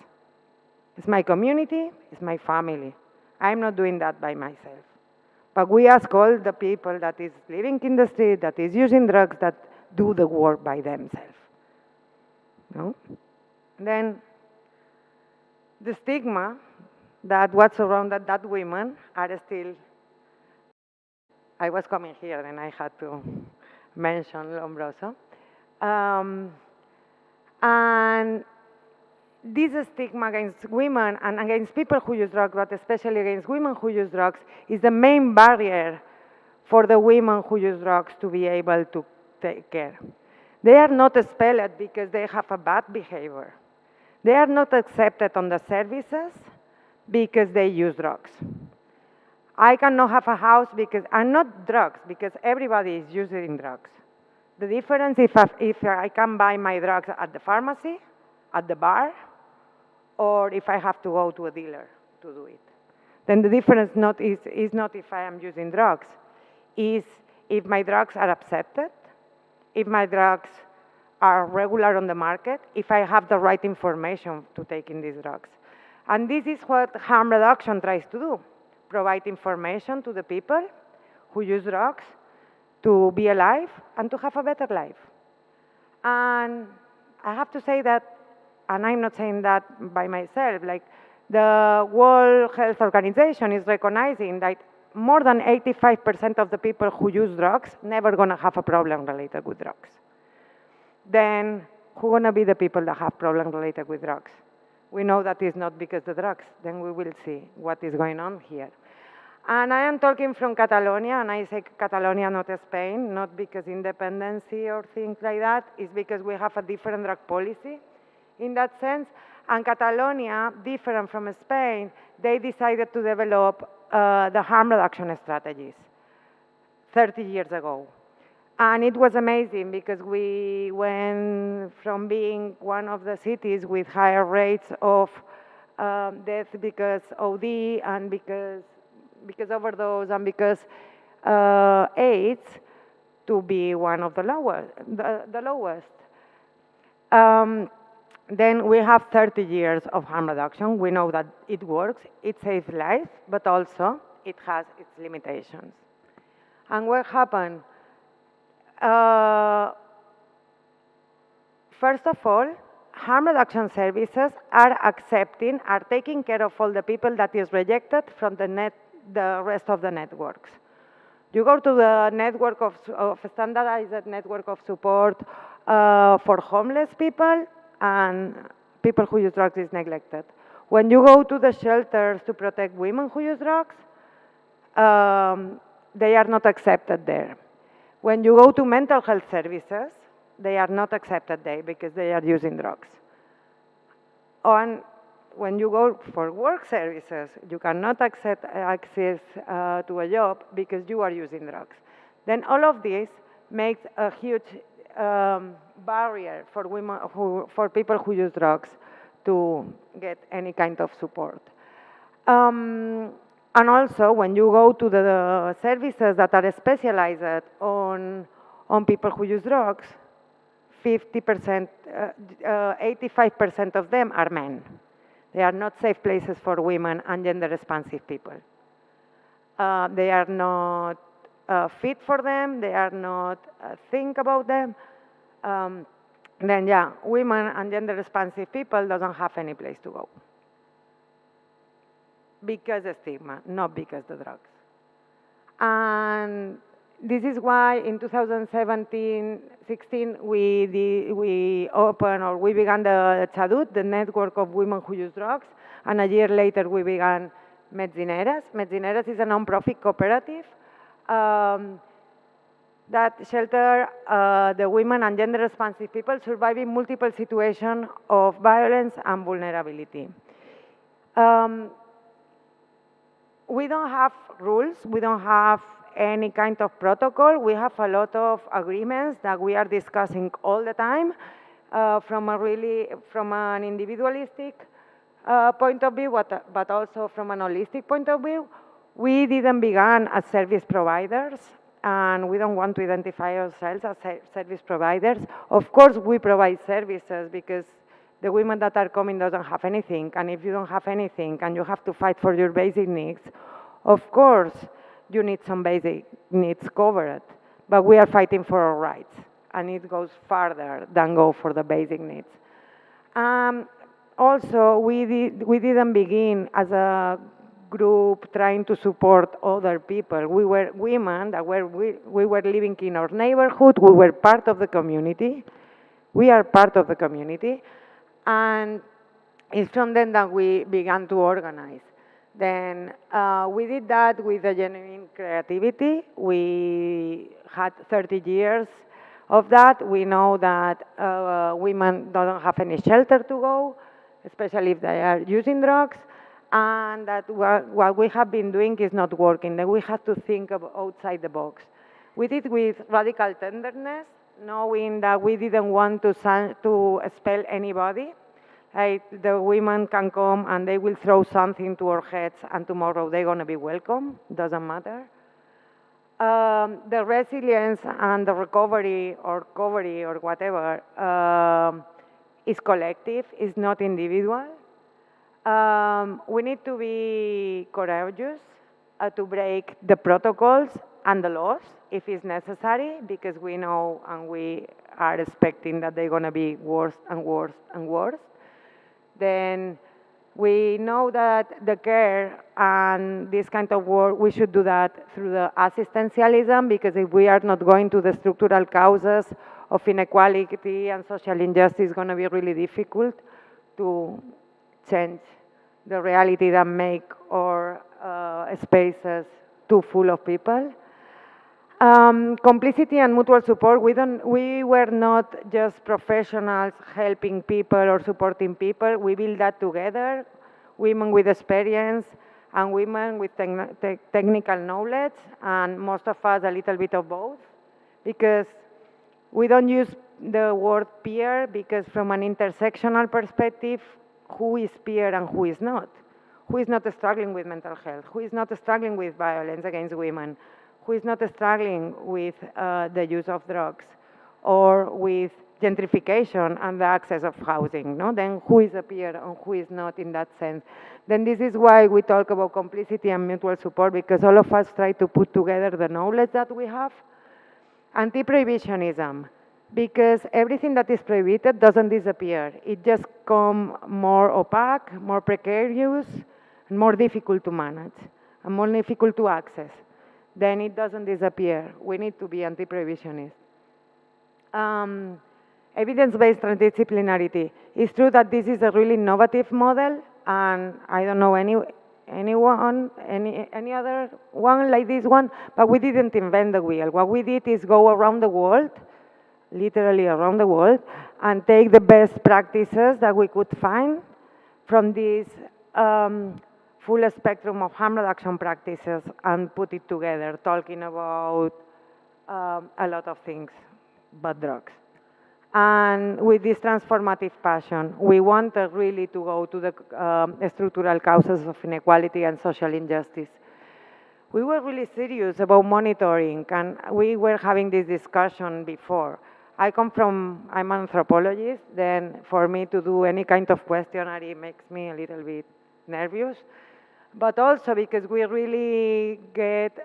It's my community, it's my family. I'm not doing that by myself. But we ask all the people that is living in the street, that is using drugs, that do the work by themselves. No? Then the stigma that was surrounded that women are still, I was coming here and I had to mention Lombroso. And this stigma against women and against people who use drugs, but especially against women who use drugs, is the main barrier for the women who use drugs to be able to take care. They are not expelled because they have a bad behavior. They are not accepted on the services because they use drugs. I cannot have a house because I'm not drugs, because everybody is using drugs. The difference if I can buy my drugs at the pharmacy, at the bar, or if I have to go to a dealer to do it. Then the difference is not if I am using drugs, is if my drugs are accepted, if my drugs are regular on the market, if I have the right information to take in these drugs. And this is what harm reduction tries to do, provide information to the people who use drugs to be alive and to have a better life. And I have to say that, and I'm not saying that by myself, like the World Health Organization is recognizing that more than 85% of the people who use drugs never gonna have a problem related with drugs. Then who gonna be the people that have problems related with drugs? We know that it's not because of the drugs. Then we will see what is going on here. And I am talking from Catalonia, and I say Catalonia, not Spain, not because independency or things like that. It's because we have a different drug policy in that sense. And Catalonia, different from Spain, they decided to develop the harm reduction strategies 30 years ago. And it was amazing because we went from being one of the cities with higher rates of death because OD and because overdose and because AIDS to be one of the lowest. Then we have 30 years of harm reduction. We know that it works, it saves lives, but also it has its limitations. And what happened? First of all, harm reduction services are taking care of all the people that is rejected from the rest of the networks. You go to the network of standardized network of support for homeless people, and people who use drugs is neglected. When you go to the shelters to protect women who use drugs, they are not accepted there. When you go to mental health services, they are not accepted there because they are using drugs. And when you go for work services, you cannot access to a job because you are using drugs. Then all of this makes a huge barrier for women, for people who use drugs to get any kind of support. And also, when you go to the services that are specialized on people who use drugs, 85% of them are men. They are not safe places for women and gender-responsive people. They are not fit for them. They are not think about them. Then, yeah, women and gender-responsive people doesn't have any place to go. Because of stigma, not because of the drugs. And this is why in 2017-16 we began the CHADUT, the network of women who use drugs, and a year later we began Metzineres. Metzineres is a non-profit cooperative that shelter the women and gender-responsive people surviving multiple situations of violence and vulnerability. We don't have rules, we don't have any kind of protocol. We have a lot of agreements that we are discussing all the time from an individualistic point of view, but also from an holistic point of view. We didn't begin as service providers, and we don't want to identify ourselves as service providers. Of course, we provide services because the women that are coming doesn't have anything, and if you don't have anything and you have to fight for your basic needs, of course, you need some basic needs covered, but we are fighting for our rights, and it goes farther than go for the basic needs. Also, we didn't begin as a group trying to support other people. We were women that we were living in our neighborhood, we were part of the community, we are part of the community, and it's from then that we began to organize. Then we did that with a genuine creativity. We had 30 years of that. We know that women don't have any shelter to go, especially if they are using drugs, and that what we have been doing is not working, that we have to think outside the box. We did with radical tenderness, knowing that we didn't want to expel anybody. Like the women can come and they will throw something to our heads, and tomorrow they're going to be welcome. Doesn't matter. The resilience and the recovery or whatever is collective, is not individual. We need to be courageous to break the protocols and the laws if it's necessary, because we know and we are expecting that they're going to be worse and worse and worse. Then we know that the care and this kind of work, we should do that through the assistantialism, because if we are not going to the structural causes of inequality and social injustice, it's going to be really difficult to change the reality that make our spaces too full of people. Complicity and mutual support. We were not just professionals helping people or supporting people. We build that together. Women with experience and women with technical knowledge, and most of us a little bit of both, because we don't use the word peer, because from an intersectional perspective, who is peer and who is not? Who is not struggling with mental health? Who is not struggling with violence against women? Who is not struggling with the use of drugs or with gentrification and the access of housing, no? Then who is a peer and who is not in that sense? Then this is why we talk about complicity and mutual support, because all of us try to put together the knowledge that we have. Anti-prohibitionism. because everything that is prohibited doesn't disappear. It just becomes more opaque, more precarious, and more difficult to manage, and more difficult to access. Then it doesn't disappear. We need to be anti-prohibitionist. Evidence-based transdisciplinarity. It's true that this is a really innovative model, and I don't know any other one like this one, but we didn't invent the wheel. What we did is go around the world, literally around the world, and take the best practices that we could find from this full spectrum of harm reduction practices and put it together, talking about a lot of things but drugs. And with this transformative passion, we wanted really to go to the structural causes of inequality and social injustice. We were really serious about monitoring, and we were having this discussion before. I'm an anthropologist, then for me to do any kind of questionnaire makes me a little bit nervous, but also because we really get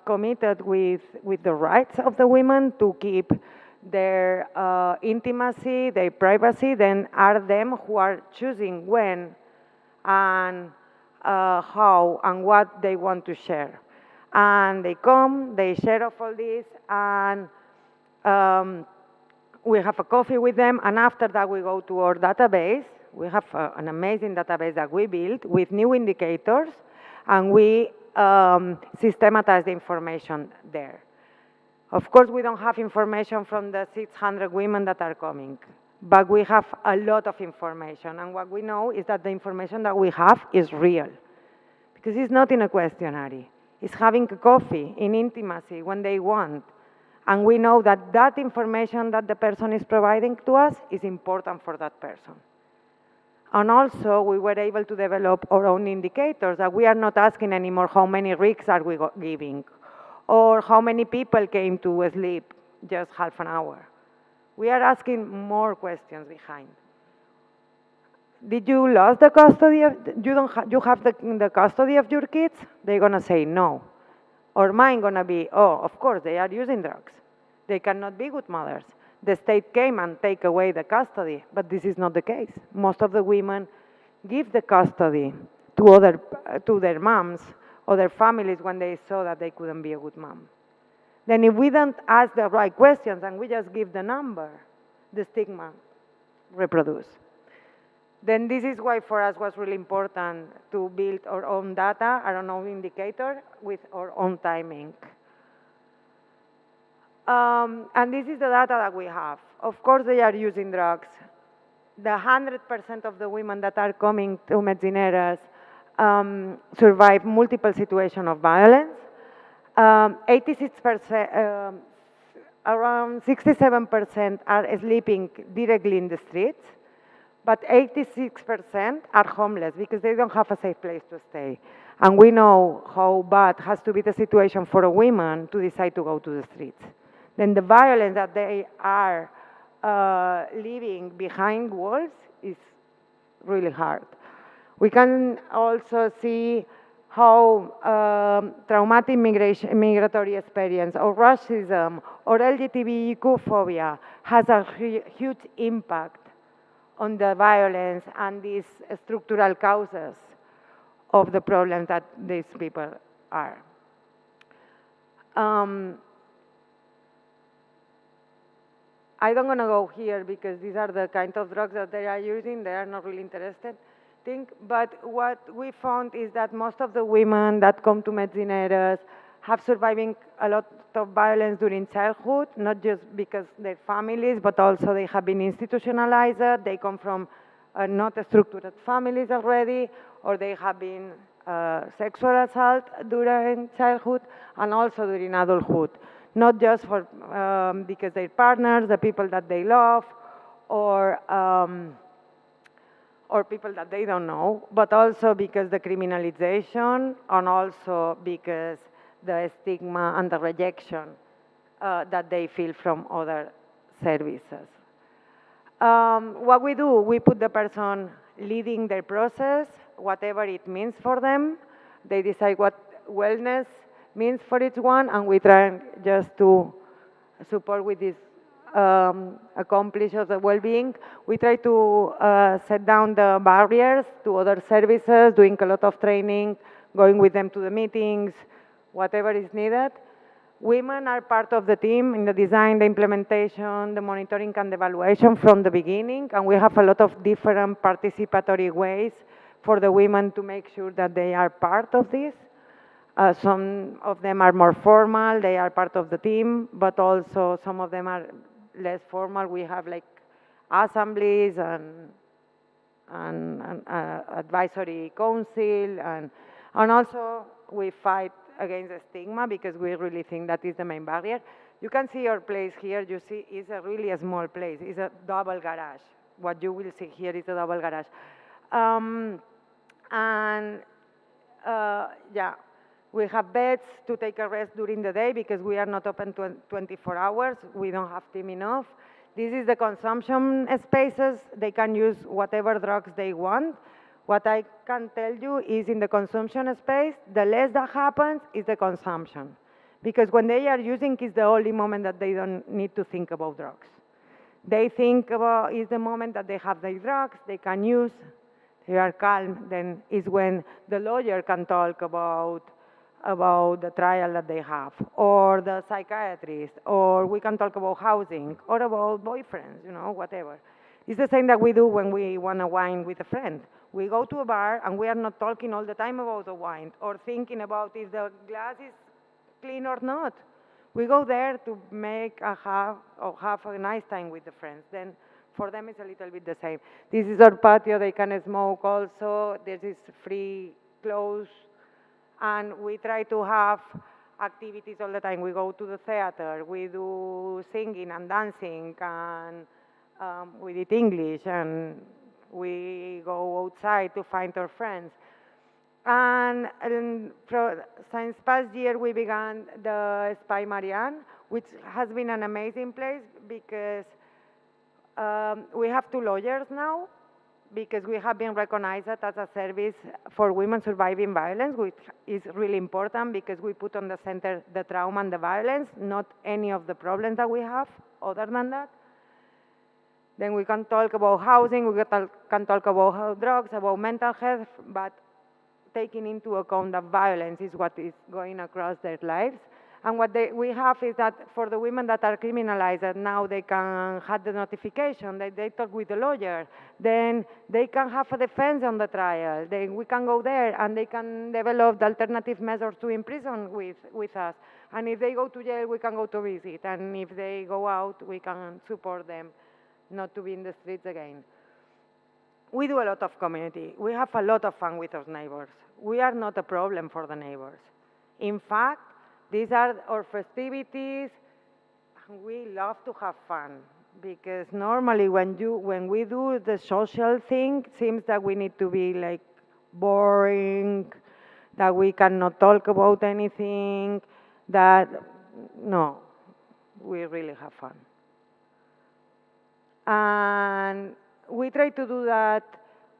committed with the rights of the women to keep their intimacy, their privacy, then are them who are choosing when and how and what they want to share. And they come, they share of all this, and we have a coffee with them, and after that we go to our database. We have an amazing database that we built with new indicators, and we systematize the information there. Of course, we don't have information from the 600 women that are coming, but we have a lot of information, and what we know is that the information that we have is real, because it's not in a questionnaire. It's having a coffee in intimacy when they want, and we know that that information that the person is providing to us is important for that person. And also, we were able to develop our own indicators, that we are not asking anymore how many rigs are we giving, or how many people came to sleep just half an hour. We are asking more questions behind. Did you lose the custody of, you have the custody of your kids? They're gonna say no. Or mine gonna be, oh, of course, they are using drugs. They cannot be good mothers. The state came and take away the custody, but this is not the case. Most of the women give the custody to their moms or their families when they saw that they couldn't be a good mom. Then if we don't ask the right questions and we just give the number, the stigma reproduces. Then this is why for us was really important to build our own data, our own indicator with our own timing. And this is the data that we have. Of course, they are using drugs. The 100% of the women that are coming to Medicineras survive multiple situations of violence. 86%, around 67% are sleeping directly in the streets, but 86% are homeless because they don't have a safe place to stay. And we know how bad has to be the situation for a woman to decide to go to the streets. Then the violence that they are living behind walls is really hard. We can also see how traumatic migratory experience or racism or LGBTQ phobia has a huge impact on the violence and these structural causes of the problems that these people are. I don't want to go here because these are the kind of drugs that they are using. They are not really interested. But what we found is that most of the women that come to Medicineras have surviving a lot of violence during childhood, not just because their families, but also they have been institutionalized. They come from not structured families already, or they have been sexual assault during childhood and also during adulthood. Not just for because their partners, the people that they love, or people that they don't know, but also because the criminalization and also because the stigma and the rejection that they feel from other services. What we do, we put the person leading their process, whatever it means for them. They decide what wellness means for each one, and we try just to support with this accomplish of the well-being. We try to set down the barriers to other services, doing a lot of training, going with them to the meetings, whatever is needed. Women are part of the team in the design, the implementation, the monitoring and the evaluation from the beginning, and we have a lot of different participatory ways for the women to make sure that they are part of this. Some of them are more formal, they are part of the team, but also some of them are less formal. We have like assemblies and advisory council, and also we fight against the stigma because we really think that is the main barrier. You can see your place here. You see it's a really small place. It's a double garage. What you will see here is a double garage. Yeah, we have beds to take a rest during the day because we are not open 24 hours. We don't have team enough. This is the consumption spaces. They can use whatever drugs they want. What I can tell you is in the consumption space, the less that happens is the consumption. Because when they are using, it's the only moment that they don't need to think about drugs. They think about, is the moment that they have their drugs, they can use, they are calm, then is when the lawyer can talk about the trial that they have, or the psychiatrist, or we can talk about housing, or about boyfriends, you know, whatever. It's the same that we do when we want a wine with a friend. We go to a bar and we are not talking all the time about the wine or thinking about if the glass is clean or not. We go there to make have a nice time with the friends. Then for them it's a little bit the same. This is our patio, they can smoke also. This is free clothes. And we try to have activities all the time. We go to the theater, we do singing and dancing, and we did English, and we go outside to find our friends. And since past year, we began the Spy Marianne, which has been an amazing place because we have 2 lawyers now, because we have been recognized as a service for women surviving violence, which is really important because we put on the center the trauma and the violence, not any of the problems that we have other than that. Then we can talk about housing, we can talk about drugs, about mental health, but taking into account that violence is what is going across their lives. And what we have is that for the women that are criminalized, that now they can have the notification, they talk with the lawyer, then they can have a defense on the trial, then we can go there and they can develop the alternative measures to imprison with us. And if they go to jail, we can go to visit. And if they go out, we can support them not to be in the streets again. We do a lot of community. We have a lot of fun with our neighbors. We are not a problem for the neighbors. In fact, these are our festivities, and we love to have fun. Because normally when we do the social thing, it seems that we need to be like boring, that we cannot talk about anything, no, we really have fun. And we try to do that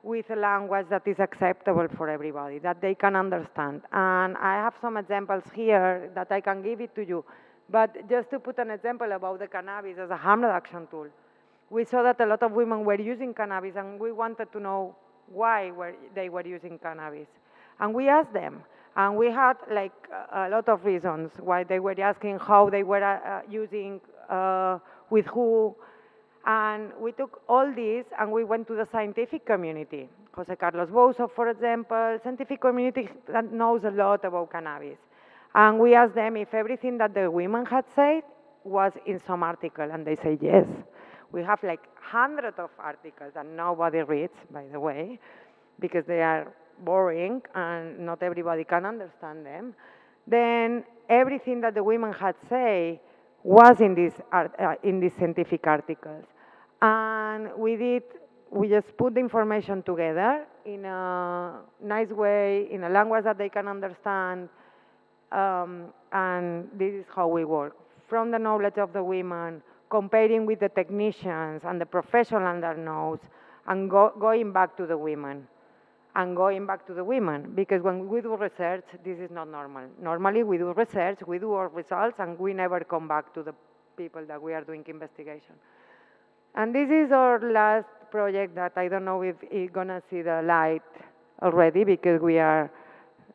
with a language that is acceptable for everybody, that they can understand. And I have some examples here that I can give it to you. But just to put an example about the cannabis as a harm reduction tool, we saw that a lot of women were using cannabis, and we wanted to know why they were using cannabis. And we asked them, and we had like a lot of reasons why they were asking, how they were using, with who. And we took all this and we went to the scientific community. Jose Carlos Bouzo, for example, scientific community that knows a lot about cannabis. And we asked them if everything that the women had said was in some article, and they say yes. We have like hundreds of articles that nobody reads, by the way, because they are boring and not everybody can understand them. Then everything that the women had said was in these scientific articles. And we just put the information together in a nice way, in a language that they can understand, and this is how we work. From the knowledge of the women, comparing with the technicians and the professional that knows, and going back to the women. And going back to the women, because when we do research, this is not normal. Normally we do research, we do our results, and we never come back to the people that we are doing investigation. And this is our last project that I don't know if it's gonna see the light already because we are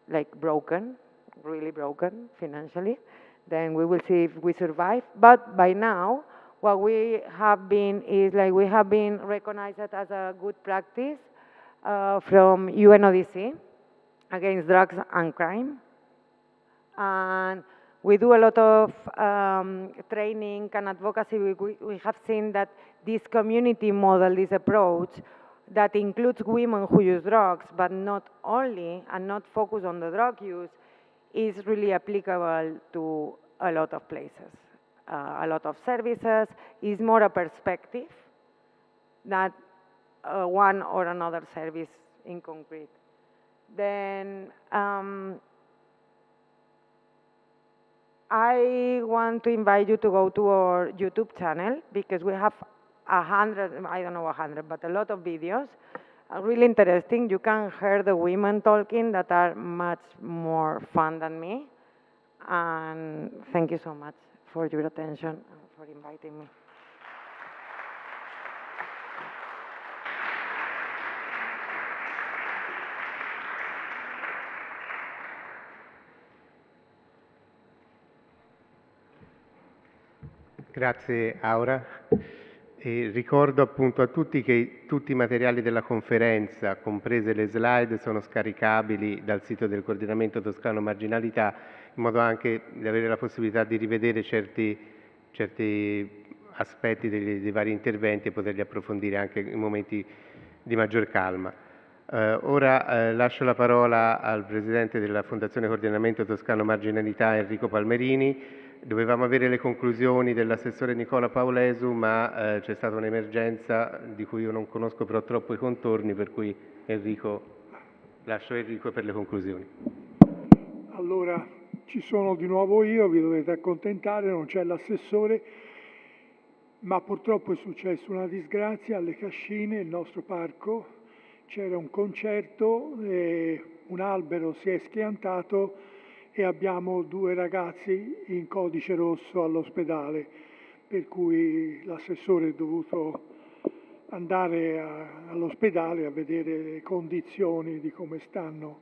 like broken, really broken financially. Then we will see if we survive. But by now, what we have been is like we have been recognized as a good practice from UNODC against drugs and crime. And we do a lot of training and advocacy. We have seen that this community model, this approach, that includes women who use drugs, but not only, and not focus on the drug use, is really applicable to a lot of places. A lot of services, is more a perspective than one or another service in concrete. Then I want to invite you to go to our YouTube channel because we have 100, I don't know 100, but a lot of videos. Really interesting. You can hear the women talking that are much more fun than me. And thank you so much for your attention and for inviting me. Grazie Aura. E ricordo appunto a tutti che tutti i materiali della conferenza, comprese le slide, sono scaricabili dal sito del Coordinamento Toscano Marginalità, in modo anche di avere la possibilità di rivedere certi aspetti dei vari interventi e poterli approfondire anche in momenti di maggior calma. Ora lascio la parola al Presidente della Fondazione Coordinamento Toscano Marginalità, Enrico Palmerini. Dovevamo avere le conclusioni dell'assessore Nicola Paulesu, ma c'è stata un'emergenza di cui io non conosco però troppo i contorni, per cui lascio Enrico per le conclusioni. Allora, ci sono di nuovo io, vi dovete accontentare, non c'è l'assessore, ma purtroppo è successa una disgrazia alle Cascine, il nostro parco. C'era un concerto, un albero si è schiantato e abbiamo 2 ragazzi in codice rosso all'ospedale, per cui l'assessore è dovuto andare all'ospedale a vedere le condizioni di come stanno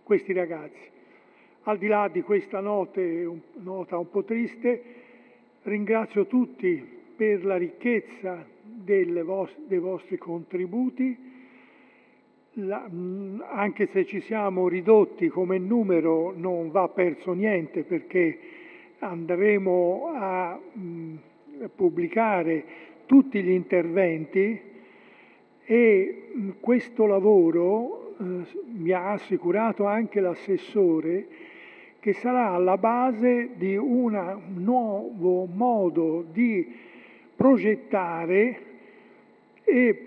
questi ragazzi. Al di là di questa nota un po' triste, ringrazio tutti per la ricchezza dei vostri contributi. Anche se ci siamo ridotti come numero non va perso niente, perché andremo a pubblicare tutti gli interventi e questo lavoro mi ha assicurato anche l'assessore che sarà alla base di un nuovo modo di progettare e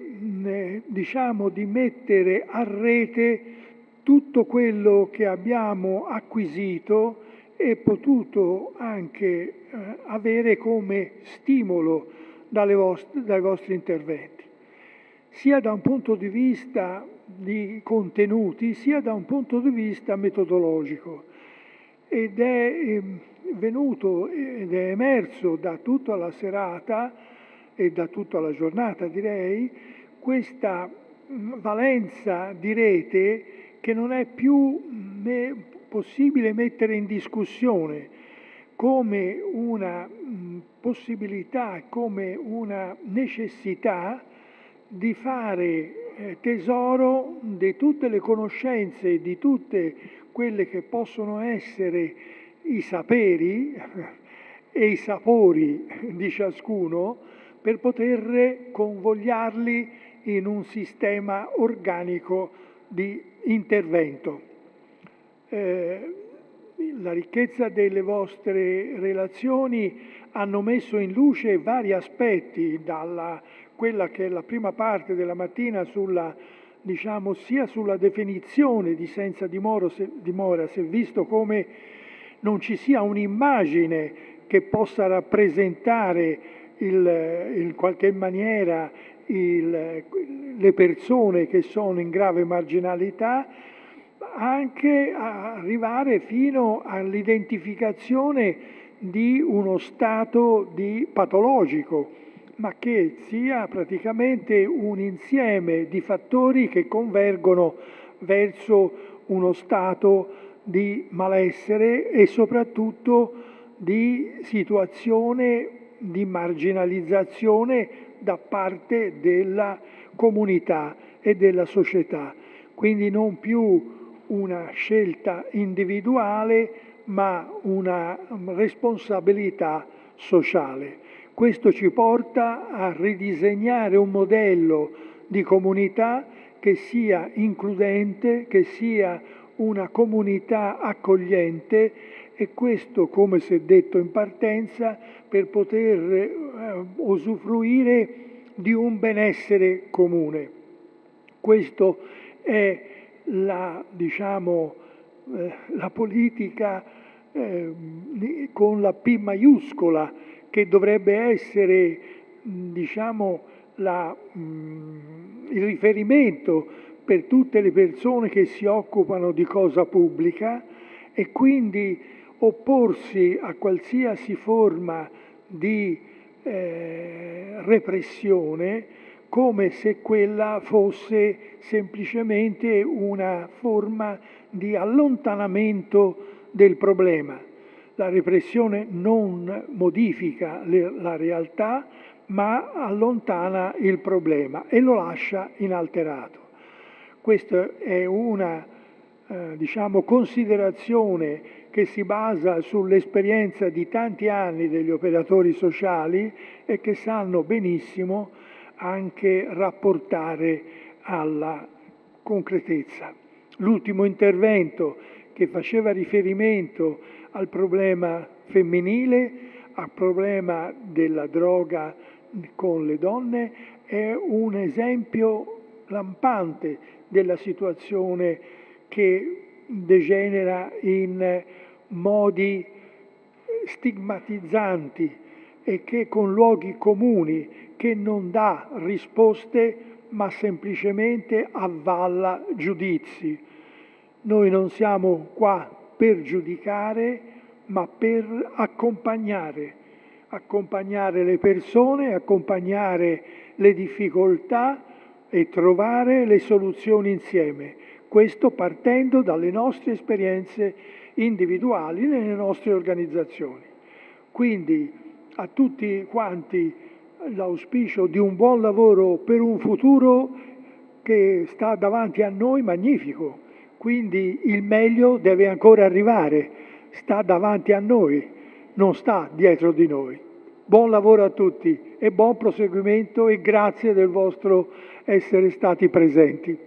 diciamo di mettere a rete tutto quello che abbiamo acquisito e potuto anche avere come stimolo dai vostri interventi, sia da un punto di vista di contenuti, sia da un punto di vista metodologico. Ed è venuto ed è emerso da tutta la serata e da tutta la giornata, direi, questa valenza di rete che non è più possibile mettere in discussione come una possibilità, come una necessità di fare tesoro di tutte le conoscenze, di tutte quelle che possono essere i saperi e i sapori di ciascuno, per poter convogliarli in un sistema organico di intervento. La ricchezza delle vostre relazioni hanno messo in luce vari aspetti, dalla quella che è la prima parte della mattina sia sulla definizione di senza dimora, si è visto come non ci sia un'immagine che possa rappresentare in qualche maniera le persone che sono in grave marginalità, anche arrivare fino all'identificazione di uno stato di patologico, ma che sia praticamente un insieme di fattori che convergono verso uno stato di malessere e soprattutto di situazione di marginalizzazione da parte della comunità e della società. Quindi non più una scelta individuale, ma una responsabilità sociale. Questo ci porta a ridisegnare un modello di comunità che sia includente, che sia una comunità accogliente, e questo, come si è detto in partenza, per poter usufruire di un benessere comune. Questo è la politica con la P maiuscola, che dovrebbe essere il riferimento per tutte le persone che si occupano di cosa pubblica, e quindi opporsi a qualsiasi forma di repressione, come se quella fosse semplicemente una forma di allontanamento del problema. La repressione non modifica la realtà, ma allontana il problema e lo lascia inalterato. Questa è una considerazione che si basa sull'esperienza di tanti anni degli operatori sociali e che sanno benissimo anche rapportare alla concretezza. L'ultimo intervento, che faceva riferimento al problema femminile, al problema della droga con le donne, è un esempio lampante della situazione che degenera in modi stigmatizzanti e che con luoghi comuni, che non dà risposte ma semplicemente avvalla giudizi. Noi non siamo qua per giudicare, ma per accompagnare le persone, accompagnare le difficoltà e trovare le soluzioni insieme. Questo partendo dalle nostre esperienze individuali nelle nostre organizzazioni. Quindi a tutti quanti l'auspicio di un buon lavoro per un futuro che sta davanti a noi magnifico. Quindi il meglio deve ancora arrivare, sta davanti a noi, non sta dietro di noi. Buon lavoro a tutti e buon proseguimento, e grazie del vostro essere stati presenti.